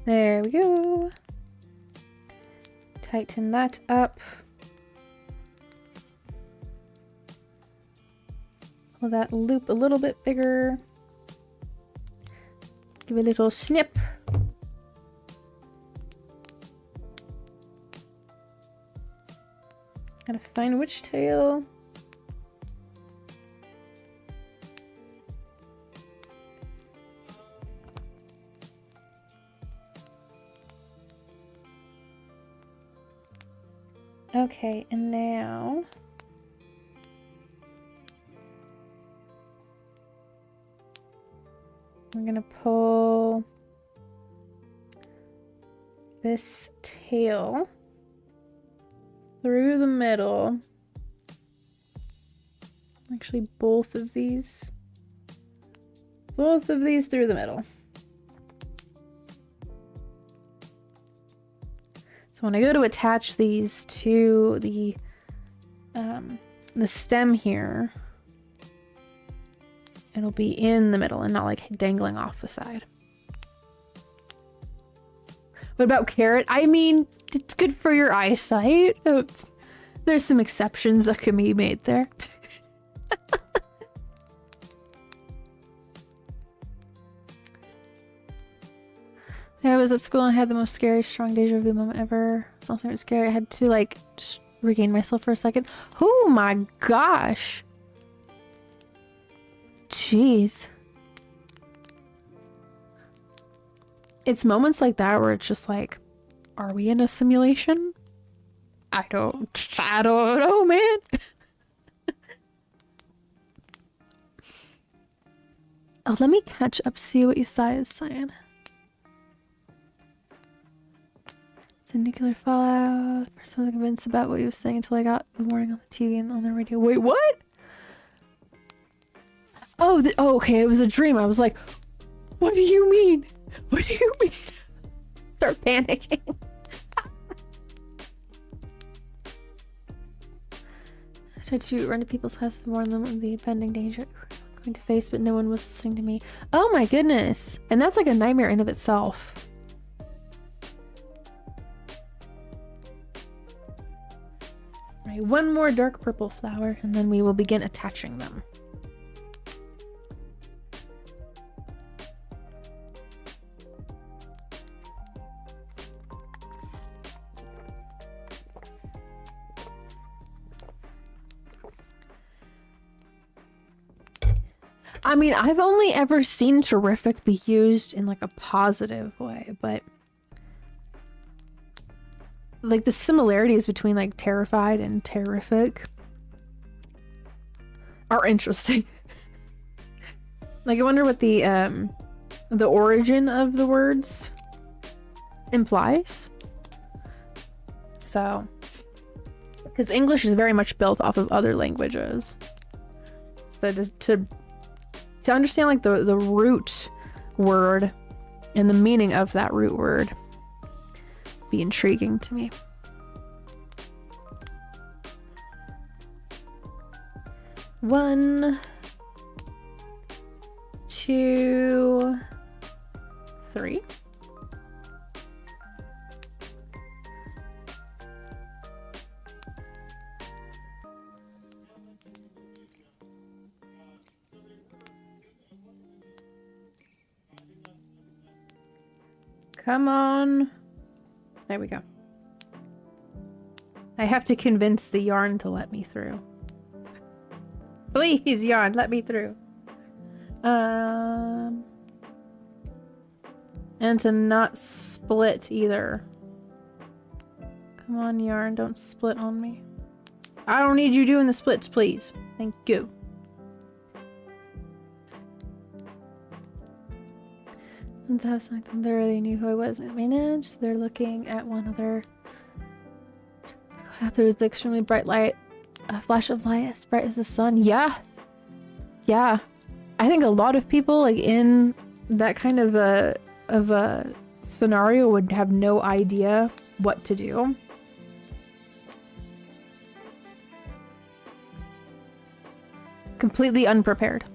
There we go. Tighten that up. Pull that loop a little bit bigger. Give a little snip. Gotta find which tail. Okay, and now we're gonna pull this tail through the middle. Actually, both of these through the middle. So when I go to attach these to the stem here, it'll be in the middle and not like dangling off the side. What about carrot? I mean, it's good for your eyesight. There's some exceptions that can be made there. Yeah, I was at school and I had the most scary, strong deja vu moment ever. It's not so scary. I had to like just regain myself for a second. Oh my gosh. Jeez. It's moments like that where it's just like, are we in a simulation? I don't know, man. Oh, let me catch up, see what Yesai is saying. It's a nuclear fallout. First I was convinced about what he was saying until I got the warning on the TV and on the radio. Wait, what? Oh, oh, okay, it was a dream. I was like, what do you mean? What do you mean? Start panicking. I tried to run to people's houses and warn them of the impending danger I'm going to face, but no one was listening to me. Oh my goodness. And that's like a nightmare in of itself. Right, one more dark purple flower, and then we will begin attaching them. I mean, I've only ever seen terrific be used in like a positive way, but like the similarities between like terrified and terrific are interesting. Like I wonder what the origin of the words implies. So, because English is very much built off of other languages. So just to understand like the root word and the meaning of that root word be intriguing to me. One, two, three. Come on. There we go. I have to convince the yarn to let me through. Please, yarn, let me through. And to not split either. Come on, yarn, don't split on me. I don't need you doing the splits, please. Thank you. They knew who I was and managed. They're looking at one another. After was the extremely bright light, a flash of light as bright as the sun. Yeah. Yeah. I think a lot of people like in that kind of a scenario would have no idea what to do. Completely unprepared.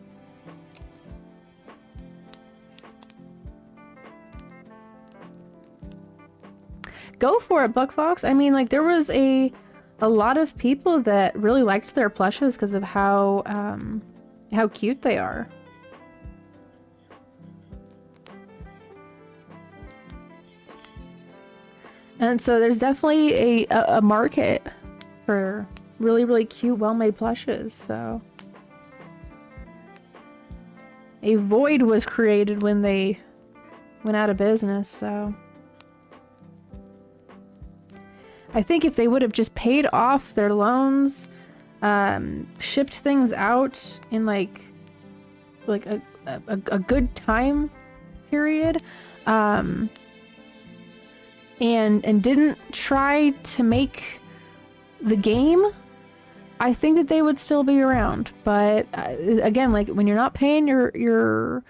Go for it, Buck Fox. I mean, like, there was a lot of people that really liked their plushes because of how cute they are. And so there's definitely a market for really, really cute, well-made plushes, so. A void was created when they went out of business, so. I think if they would have just paid off their loans, shipped things out in like a good time period, and didn't try to make the game, I think that they would still be around. But again, like when you're not paying your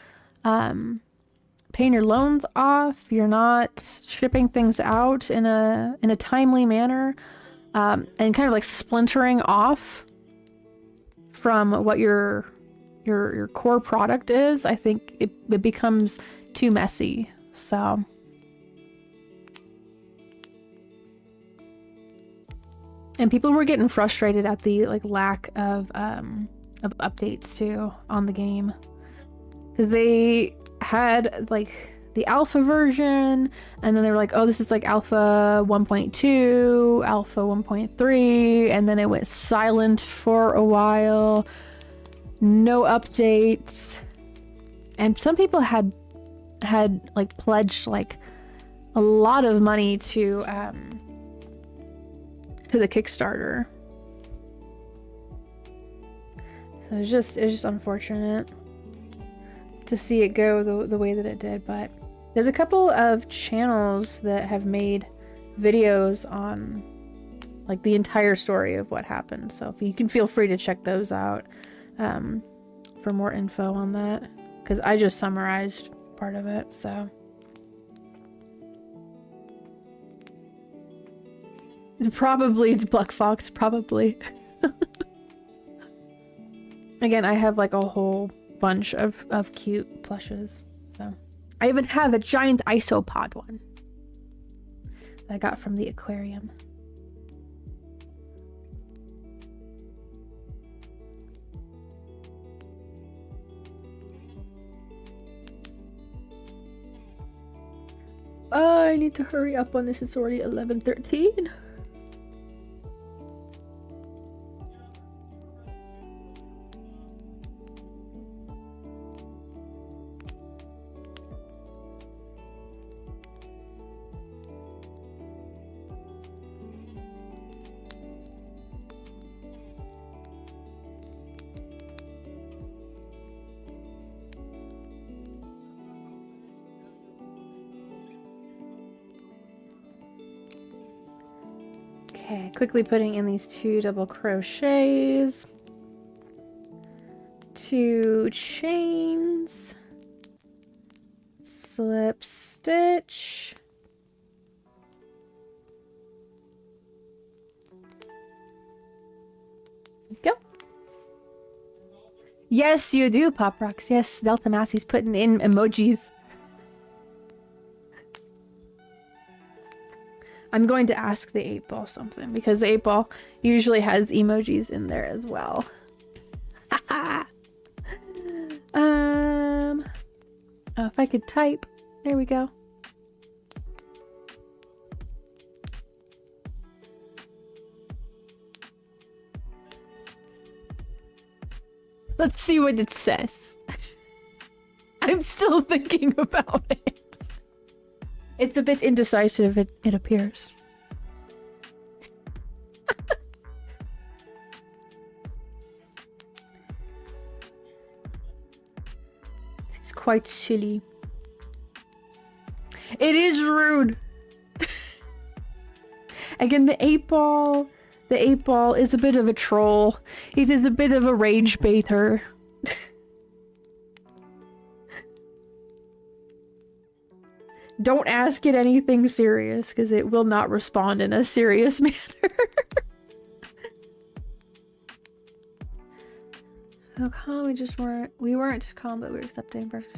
loans off, you're not shipping things out in a timely manner, and kind of like splintering off from what your core product is, I think it becomes too messy. So and people were getting frustrated at the like lack of updates too on the game, because they the alpha version, and then they were like, oh, this is like alpha 1.2, alpha 1.3, and then it went silent for a while. No updates. And some people had like pledged like a lot of money to the Kickstarter. So it was just unfortunate to see it go the way that it did. But there's a couple of channels that have made videos on like the entire story of what happened. So if you can feel free to check those out for more info on that, because I just summarized part of it. So probably Black Fox, probably. Again, I have like a whole bunch of cute plushes. So I even have a giant isopod one that I got from the aquarium. I need to hurry up on this. It's already 11:13. Okay, quickly putting in these 2 double crochets, 2 chains, slip stitch, go. Yes, you do, Pop Rocks. Yes, Delta Massey's putting in emojis. I'm going to ask the 8-ball something, because the 8-ball usually has emojis in there as well. Oh, if I could type. There we go. Let's see what it says. I'm still thinking about it. It's a bit indecisive, it appears. It's quite chilly. It is rude. Again, the 8-ball is a bit of a troll. It is a bit of a rage baiter. Don't ask it anything serious, because it will not respond in a serious manner. Oh, calm, we weren't just calm, but we were accepting versus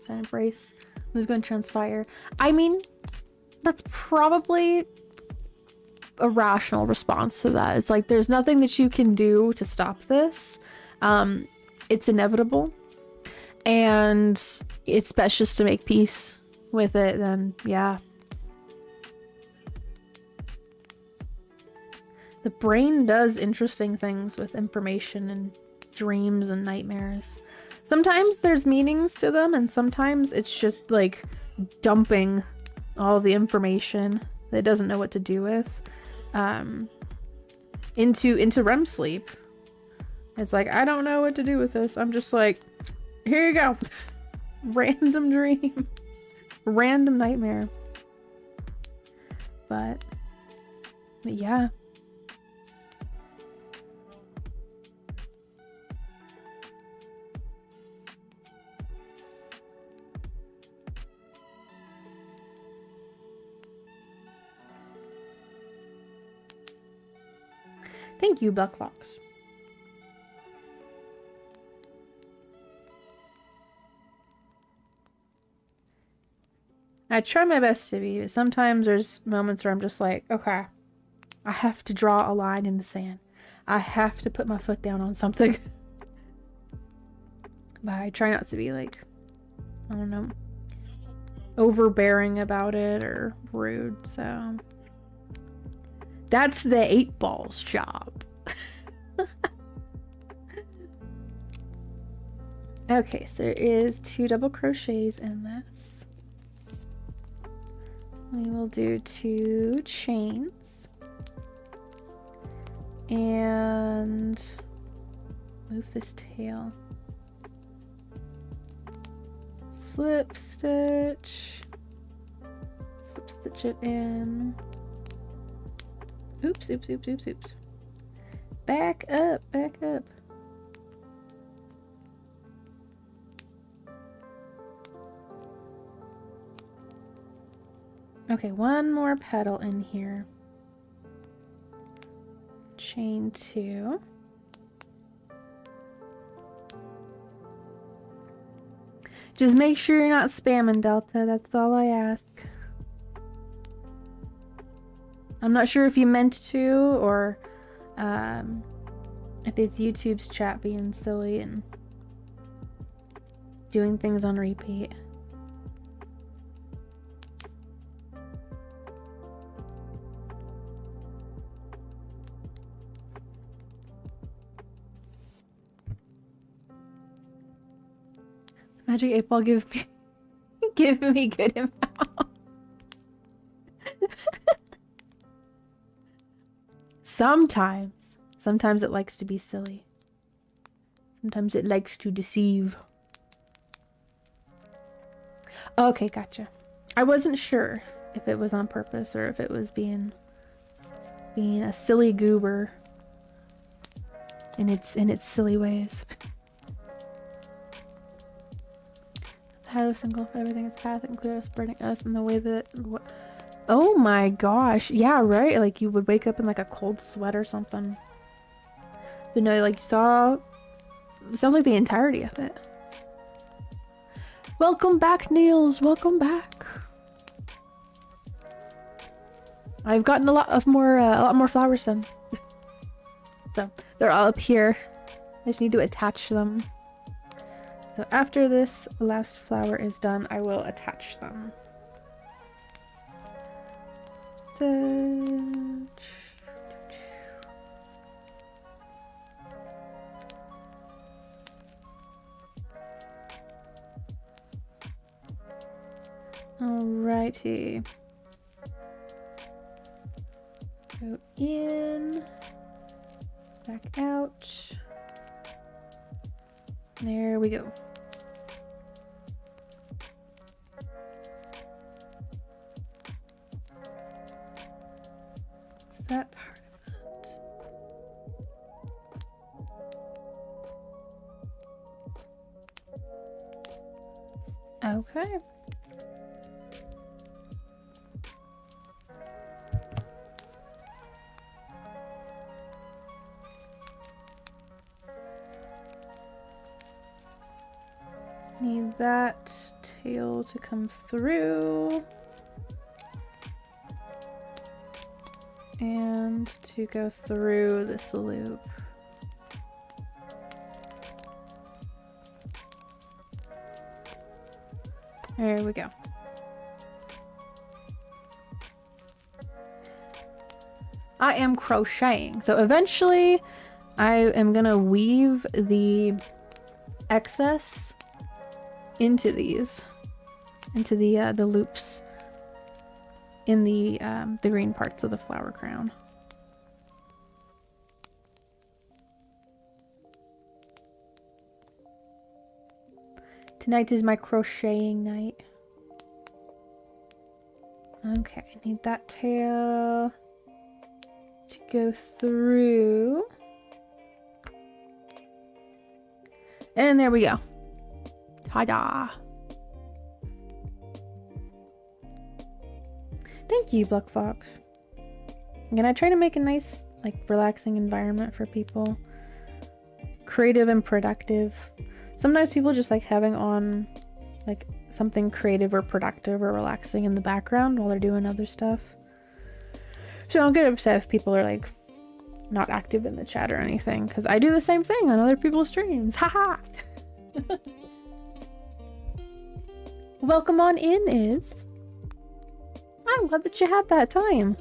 embrace who's going to transpire. I mean, that's probably a rational response to that. It's like, there's nothing that you can do to stop this. It's inevitable, and it's best just to make peace with it. Then yeah, the brain does interesting things with information and dreams and nightmares. Sometimes there's meanings to them, and sometimes it's just like dumping all the information that it doesn't know what to do with into REM sleep. It's like, I don't know what to do with this. I'm just like, here you go. Random dream. Random nightmare. But yeah. Thank you, Black Fox. I try my best to be, but sometimes there's moments where I'm just like, okay, I have to draw a line in the sand. I have to put my foot down on something. But I try not to be like, I don't know. overbearing about it or rude, so that's the 8-ball's job. Okay, so there is 2 double crochets in this. We will do 2 chains and move this tail. Slip stitch it in. Oops. Back up. Okay, one more petal in here. Chain 2. Just make sure you're not spamming, Delta. That's all I ask. I'm not sure if you meant to or if it's YouTube's chat being silly and doing things on repeat. Magic 8-ball give me good info. Sometimes it likes to be silly. Sometimes it likes to deceive. Okay, gotcha. I wasn't sure if it was on purpose or if it was being a silly goober in its silly ways. House engulf everything its path, including spreading us in the way that oh my gosh, yeah, right, like you would wake up in like a cold sweat or something. But no, like you saw, it sounds like the entirety of it. Welcome back, Niels, welcome back. I've gotten a lot more flowers done. So they're all up here. I just need to attach them. So after this last flower is done, I will attach them. Alrighty. Go in, back out. There we go. What's that part of it? Okay. Need that tail to come through and to go through this loop. There we go. I am crocheting, so eventually I am gonna weave the excess into these, into the loops in the green parts of the flower crown. Tonight is my crocheting night. Okay, I need that tail to go through. And there we go. Ta-da! Thank you, Buck Fox. I'm gonna try to make a nice, like, relaxing environment for people. Creative and productive. Sometimes people just like having on, like, something creative or productive or relaxing in the background while they're doing other stuff. So don't get upset if people are, like, not active in the chat or anything, because I do the same thing on other people's streams. Haha! Welcome on in, Is. I'm glad that you had that time.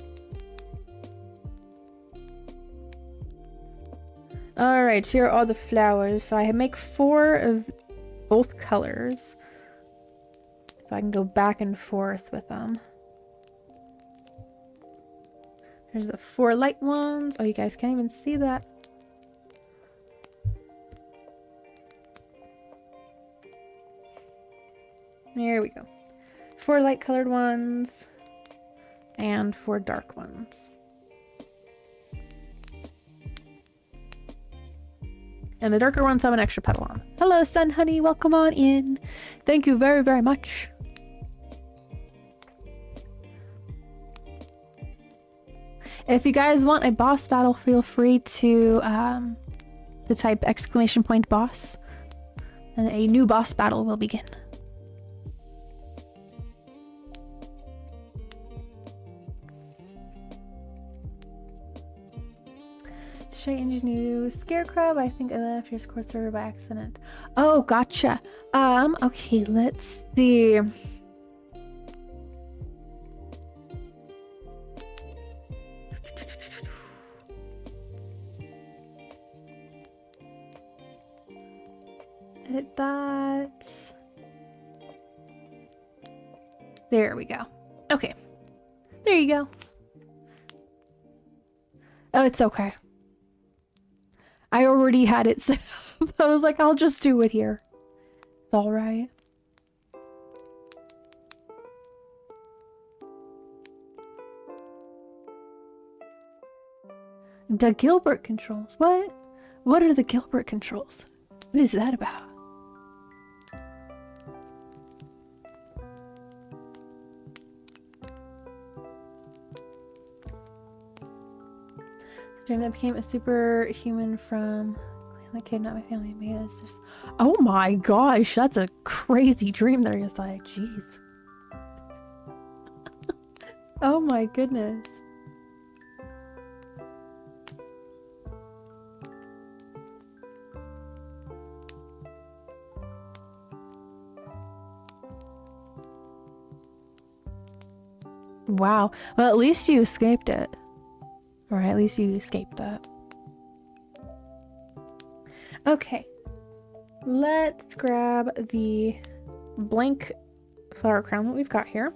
Alright, here are all the flowers. So I make 4 of both colors. So I can go back and forth with them. There's the 4 light ones. Oh, you guys can't even see that. There we go. 4 light colored ones. And 4 dark ones. And the darker ones have an extra petal on. Hello, Sun Honey. Welcome on in. Thank you very, very much. If you guys want a boss battle, feel free to type !boss. And a new boss battle will begin. Strange's new scarecrow. I think I left your Discord server by accident. Oh, gotcha. Okay, let's see. Edit that. There we go. Okay. There you go. Oh, it's okay. I already had it set up. I was like, I'll just do it here. It's all right. The Gilbert controls. What? What are the Gilbert controls? What is that about? Dream that became a superhuman from the kid, not my family made us. Oh my gosh, that's a crazy dream there. It's like, jeez. Oh my goodness. Wow. Well, at least you escaped it. Or at least you escaped that. Okay. Let's grab the blank flower crown that we've got here.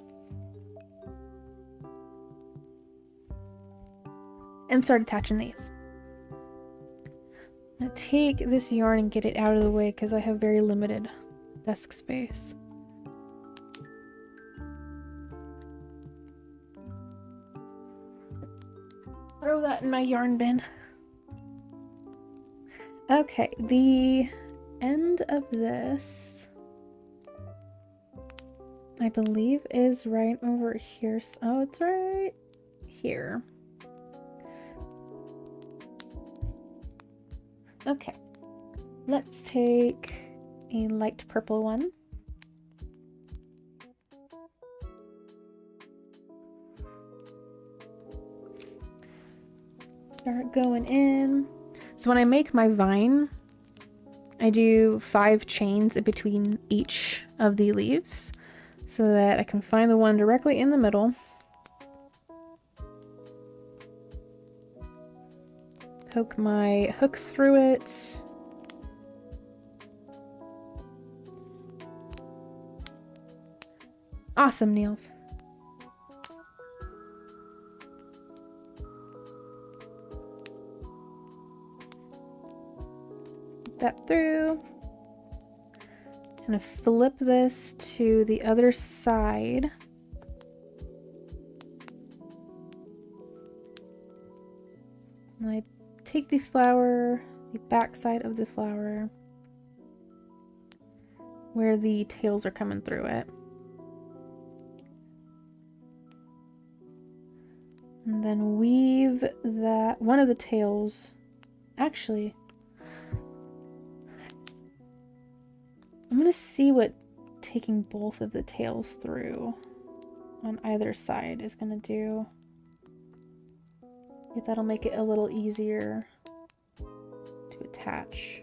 And start attaching these. I'm gonna take this yarn and get it out of the way because I have very limited desk space. Throw that in my yarn bin. Okay, the end of this, I believe, is right over here. Oh, it's right here. Okay, let's take a light purple one. Start going in. So when I make my vine, I do 5 chains in between each of the leaves so that I can find the one directly in the middle. Poke my hook through it. Awesome, Niels. That through. I'm gonna flip this to the other side. And I take the flower, the back side of the flower, where the tails are coming through it. And then weave that one of the tails. Actually, I'm gonna see what taking both of the tails through on either side is gonna do. If that'll make it a little easier to attach.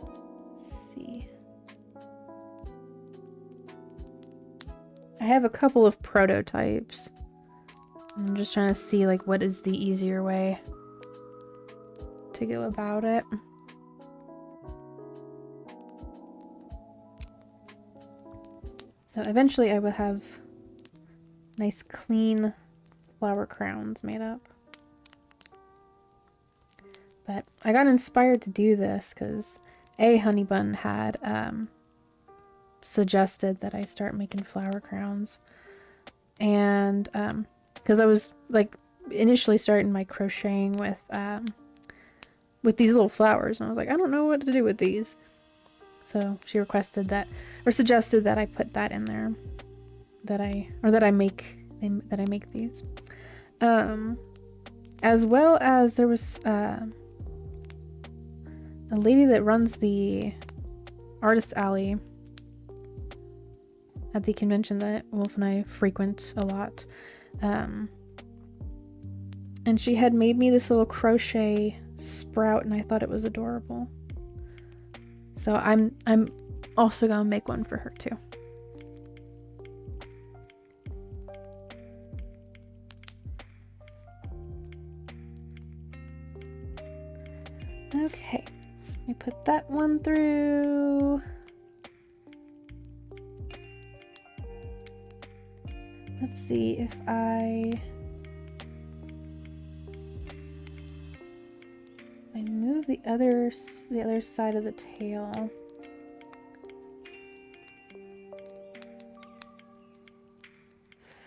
Let's see. I have a couple of prototypes. I'm just trying to see like what is the easier way to go about it. So eventually I will have nice clean flower crowns made up. But I got inspired to do this because Honeybun had suggested that I start making flower crowns. And because I was like initially starting my crocheting with these little flowers, and I was like, I don't know what to do with these. So she requested that, or suggested that I put that in there, that I make these. As well as there was a lady that runs the artist alley at the convention that Wolf and I frequent a lot. And she had made me this little crochet sprout, and I thought it was adorable. So I'm also gonna make one for her too. Okay, let me put that one through. Let's see if I move the other side of the tail.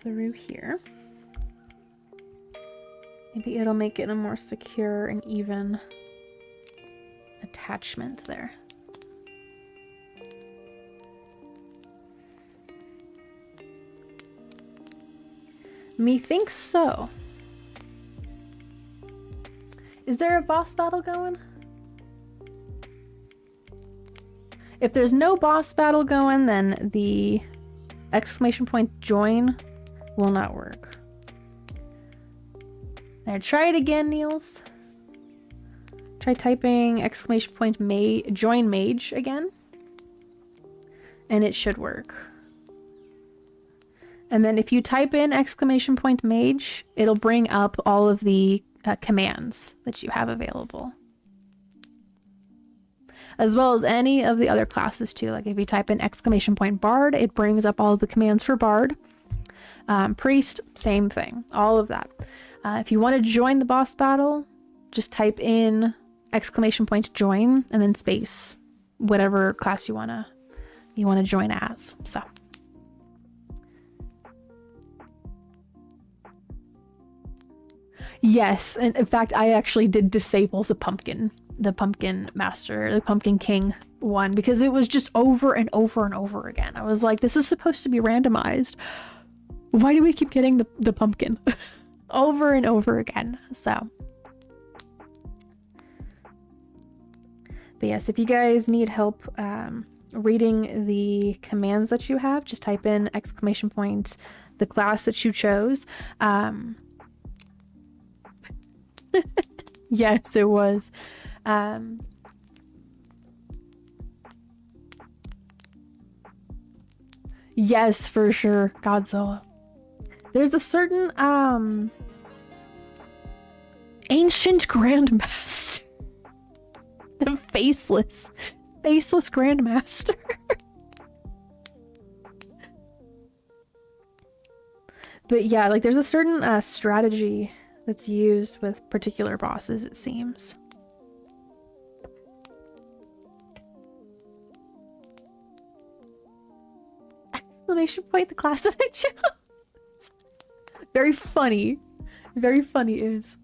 Through here. Maybe it'll make it a more secure and even attachment there. Methinks so. Is there a boss battle going? If there's no boss battle going, then the exclamation point join will not work. There, try it again, Niels. Try typing exclamation point join mage again, and it should work. And then if you type in exclamation point mage, it'll bring up all of the commands that you have available, as well as any of the other classes too. Like if you type in exclamation point bard, it brings up all of the commands for bard. Priest, same thing, all of that. If you want to join the boss battle, just type in exclamation point join and then space whatever class you want to join as. So yes, and in fact I actually did disable the pumpkin master, the pumpkin king one, because it was just over and over and over again. I was like, this is supposed to be randomized. Why do we keep getting the pumpkin over and over again? So but yes, if you guys need help reading the commands that you have, just type in exclamation point the class that you chose. Yes, it was. Yes, for sure, Godzilla. There's a certain ancient grandmaster. The faceless grandmaster. But yeah, like there's a certain strategy that's used with particular bosses, it seems. Exclamation point, the class that I chose. Very funny. Very funny is.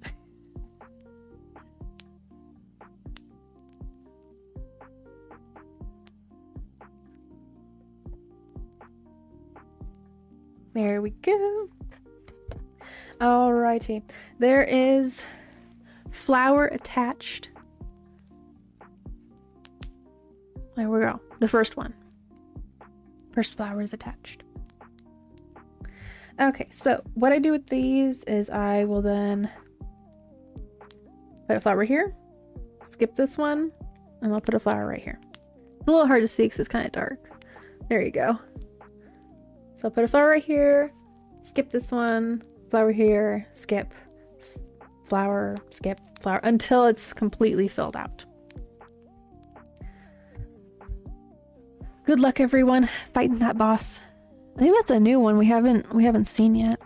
There we go. Alrighty. There is flower attached. There we go. The first one. First flower is attached. Okay, so what I do with these is I will then put a flower here, skip this one, and I'll put a flower right here. It's a little hard to see because it's kind of dark. There you go. So So I'll put a flower right here, skip this one, flower here, skip, flower, skip, flower, until it's completely filled out. Good luck, everyone, fighting that boss. I think that's a new one we haven't seen yet.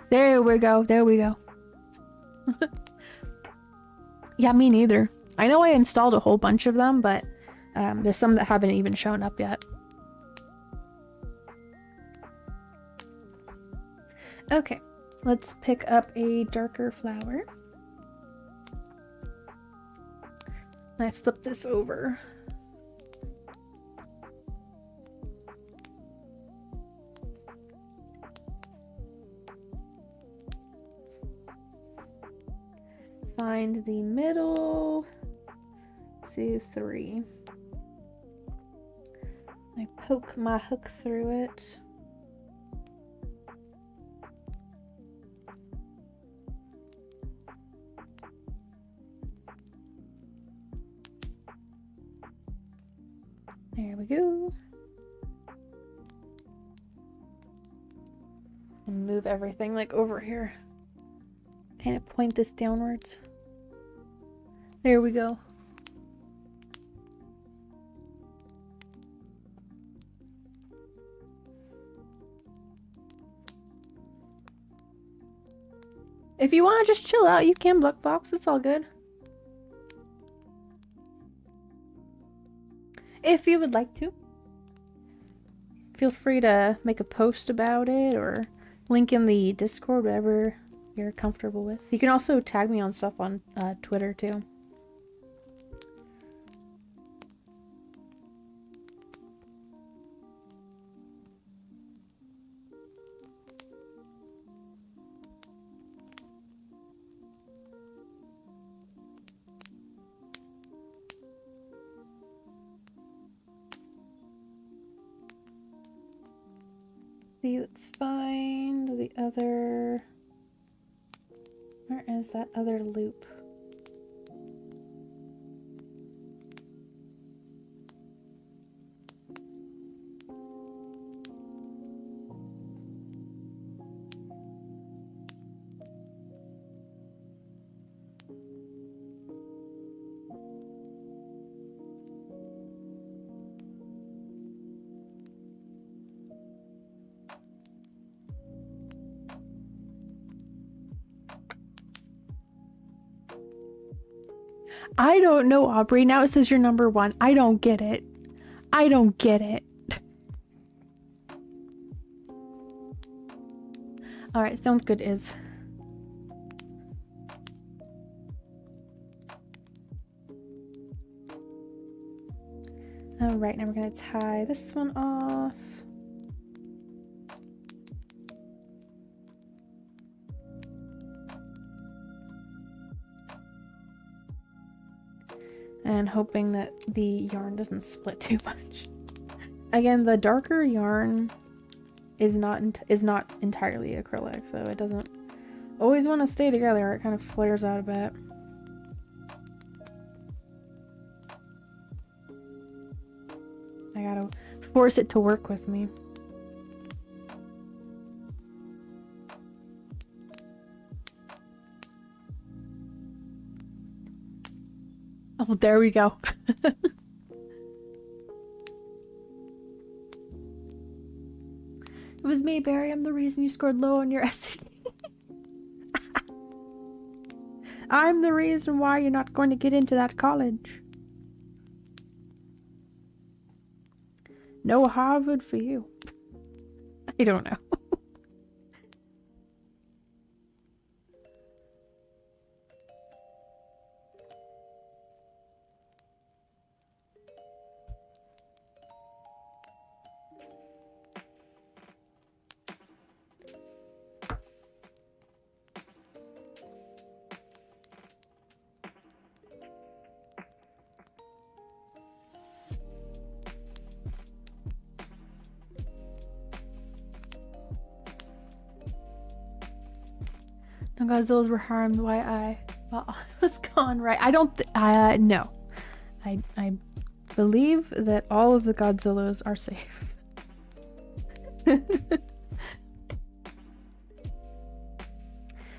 There we go. There we go. Yeah, me neither. I know I installed a whole bunch of them, but there's some that haven't even shown up yet. Okay, let's pick up a darker flower. And I flip this over. Find the middle, 2, 3. I poke my hook through it. There we go. And move everything like over here. Kind of point this downwards. There we go. If you want to just chill out, you can block box. It's all good. If you would like to. Feel free to make a post about it or link in the Discord, whatever you're comfortable with. You can also tag me on stuff on Twitter too. See, let's find the other. Where is that other loop? I don't know, Aubrey. Now it says you're number 1. I don't get it. I don't get it. Alright, sounds good, Iz. Alright, now we're gonna tie this one off. And hoping that the yarn doesn't split too much. Again, the darker yarn is not entirely acrylic, so it doesn't always want to stay together. It kind of flares out a bit. I gotta force it to work with me. Oh, there we go. It was me, Barry. I'm the reason you scored low on your SAT. I'm the reason why you're not going to get into that college. No Harvard for you. I don't know. No Godzillas were harmed. Why I? Well, I was gone, right? I don't. No. I believe that all of the Godzillas are safe.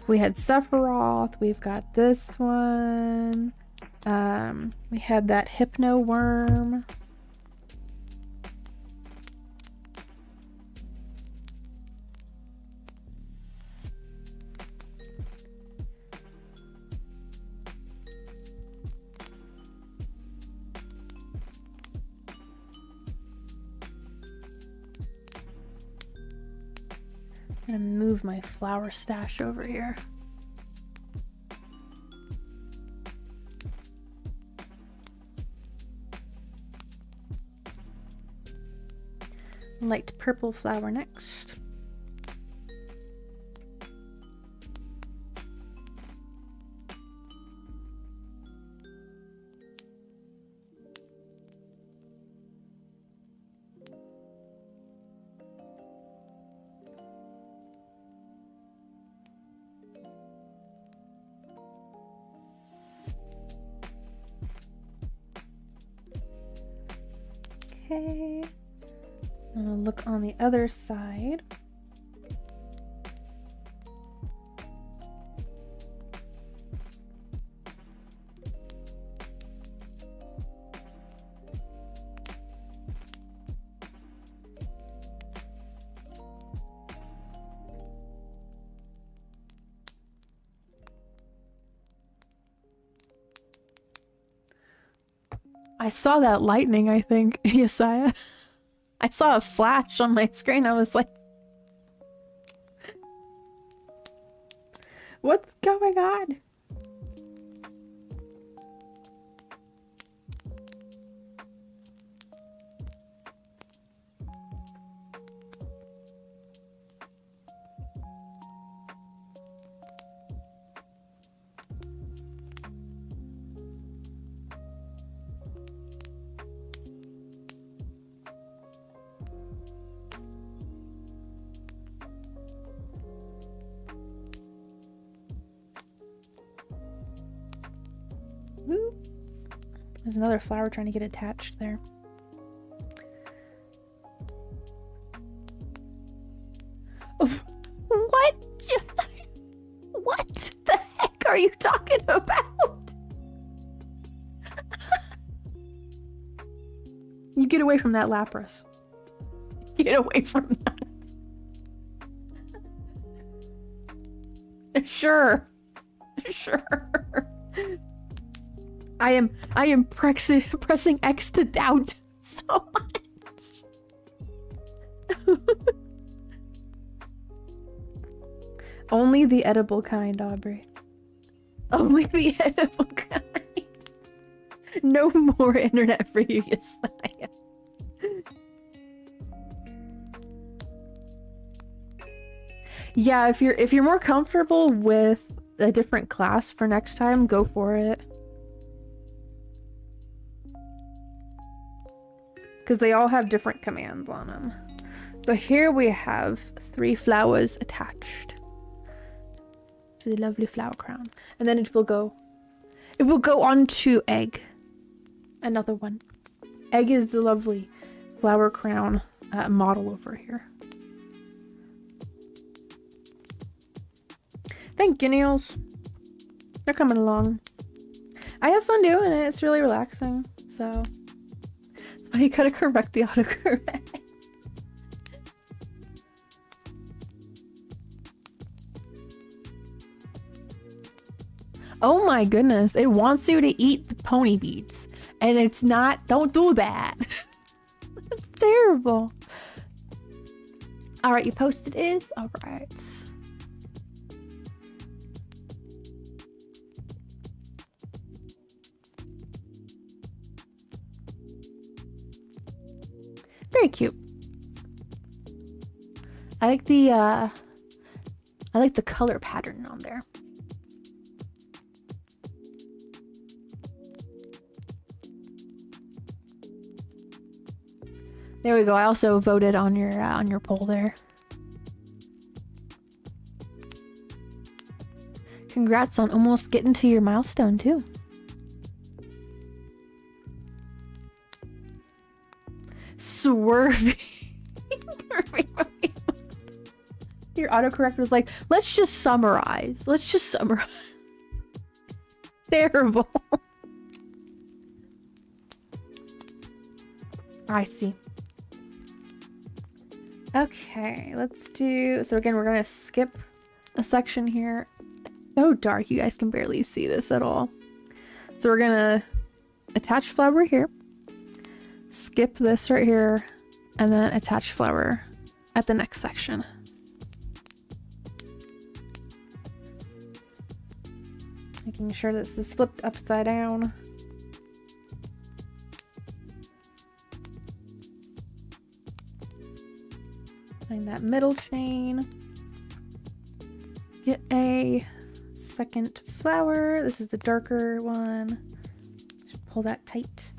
We had Sephiroth. We've got this one. We had that Hypno Worm. I'm gonna move my flower stash over here. Light purple flower next. Okay. I'm gonna look on the other side. I saw that lightning, I think, Yesiah. I saw a flash on my screen. I was like, what's going on? There's another flower trying to get attached there. What? What the heck are you talking about? You get away from that, Lapras. Get away from that. Sure. Sure. I am pressing X to doubt so much. Only the edible kind, Aubrey. Only the edible kind. No more internet for you, Yesiah. Yeah, if you're more comfortable with a different class for next time, go for it. Because they all have different commands on them. So here we have 3 flowers attached to the lovely flower crown. And then it will go onto egg. Another one. Egg is the lovely flower crown model over here. Thank you, Niels. They're coming along. I have fun doing it. It's really relaxing. So you gotta correct the autocorrect. Oh my goodness, it wants you to eat the pony beads. And it's not, don't do that. It's terrible. Alright, you posted is? Alright. Very cute. I like the color pattern on there. There we go. I also voted on your poll there. Congrats on almost getting to your milestone too. Swerving. Your autocorrect was like, let's just summarize. Let's just summarize. Terrible. I see. Okay, let's do... So again, we're going to skip a section here. So dark, you guys can barely see this at all. So we're going to attach flower here. Skip this right here. And then attach flower at the next section. Making sure this is flipped upside down. Find that middle chain. Get a second flower. This is the darker one. Just pull that tight.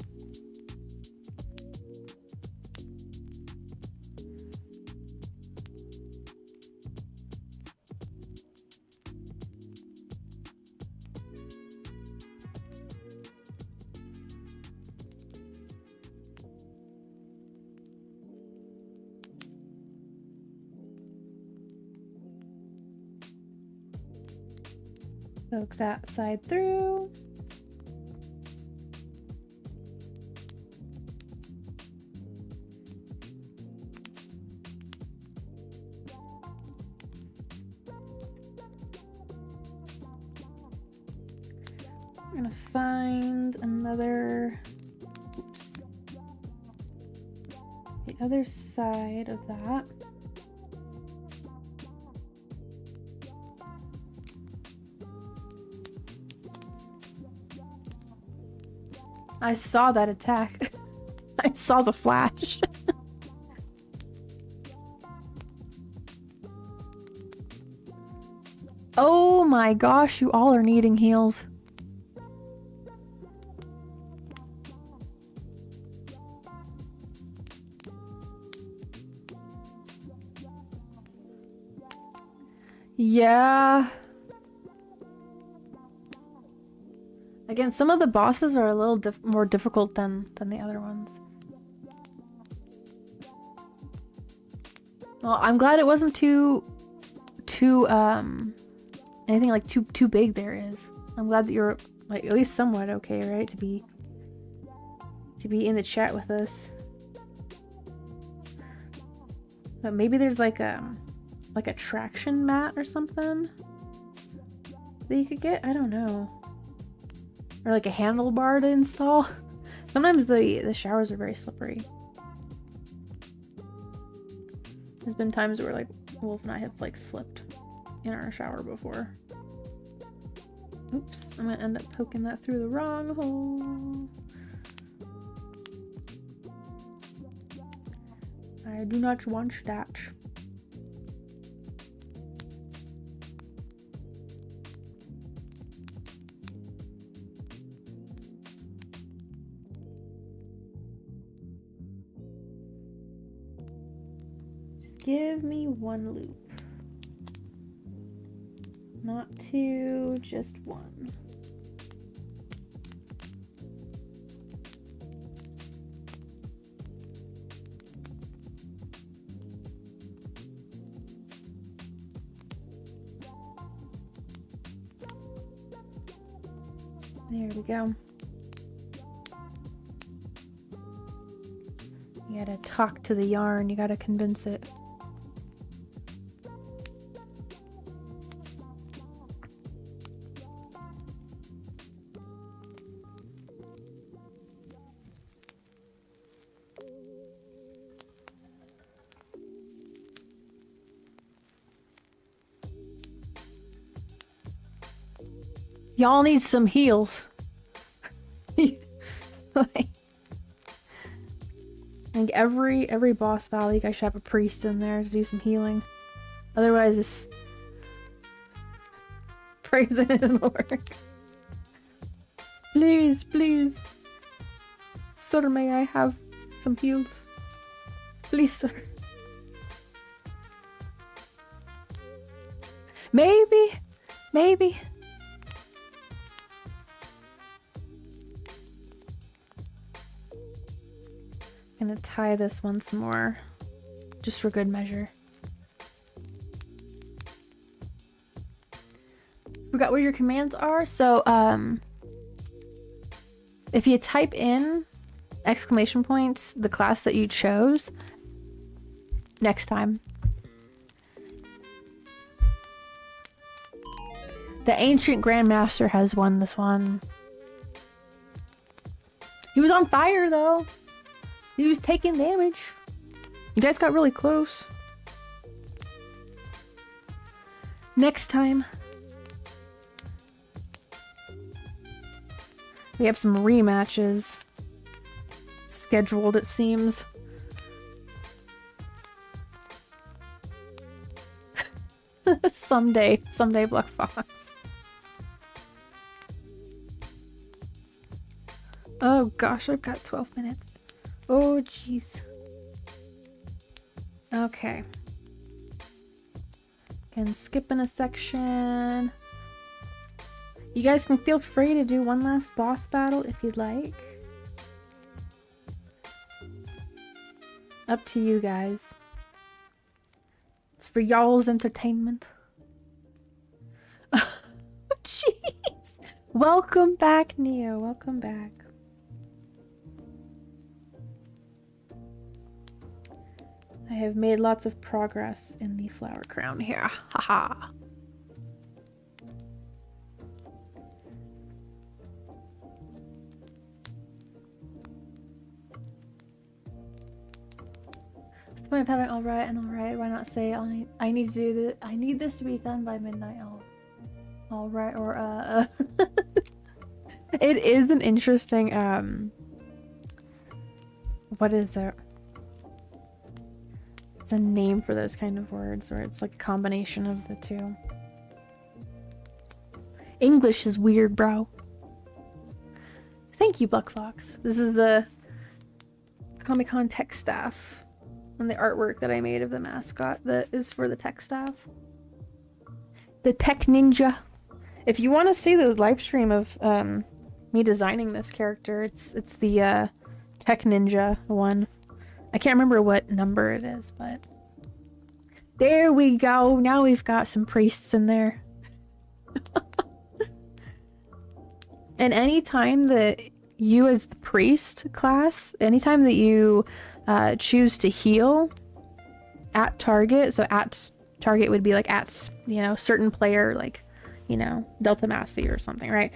Poke that side through. I'm gonna find another, oops, the other side of that. I saw that attack. I saw the flash. Oh my gosh, you all are needing heals. Yeah. Again, some of the bosses are a little more difficult than the other ones. Well, I'm glad it wasn't too anything like too big there is. I'm glad that you're like at least somewhat okay, right? To be in the chat with us. But maybe there's like a traction mat or something that you could get. I don't know. Or like a handlebar to install. Sometimes the showers are very slippery. There's been times where like Wolf and I have like slipped in our shower before. Oops, I'm gonna end up poking that through the wrong hole. I do not want that. Give me one loop. Not two, just one. There we go. You gotta talk to the yarn, you gotta convince it. Y'all need some heals. Like every boss battle, you guys should have a priest in there to do some healing. Otherwise, this praising it'll work. Please, please, sir, may I have some heals? Please, sir. Maybe. Gonna tie this one some more, just for good measure. Forgot what your commands are. So, if you type in exclamation points, the class that you chose, next time. The ancient grandmaster has won this one. He was on fire though. He was taking damage. You guys got really close. Next time. We have some rematches scheduled, it seems. Someday, Black Fox. Oh gosh, I've got 12 minutes. Oh jeez. Okay. Can skip in a section. You guys can feel free to do one last boss battle if you'd like. Up to you guys. It's for y'all's entertainment. Jeez. Welcome back, Neo. Welcome back. I have made lots of progress in the flower crown here. Haha. What's the point of having alright and alright? Why not say I need to do this? I need this to be done by midnight. Alright, or It is an interesting what is it? It's a name for those kind of words where it's like a combination of the two. English is weird, bro. Thank you, Buck Fox. This is the Comic-Con tech staff and the artwork that I made of the mascot that is for the tech staff. The Tech Ninja. If you want to see the live stream of me designing this character, it's the Tech Ninja one. I can't remember what number it is, but there we go. Now we've got some priests in there. And anytime that you as the priest class, anytime that you choose to heal at target, so at target would be like at, you know, certain player, like, you know, Delta Massey or something, right?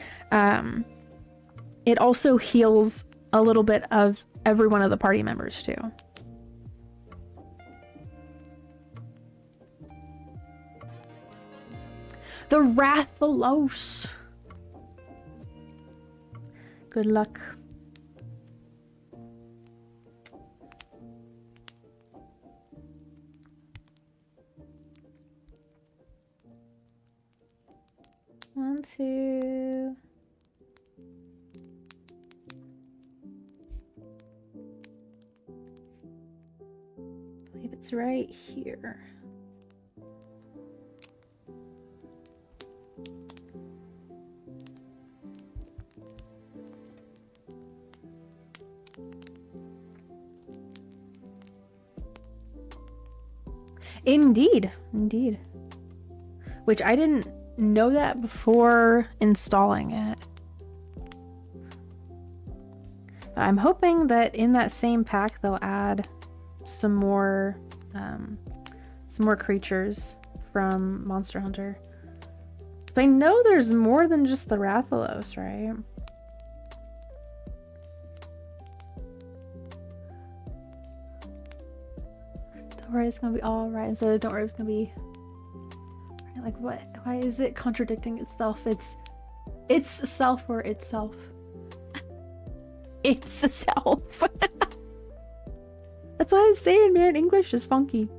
It also heals a little bit of every one of the party members too. The Rathalos. Good luck. One, two. I believe it's right here. Indeed, indeed. Which I didn't know that before installing it. I'm hoping that in that same pack they'll add some more creatures from Monster Hunter. I know there's more than just the Rathalos, right? Don't worry, it's gonna be all right. Instead of don't worry, it's gonna be like, what? Why is it contradicting itself? It's self or itself. It's a self. That's what I was saying, man. English is funky.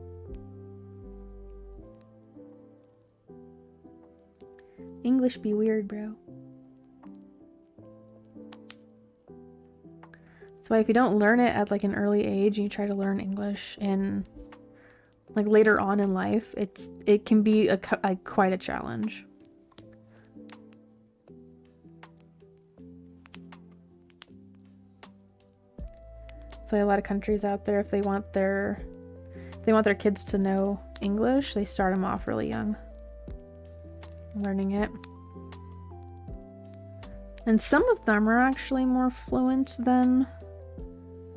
English be weird, bro. That's why if you don't learn it at like an early age and you try to learn English and like later on in life, it can be quite a challenge. So a lot of countries out there, if they want their kids to know English, they start them off really young, learning it. And some of them are actually more fluent than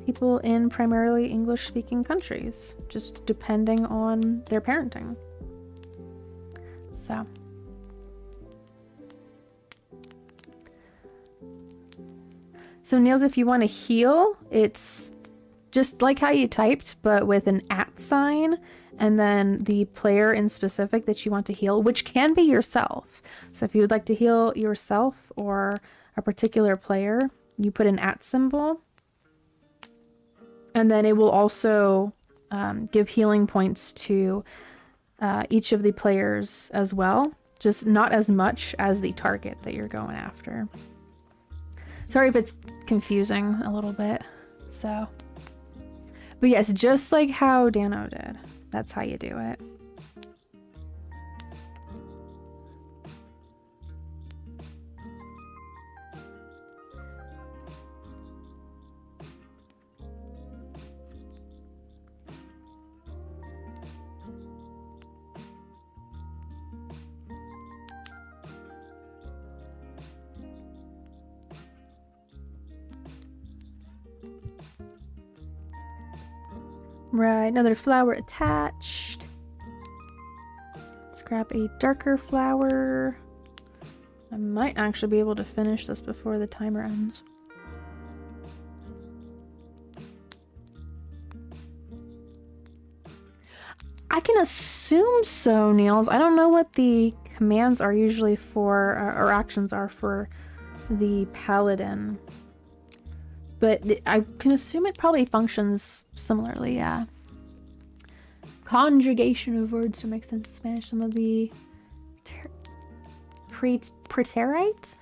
people in primarily English-speaking countries, just depending on their parenting. So Niels, if you want to heal, it's just like how you typed, but with an @ sign, and then the player in specific that you want to heal, which can be yourself. So if you would like to heal yourself or a particular player, you put an @ symbol, and then it will also give healing points to each of the players as well, just not as much as the target that you're going after. Sorry if it's confusing a little bit, so. But yes, just like how Dano did, that's how you do it. Right, another flower attached. Let's grab a darker flower. I might actually be able to finish this before the timer ends. I can assume so, Niels. I don't know what the commands are usually for, or actions are for the paladin. But I can assume it probably functions similarly, yeah. Conjugation of words to make sense in Spanish. Some of the preterite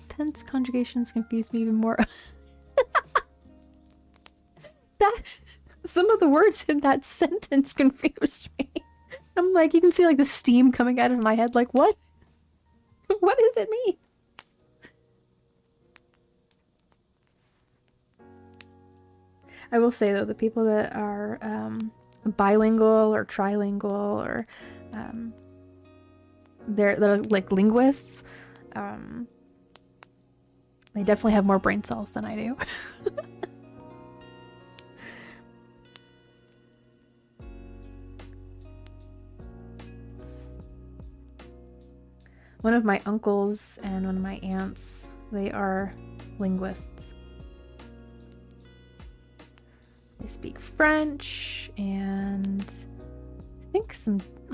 tense conjugations confuse me even more. Some of the words in that sentence confused me. I'm like, you can see like the steam coming out of my head. Like, what? What does it mean? I will say though, the people that are bilingual or trilingual or they're like linguists, they definitely have more brain cells than I do. One of my uncles and one of my aunts, they are linguists. They speak French, and I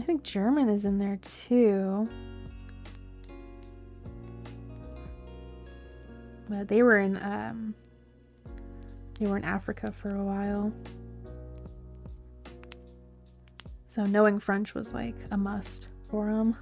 think German is in there too. But they were in Africa for a while. So knowing French was like a must for them.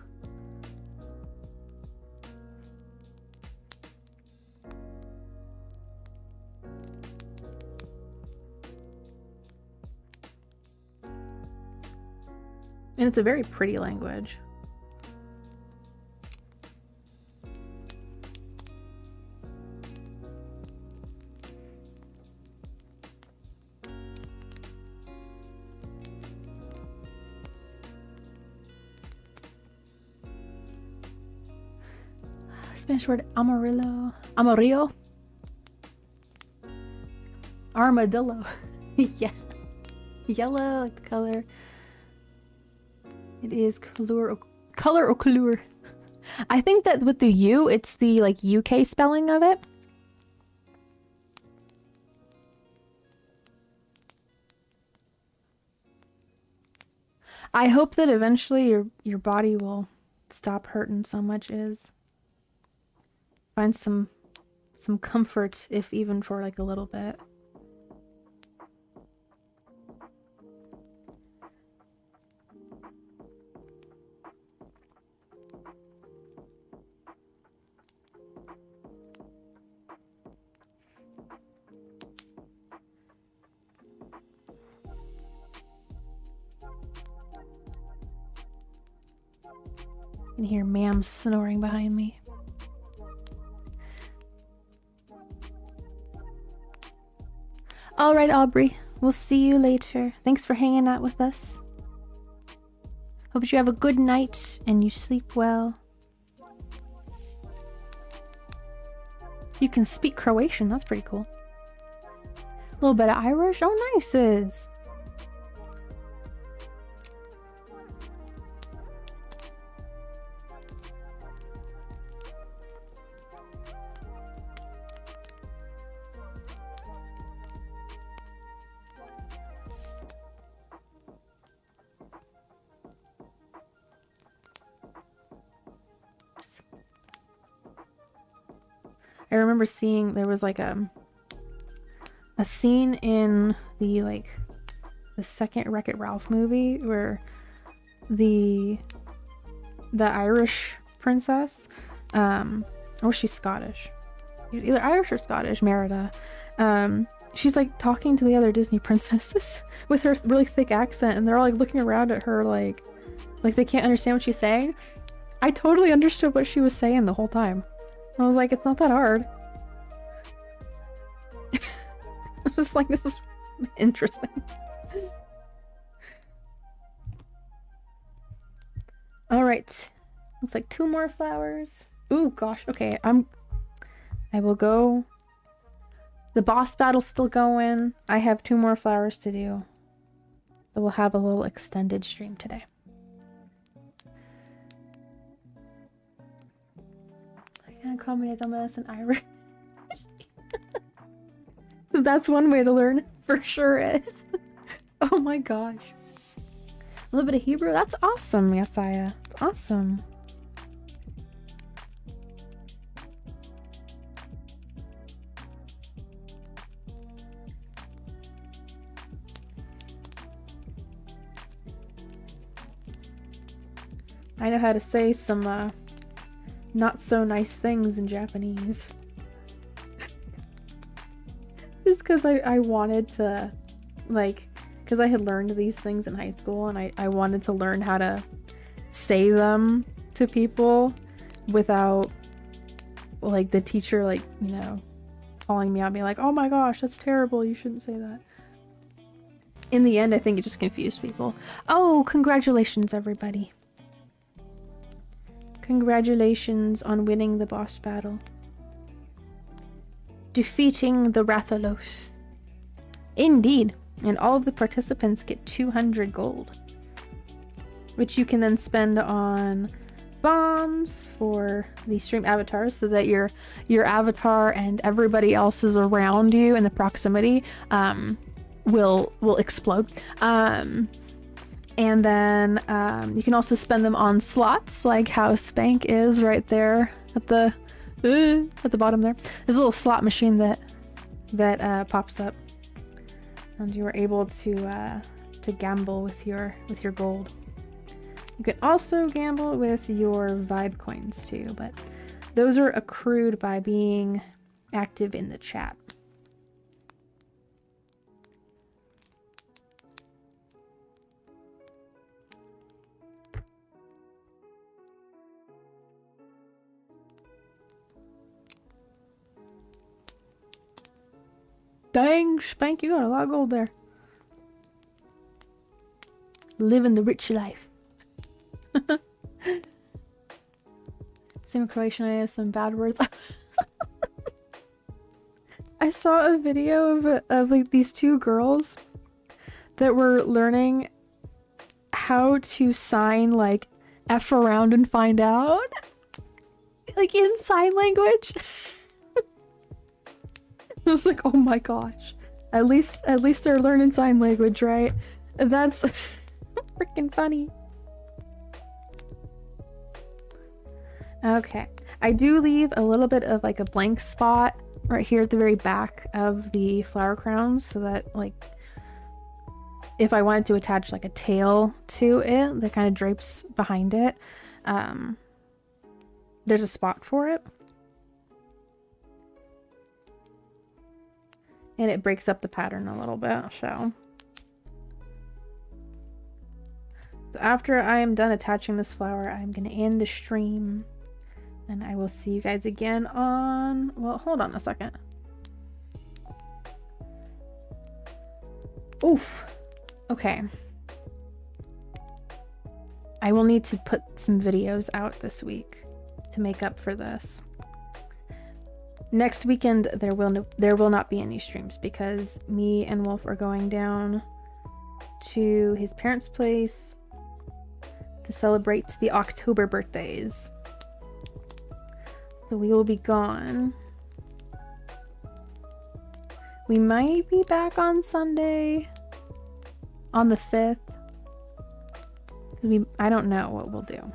And it's a very pretty language. Spanish word amarillo. Amarillo? Armadillo. Yeah. Yellow, like the color. It is color or couleur. I think that with the U, it's the like UK spelling of it. I hope that eventually your body will stop hurting so much. Find some comfort, if even for like a little bit. I can hear Mam snoring behind me. All right, Aubrey. We'll see you later. Thanks for hanging out with us. Hope you have a good night and you sleep well. You can speak Croatian. That's pretty cool. A little bit of Irish. Oh, nice. I remember seeing there was like a scene in the second Wreck-It Ralph movie where the Irish princess, or she's Scottish, either Irish or Scottish, Merida, she's like talking to the other Disney princesses with her really thick accent, and they're all like looking around at her like they can't understand what she's saying. I totally understood what she was saying the whole time. I was like, it's not that hard. I was just like, this is interesting. All right. Looks like 2 more flowers. Ooh, gosh. Okay, I will go. The boss battle's still going. I have 2 more flowers to do. So we'll have a little extended stream today. Can't call me a dumbass in Irish. That's one way to learn, for sure is. Oh my gosh. A little bit of Hebrew? That's awesome, Yesaya. That's awesome. I know how to say some, not so nice things in Japanese. Just because I wanted to, because I had learned these things in high school, and I wanted to learn how to say them to people without, the teacher, calling me out, being like, oh my gosh, that's terrible, you shouldn't say that. In the end, I think it just confused people. Oh, congratulations, everybody. Congratulations on winning the boss battle. Defeating the Rathalos. Indeed, and all of the participants get 200 gold, which you can then spend on bombs for the stream avatars, so that your avatar and everybody else is around you in the proximity will explode. And then you can also spend them on slots, like how Spank is right there at the bottom there. There's a little slot machine that pops up, and you are able to gamble with your gold. You can also gamble with your vibe coins too, but those are accrued by being active in the chat. Dang, Spank, you got a lot of gold there. Living the rich life. Same Croatian, I have some bad words. I saw a video of these 2 girls that were learning how to sign F around and find out. In sign language. I was like, oh my gosh. At least they're learning sign language, right? That's freaking funny. Okay. I do leave a little bit of a blank spot right here at the very back of the flower crowns, so that if I wanted to attach a tail to it that kind of drapes behind it, there's a spot for it. And it breaks up the pattern a little bit, so after I am done attaching this flower, I'm going to end the stream, and I will see you guys again on, well, hold on a second. Oof. Okay. I will need to put some videos out this week to make up for this. Next weekend there will not be any streams because me and Wolf are going down to his parents' place to celebrate the October birthdays. So we will be gone. We might be back on Sunday on the 5th. I don't know what we'll do,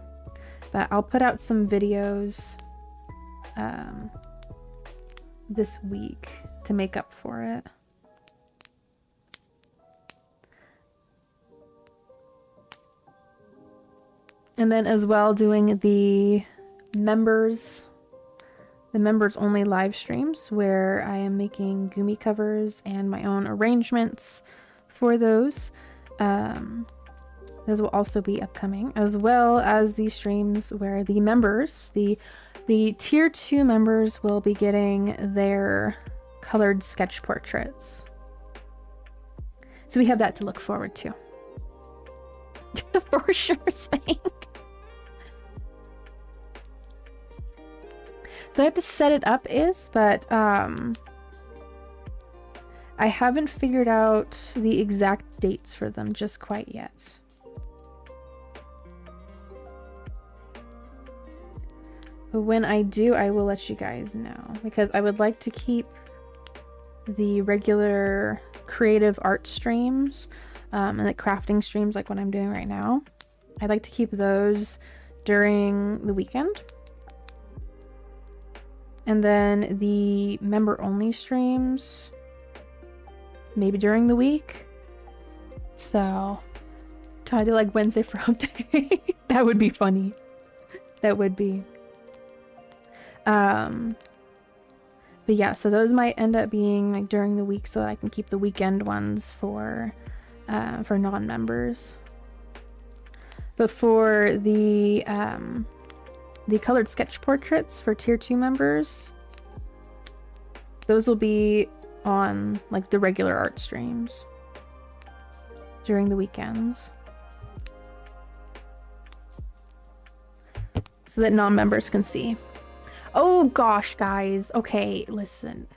but I'll put out some videos this week to make up for it. And then as well doing the members only live streams where I am making Gumi covers and my own arrangements for those. Those will also be upcoming, as well as these streams where the members, the tier 2 members will be getting their colored sketch portraits. So we have that to look forward to. For sure, Spank. So I have to set it up but I haven't figured out the exact dates for them just quite yet. But when I do, I will let you guys know, because I would like to keep the regular creative art streams and the crafting streams like what I'm doing right now. I'd like to keep those during the weekend. And then the member only streams maybe during the week. So try to do like Wednesday for hump day. That would be funny. That would be. But yeah, so those might end up being like during the week so that I can keep the weekend ones for non-members. But for the colored sketch portraits for tier 2 members, those will be on like the regular art streams during the weekends, so that non-members can see. Oh gosh, guys. Okay, listen.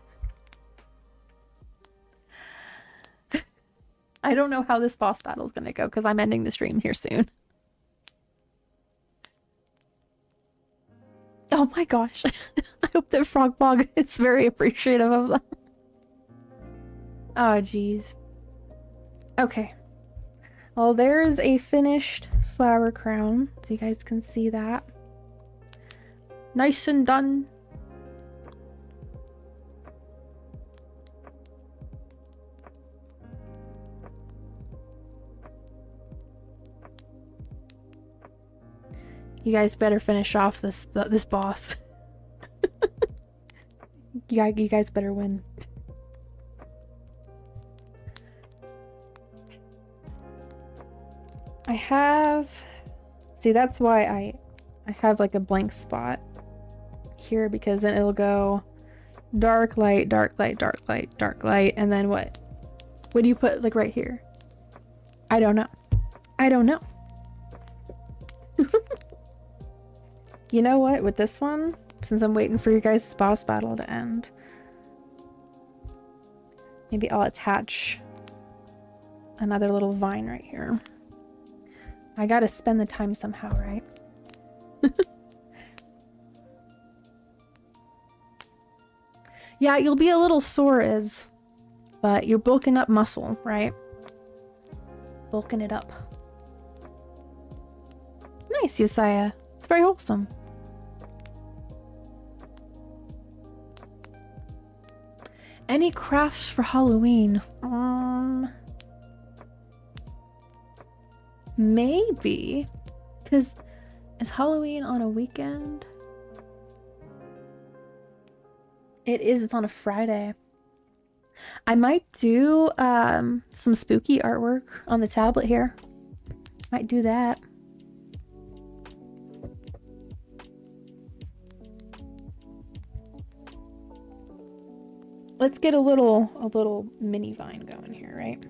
I don't know how this boss battle is gonna go because I'm ending the stream here soon. Oh my gosh. I hope that Frogbog is very appreciative of that. Oh, jeez. Okay. Well, there's a finished flower crown, so you guys can see that. Nice and done. You guys better finish off this boss. Yeah, you guys better win. I have... See, that's why I have like a blank spot here, because then it'll go dark light, dark light, dark light, dark light, and then what? What do you put like right here? I don't know. I don't know. You know what? With this one, since I'm waiting for your guys' boss battle to end, maybe I'll attach another little vine right here. I gotta spend the time somehow, right? Yeah, you'll be a little sore, but you're bulking up muscle, right? Bulking it up. Nice, Josiah. It's very wholesome. Any crafts for Halloween? Maybe. Because is Halloween on a weekend? It is. It's on a Friday. I might do some spooky artwork on the tablet here. Might do that. Let's get a little mini vine going here, right?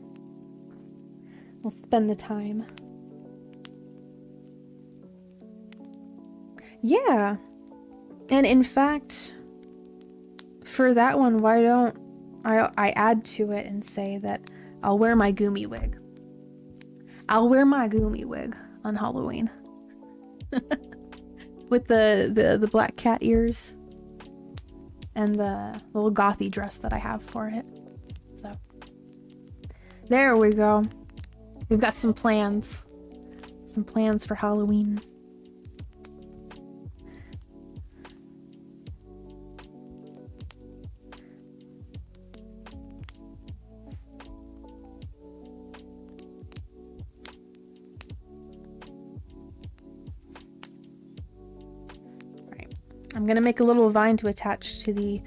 We'll spend the time. Yeah. And in fact, for that one, why don't I add to it and say that I'll wear my Goomy wig. I'll wear my Goomy wig on Halloween. With the black cat ears. And the little gothy dress that I have for it. So, there we go. We've got some plans. Some plans for Halloween. I'm gonna make a little vine to attach to the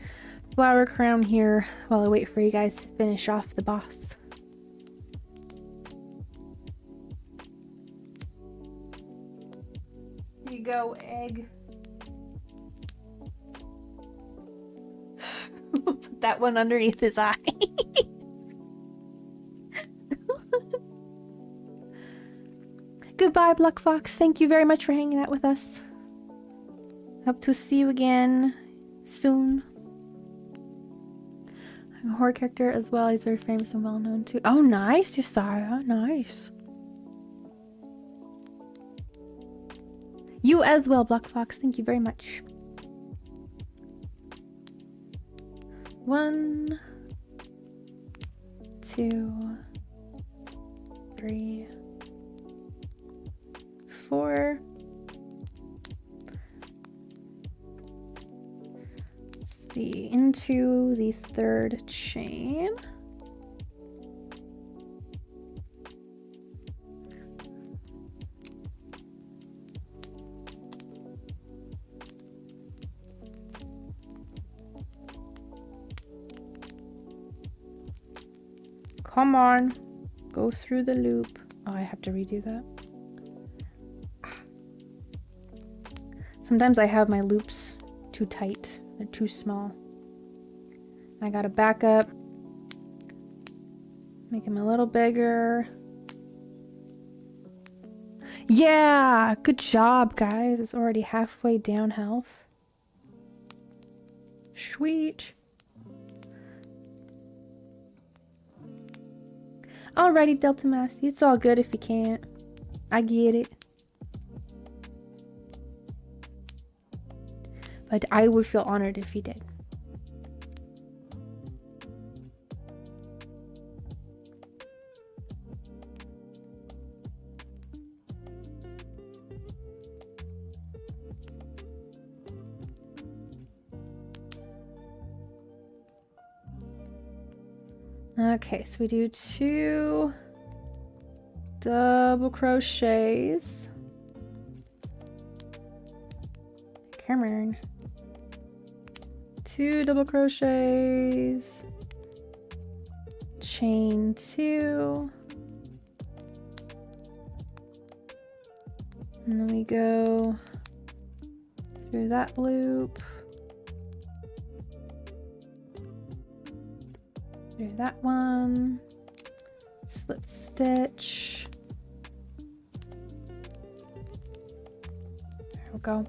flower crown here while I wait for you guys to finish off the boss. Here you go, egg. Put that one underneath his eye. Goodbye, Black Fox. Thank you very much for hanging out with us. Hope to see you again soon. I'm a horror character as well. He's very famous and well known too. Oh, nice, Josiah. Nice. You as well, Black Fox. Thank you very much. 1, 2, 3, 4. See, into the 3rd chain. Come on, go through the loop. Oh, I have to redo that. Sometimes I have my loops too tight. They're too small. I gotta back up. Make them a little bigger. Yeah! Good job, guys. It's already halfway down health. Sweet. Alrighty, Delta Massey. It's all good if you can't. I get it. But I would feel honored if he did. Okay, so we do 2 double crochets. Come on. 2 double crochets, chain 2, and then we go through that loop, through that one, slip stitch, there we go.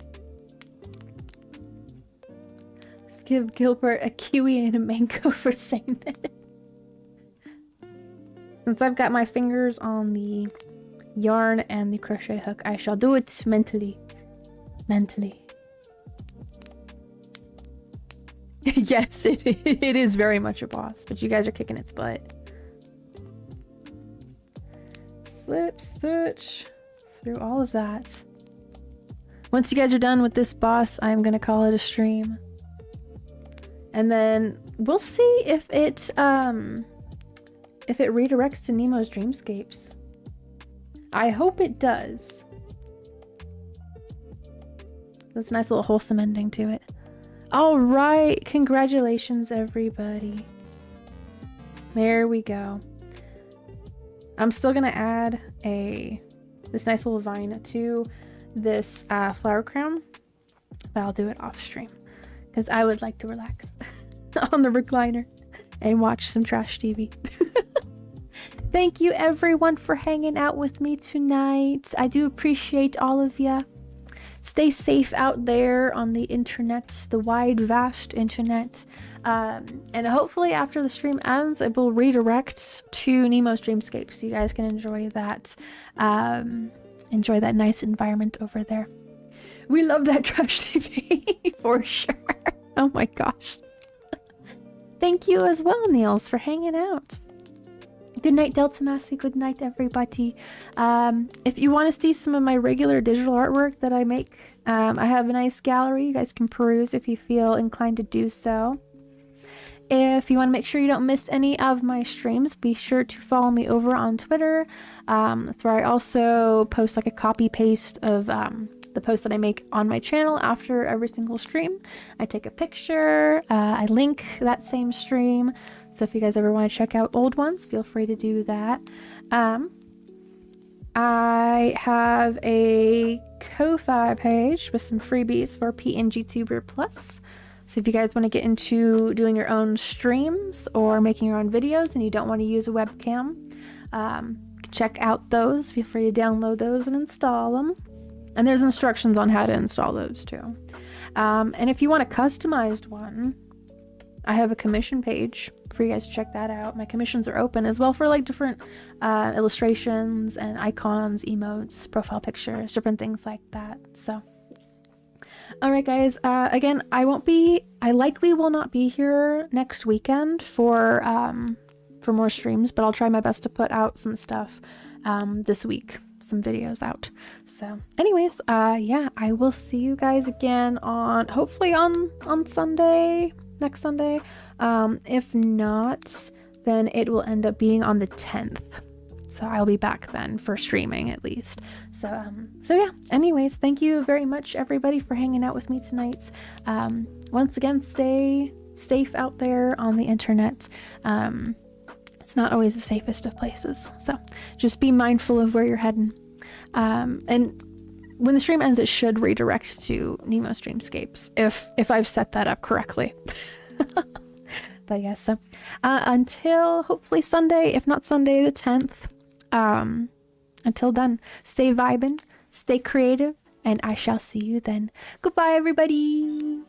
Give Gilbert a kiwi and a mango for saying it. Since I've got my fingers on the yarn and the crochet hook, I shall do it mentally. Mentally. Yes, it is very much a boss, but you guys are kicking its butt. Slip stitch through all of that. Once you guys are done with this boss, I'm gonna call it a stream. And then we'll see if it redirects to Nemo's Dreamscapes. I hope it does. That's a nice little wholesome ending to it. All right, congratulations everybody. There we go. I'm still gonna add this nice little vine to this flower crown, but I'll do it off stream. Because I would like to relax on the recliner and watch some trash TV. Thank you everyone for hanging out with me tonight. I do appreciate all of you. Stay safe out there on the internet, the wide, vast internet. And hopefully after the stream ends, it will redirect to Nemo's Dreamscape so you guys can enjoy that nice environment over there. We love that trash TV for sure. Oh my gosh. Thank you as well, Niels, for hanging out. Good night, Delta Massey. Good night, everybody. If you want to see some of my regular digital artwork that I make, I have a nice gallery. You guys can peruse if you feel inclined to do so. If you want to make sure you don't miss any of my streams, be sure to follow me over on Twitter. That's where I also post like a copy paste of the posts that I make on my channel after every single stream. I take a picture, I link that same stream. So if you guys ever want to check out old ones, feel free to do that. I have a Ko-Fi page with some freebies for PNGTuber Plus. So if you guys want to get into doing your own streams or making your own videos and you don't want to use a webcam, check out those. Feel free to download those and install them. And there's instructions on how to install those too. And if you want a customized one, I have a commission page for you guys to check that out. My commissions are open as well for like different illustrations and icons, emotes, profile pictures, different things like that. So, all right, guys. Again, I likely will not be here next weekend for more streams, but I'll try my best to put out some stuff this week. Some videos out. So anyways, yeah, I will see you guys again hopefully on Sunday, next Sunday. If not, then it will end up being on the 10th. So I'll be back then for streaming at least. So yeah, anyways, thank you very much everybody for hanging out with me tonight. Once again, stay safe out there on the internet. It's not always the safest of places, so just be mindful of where you're heading. And when the stream ends, it should redirect to Nemo's Dreamscapes if I've set that up correctly. But yeah, so until hopefully Sunday, if not Sunday the 10th, until then, stay vibin', stay creative, and I shall see you then. Goodbye, everybody.